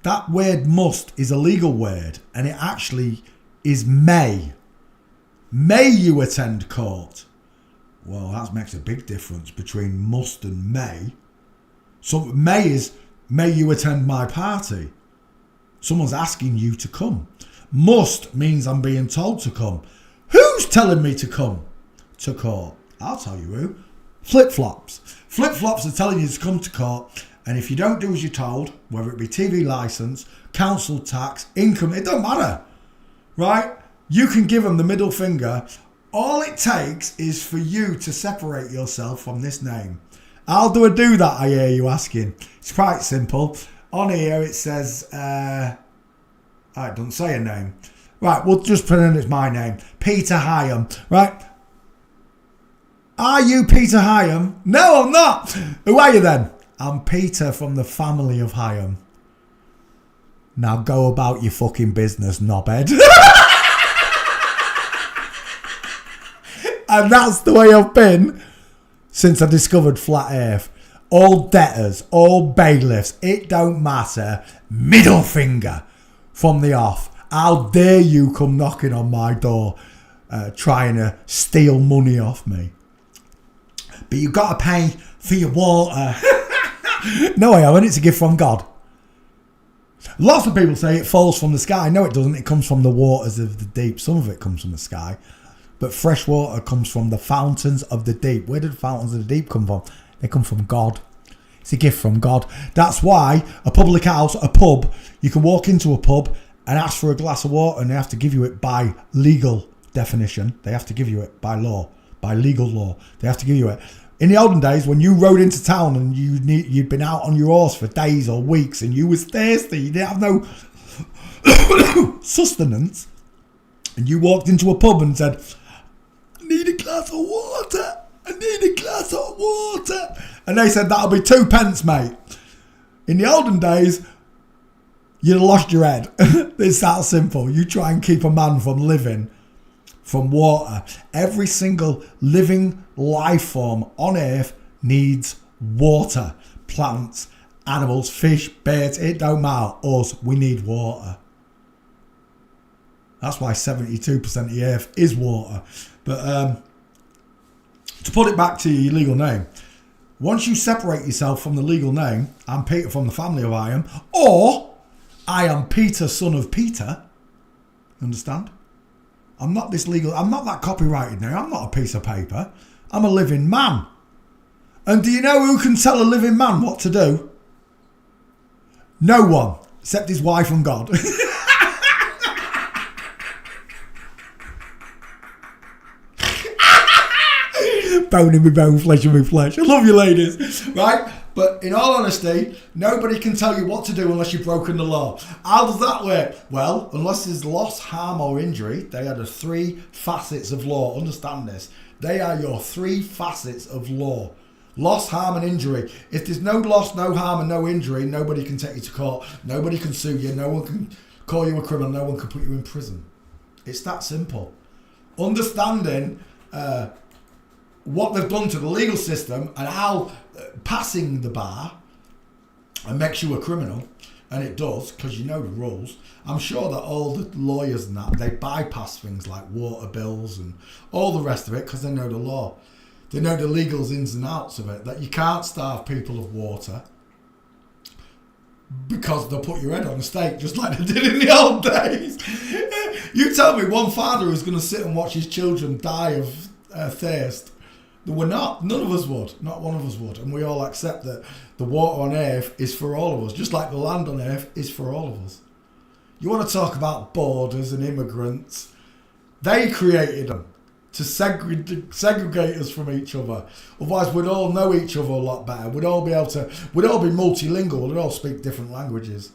that word must is a legal word, and it actually is may. May you attend court? Well, that makes a big difference between must and may. So may is, may you attend my party? Someone's asking you to come. Must means I'm being told to come. Who's telling me to come to court? I'll tell you who. Flip-flops. Flip-flops are telling you to come to court And if you don't do as you're told, whether it be TV licence, council tax, income, it don't matter, right? You can give them the middle finger. All it takes is for you to separate yourself from this name. How do I do that, I hear you asking? It's quite simple. On here it says, it doesn't say a name. Right, we'll just pretend it's my name. Peter Hyam, right? Are you Peter Hyam? No, I'm not. Who are you then? I'm Peter from the family of Hyam. Now go about your fucking business, knobhead. And that's the way I've been since I discovered flat earth. All debtors, all bailiffs, it don't matter. Middle finger from the off. How dare you come knocking on my door trying to steal money off me. But you've got to pay for your water. No, I haven't. It's a gift from God. Lots of people say it falls from the sky. No, it doesn't. It comes from the waters of the deep. Some of it comes from the sky. But fresh water comes from the fountains of the deep. Where did the fountains of the deep come from? They come from God. It's a gift from God. That's why a public house, a pub, you can walk into a pub and ask for a glass of water and they have to give you it by legal definition. They have to give you it by law, by legal law. They have to give you it. In the olden days, when you rode into town and you'd been out on your horse for days or weeks and you was thirsty, you didn't have no sustenance, and you walked into a pub and said, I need a glass of water. I need a glass of water. And they said, that'll be 2 pence, mate. In the olden days, you'd have lost your head. It's that simple. You try and keep a man from living from water. Every single living life form on earth needs water. Plants, animals, fish, birds, it don't matter. Us, we need water. That's why 72% of the earth is water. But to put it back to your legal name, once you separate yourself from the legal name, I'm Peter from the family of I am, or I am Peter, son of Peter. Understand? I'm not that copyrighted now. I'm not a piece of paper. I'm a living man. And do you know who can tell a living man what to do? No one, except his wife and God. Bone in my bone, flesh in my flesh. I love you, ladies. Right? But in all honesty, nobody can tell you what to do unless you've broken the law. How does that work? Well, unless there's loss, harm or injury, they are the 3 facets of law. Understand this. They are your 3 facets of law. Loss, harm and injury. If there's no loss, no harm and no injury, nobody can take you to court. Nobody can sue you. No one can call you a criminal. No one can put you in prison. It's that simple. Understanding what they've done to the legal system and how passing the bar and makes you a criminal, and it does because you know the rules. I'm sure that all the lawyers and that, they bypass things like water bills and all the rest of it because they know the law. They know the legals ins and outs of it, that you can't starve people of water because they'll put your head on a stake just like they did in the old days. You tell me one father who's going to sit and watch his children die of thirst. We're not. None of us would. Not one of us would. And we all accept that the water on earth is for all of us, just like the land on earth is for all of us. You want to talk about borders and immigrants? They created them to segregate us from each other. Otherwise, we'd all know each other a lot better. We'd all be multilingual. We'd all speak different languages.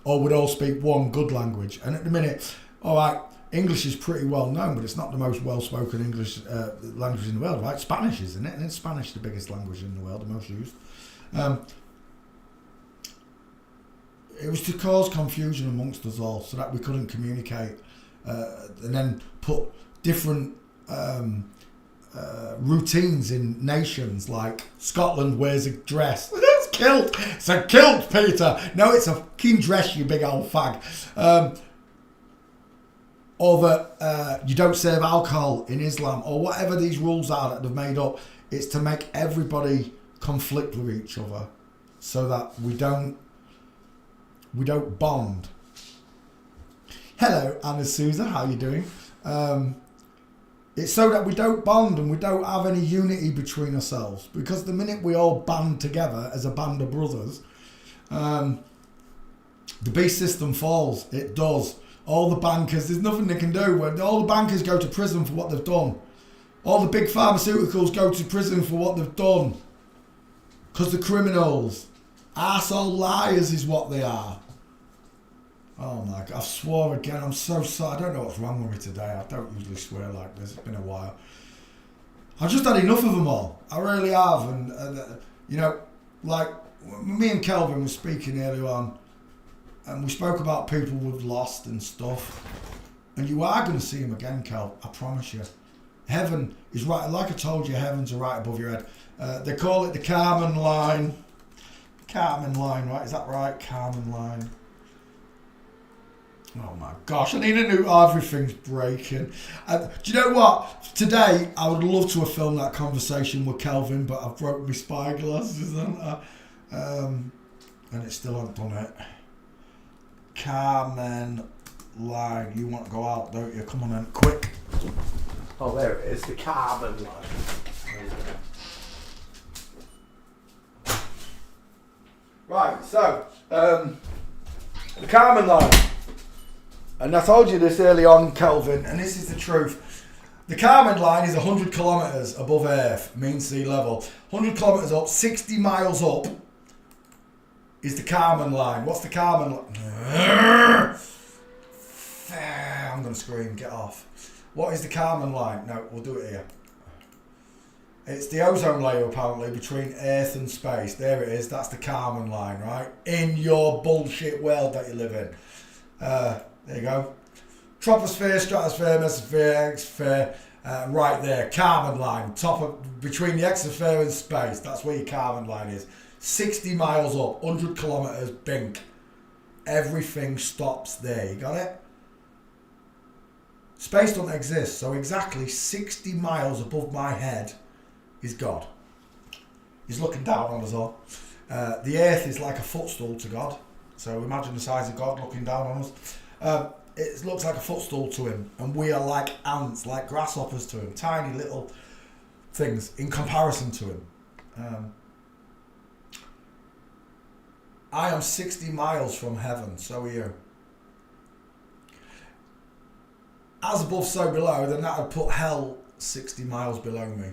Or we'd all speak one good language. And at the minute, all right, English is pretty well known, but it's not the most well-spoken English language in the world, right? Spanish, isn't it? And it's Spanish, the biggest language in the world, the most used. It was to cause confusion amongst us all so that we couldn't communicate and then put different routines in nations, like Scotland wears a dress. It's kilt. It's a kilt, Peter. No, it's a fucking dress, you big old fag. Or that you don't serve alcohol in Islam, or whatever these rules are that they've made up. It's to make everybody conflict with each other so that we don't bond. Hello, Anna Souza, how you doing? It's so that we don't bond and we don't have any unity between ourselves, because the minute we all band together as a band of brothers, The beast system falls. It does. All the bankers, there's nothing they can do. When all the bankers go to prison for what they've done. All the big pharmaceuticals go to prison for what they've done. Because they're criminals. Arsehole liars is what they are. Oh my God, I've swore again. I'm so sorry. I don't know what's wrong with me today. I don't usually swear like this. It's been a while. I've just had enough of them all. I really have. And, you know, like me and Kelvin were speaking earlier on. And we spoke about people we've lost and stuff. And you are going to see them again, Kel. I promise you. Heaven is right. Like I told you, heavens are right above your head. They call it the Kármán line. Kármán line, right? Is that right? Kármán line. Oh my gosh, I need a new... everything's breaking. Do you know what? Today, I would love to have filmed that conversation with Kelvin, but I've broke my spyglasses, haven't I? And it still hasn't done it. Kármán line. You want to go out, don't you? Come on then, quick. Oh, there it is, the Kármán line. Right, so, the Kármán line. And I told you this early on, Kelvin, and this is the truth. The Kármán line is 100 kilometres above Earth, mean sea level. 100 kilometres up, 60 miles up is the Kármán line. What's the Kármán line? I'm going to scream, get off. What is the Kármán line? No, we'll do it here. It's the ozone layer, apparently, between Earth and space. There it is, that's the Kármán line, right? In your bullshit world that you live in. There you go. Troposphere, stratosphere, mesosphere, exosphere, right there. Kármán line, between the exosphere and space. That's where your Kármán line is. 60 miles up, 100 kilometres, bink. Everything stops there. You got it? Space doesn't exist, so exactly 60 miles above my head is God. He's looking down on us all. The earth is like a footstool to God. So imagine the size of God looking down on us. It looks like a footstool to him, and we are like ants, like grasshoppers to him, tiny little things in comparison to him. I am 60 miles from heaven, so are you. As above, so below, then that would put hell 60 miles below me.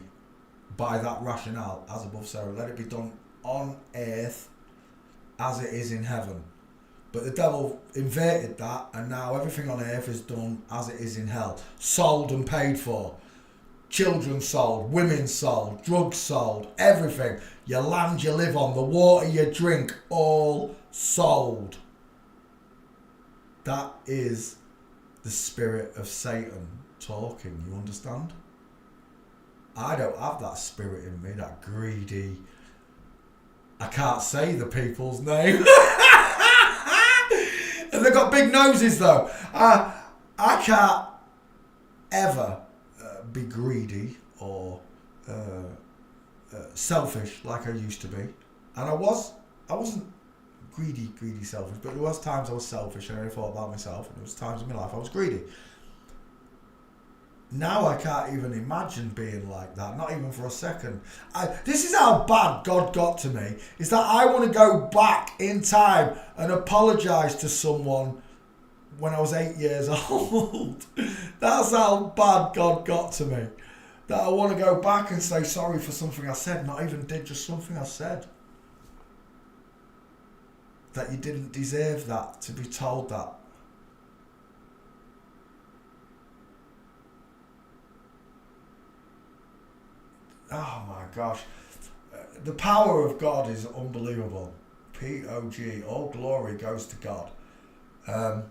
By that rationale, as above, so let it be done on earth as it is in heaven. But the devil inverted that, and now everything on earth is done as it is in hell. Sold and paid for. Children sold, women sold, drugs sold, everything. Your land you live on, the water you drink, all sold. That is the spirit of Satan talking, you understand? I don't have that spirit in me, that greedy... I can't say the people's name. And they've got big noses though. I can't ever be greedy or selfish like I used to be. And I wasn't greedy, selfish, but there was times I was selfish and I thought about myself, and there was times in my life I was greedy. Now I can't even imagine being like that, not even for a second. This is how bad God got to me, is that I want to go back in time and apologise to someone when I was 8 years old. That's how bad God got to me. That I want to go back and say sorry for something I said, not even did, just something I said. That you didn't deserve that, to be told that. Oh my gosh. The power of God is unbelievable. P-O-G, all glory goes to God. And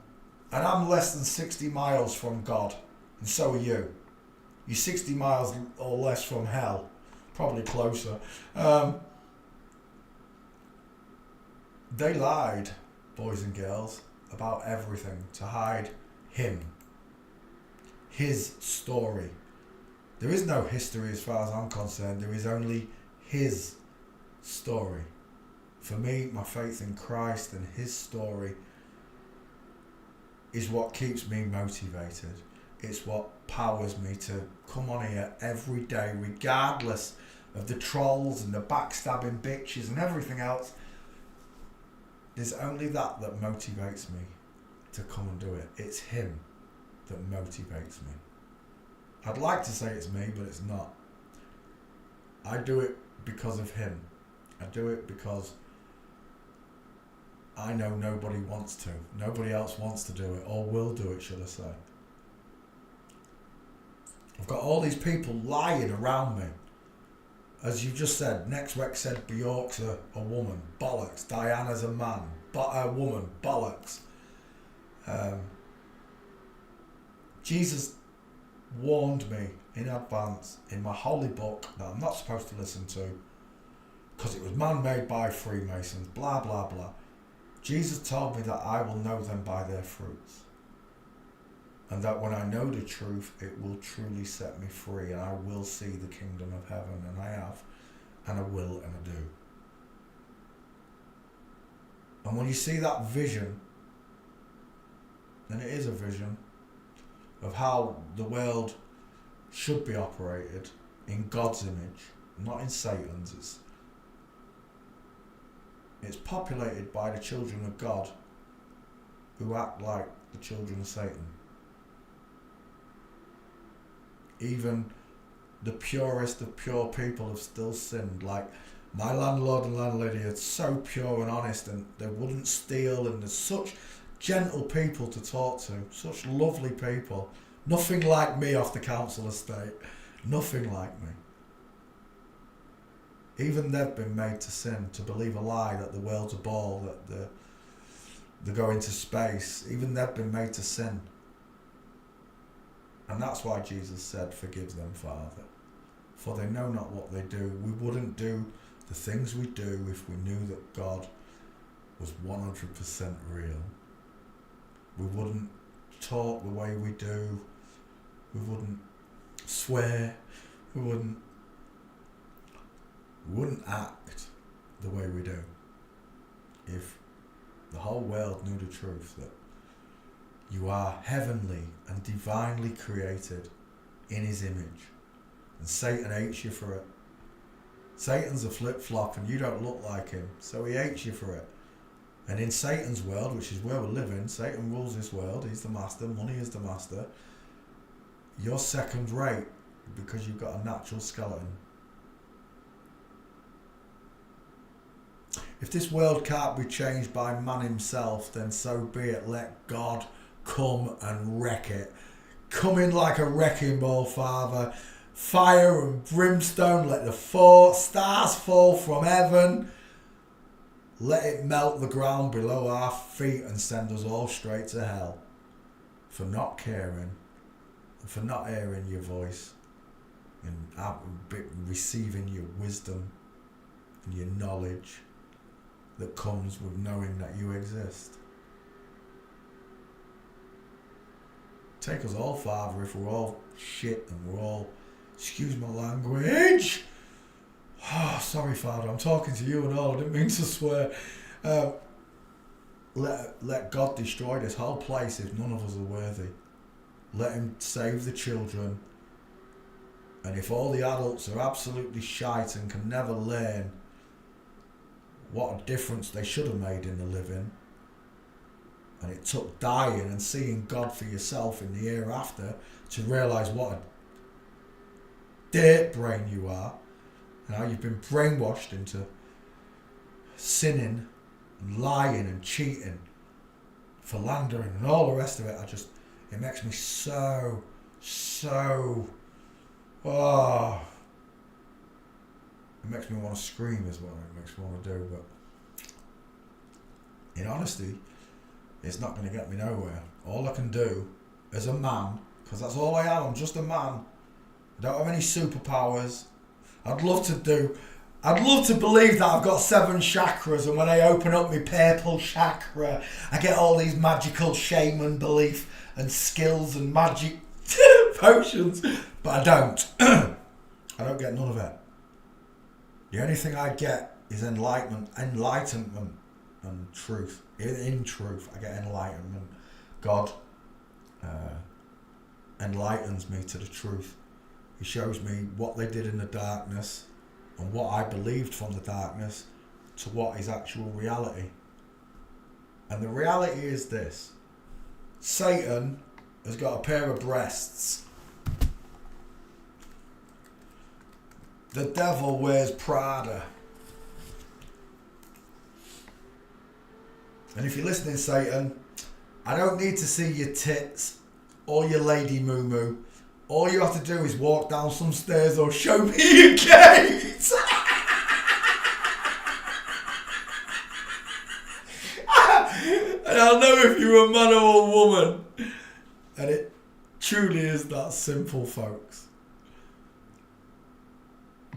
I'm less than 60 miles from God, and so are you. You're 60 miles or less from hell, probably closer. They lied, boys and girls, about everything to hide him, his story. There is no history as far as I'm concerned. There is only his story. For me, my faith in Christ and his story is what keeps me motivated. It's what powers me to come on here every day, regardless of the trolls and the backstabbing bitches and everything else. there's only that motivates me to come and do it. It's him that motivates me. I'd like to say it's me, but it's not. I do it because of him. I do it because I know nobody wants to. Nobody else wants to do it, or will do it, should I say. I've got all these people lying around me. As you just said, Next Week said Bjork's a woman. Bollocks. Diana's a man. A woman. Bollocks. Jesus warned me in advance in my holy book that I'm not supposed to listen to because it was man-made by Freemasons, blah, blah, blah. Jesus told me that I will know them by their fruits. And that when I know the truth, it will truly set me free and I will see the kingdom of heaven. And I have, and I will, and I do. And when you see that vision, and it is a vision, of how the world should be operated in God's image, not in Satan's. It's populated by the children of God who act like the children of Satan. Even the purest of pure people have still sinned. Like my landlord and landlady are so pure and honest, and they wouldn't steal, and they're such gentle people to talk to, such lovely people. Nothing like me off the council estate. Nothing like me. Even they've been made to sin, to believe a lie that the world's a ball, that they go into space. Even they've been made to sin. And that's why Jesus said, forgive them, Father, for they know not what they do. We wouldn't do the things we do if we knew that God was 100% real. We wouldn't talk the way we do. We wouldn't swear. We wouldn't act the way we do if the whole world knew the truth that you are heavenly and divinely created in his image, and Satan hates you for it. Satan's a flip-flop and you don't look like him, so he hates you for it. And in Satan's world, which is where we live in, Satan rules this world, he's the master, money is the master. You're second rate because you've got a natural skeleton. If this world can't be changed by man himself, then so be it. Let God come and wreck it. Come in like a wrecking ball, Father. Fire and brimstone, let the stars fall from heaven. Let it melt the ground below our feet and send us all straight to hell for not caring and for not hearing your voice and receiving your wisdom and your knowledge that comes with knowing that you exist. Take us all, Father, if we're all shit and we're all, excuse my language. Oh, sorry, Father, I'm talking to you and all, I didn't mean to swear. Let God destroy this whole place if none of us are worthy. Let him save the children. And if all the adults are absolutely shite and can never learn what a difference they should have made in the living, and it took dying and seeing God for yourself in the hereafter to realise what a dirt brain you are, and how you've been brainwashed into sinning and lying and cheating, philandering and all the rest of it. It makes me so, it makes me want to scream as well. It makes me want to do, but in honesty, it's not going to get me nowhere. All I can do as a man, because that's all I am, I'm just a man. I don't have any superpowers. I'd love to believe that I've got 7 chakras, and when I open up my purple chakra, I get all these magical shaman belief and skills and magic potions, but I don't. I don't get none of it. The only thing I get is enlightenment and truth. In truth, I get enlightenment. God enlightens me to the truth. He shows me what they did in the darkness and what I believed from the darkness to what is actual reality. And the reality is this. Satan has got a pair of breasts. The devil wears Prada. And if you're listening, Satan, I don't need to see your tits or your lady moo-moo. All you have to do is walk down some stairs or show me your gate. And I'll know if you're a man or a woman. And it truly is that simple, folks.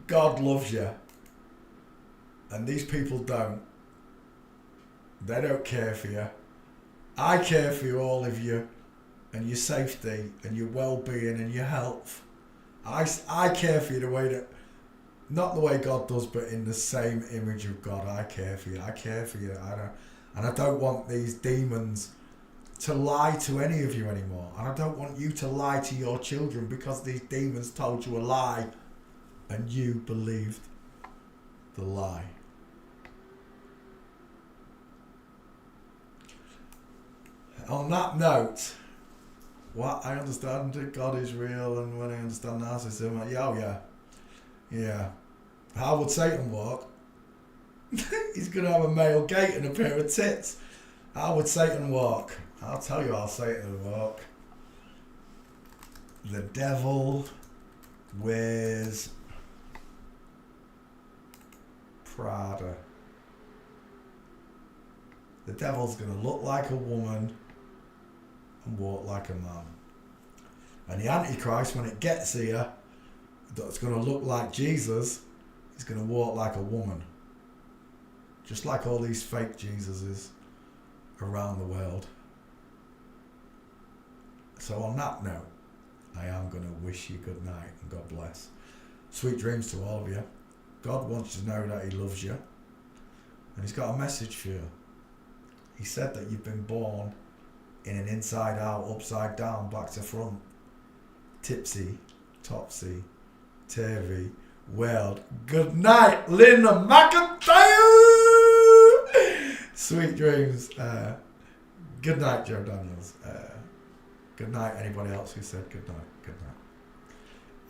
God loves you. And these people don't. They don't care for you. I care for you, all of you, and your safety and your well-being and your health. I care for you the way that, not the way God does, but in the same image of God. I care for you. I care for you. And I don't want these demons to lie to any of you anymore. And I don't want you to lie to your children because these demons told you a lie and you believed the lie. On that note, what I understand that God is real, and when I understand narcissism, yeah. How would Satan walk? He's going to have a male gait and a pair of tits. How would Satan walk? I'll tell you how Satan would walk. The devil wears Prada. The devil's going to look like a woman and walk like a man. And the Antichrist, when it gets here, that's going to look like Jesus, is going to walk like a woman. Just like all these fake Jesuses around the world. So on that note, I am going to wish you good night and God bless. Sweet dreams to all of you. God wants you to know that he loves you. And he's got a message for you. He said that you've been born in an inside out, upside down, back to front, tipsy, topsy, turvy world. Good night, Linda McIntyre! Sweet dreams. Good night, Joe Daniels. Good night, anybody else who said good night. Good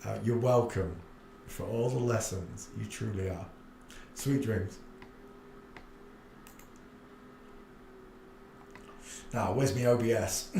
night. You're welcome for all the lessons. You truly are. Sweet dreams. Now, where's my OBS?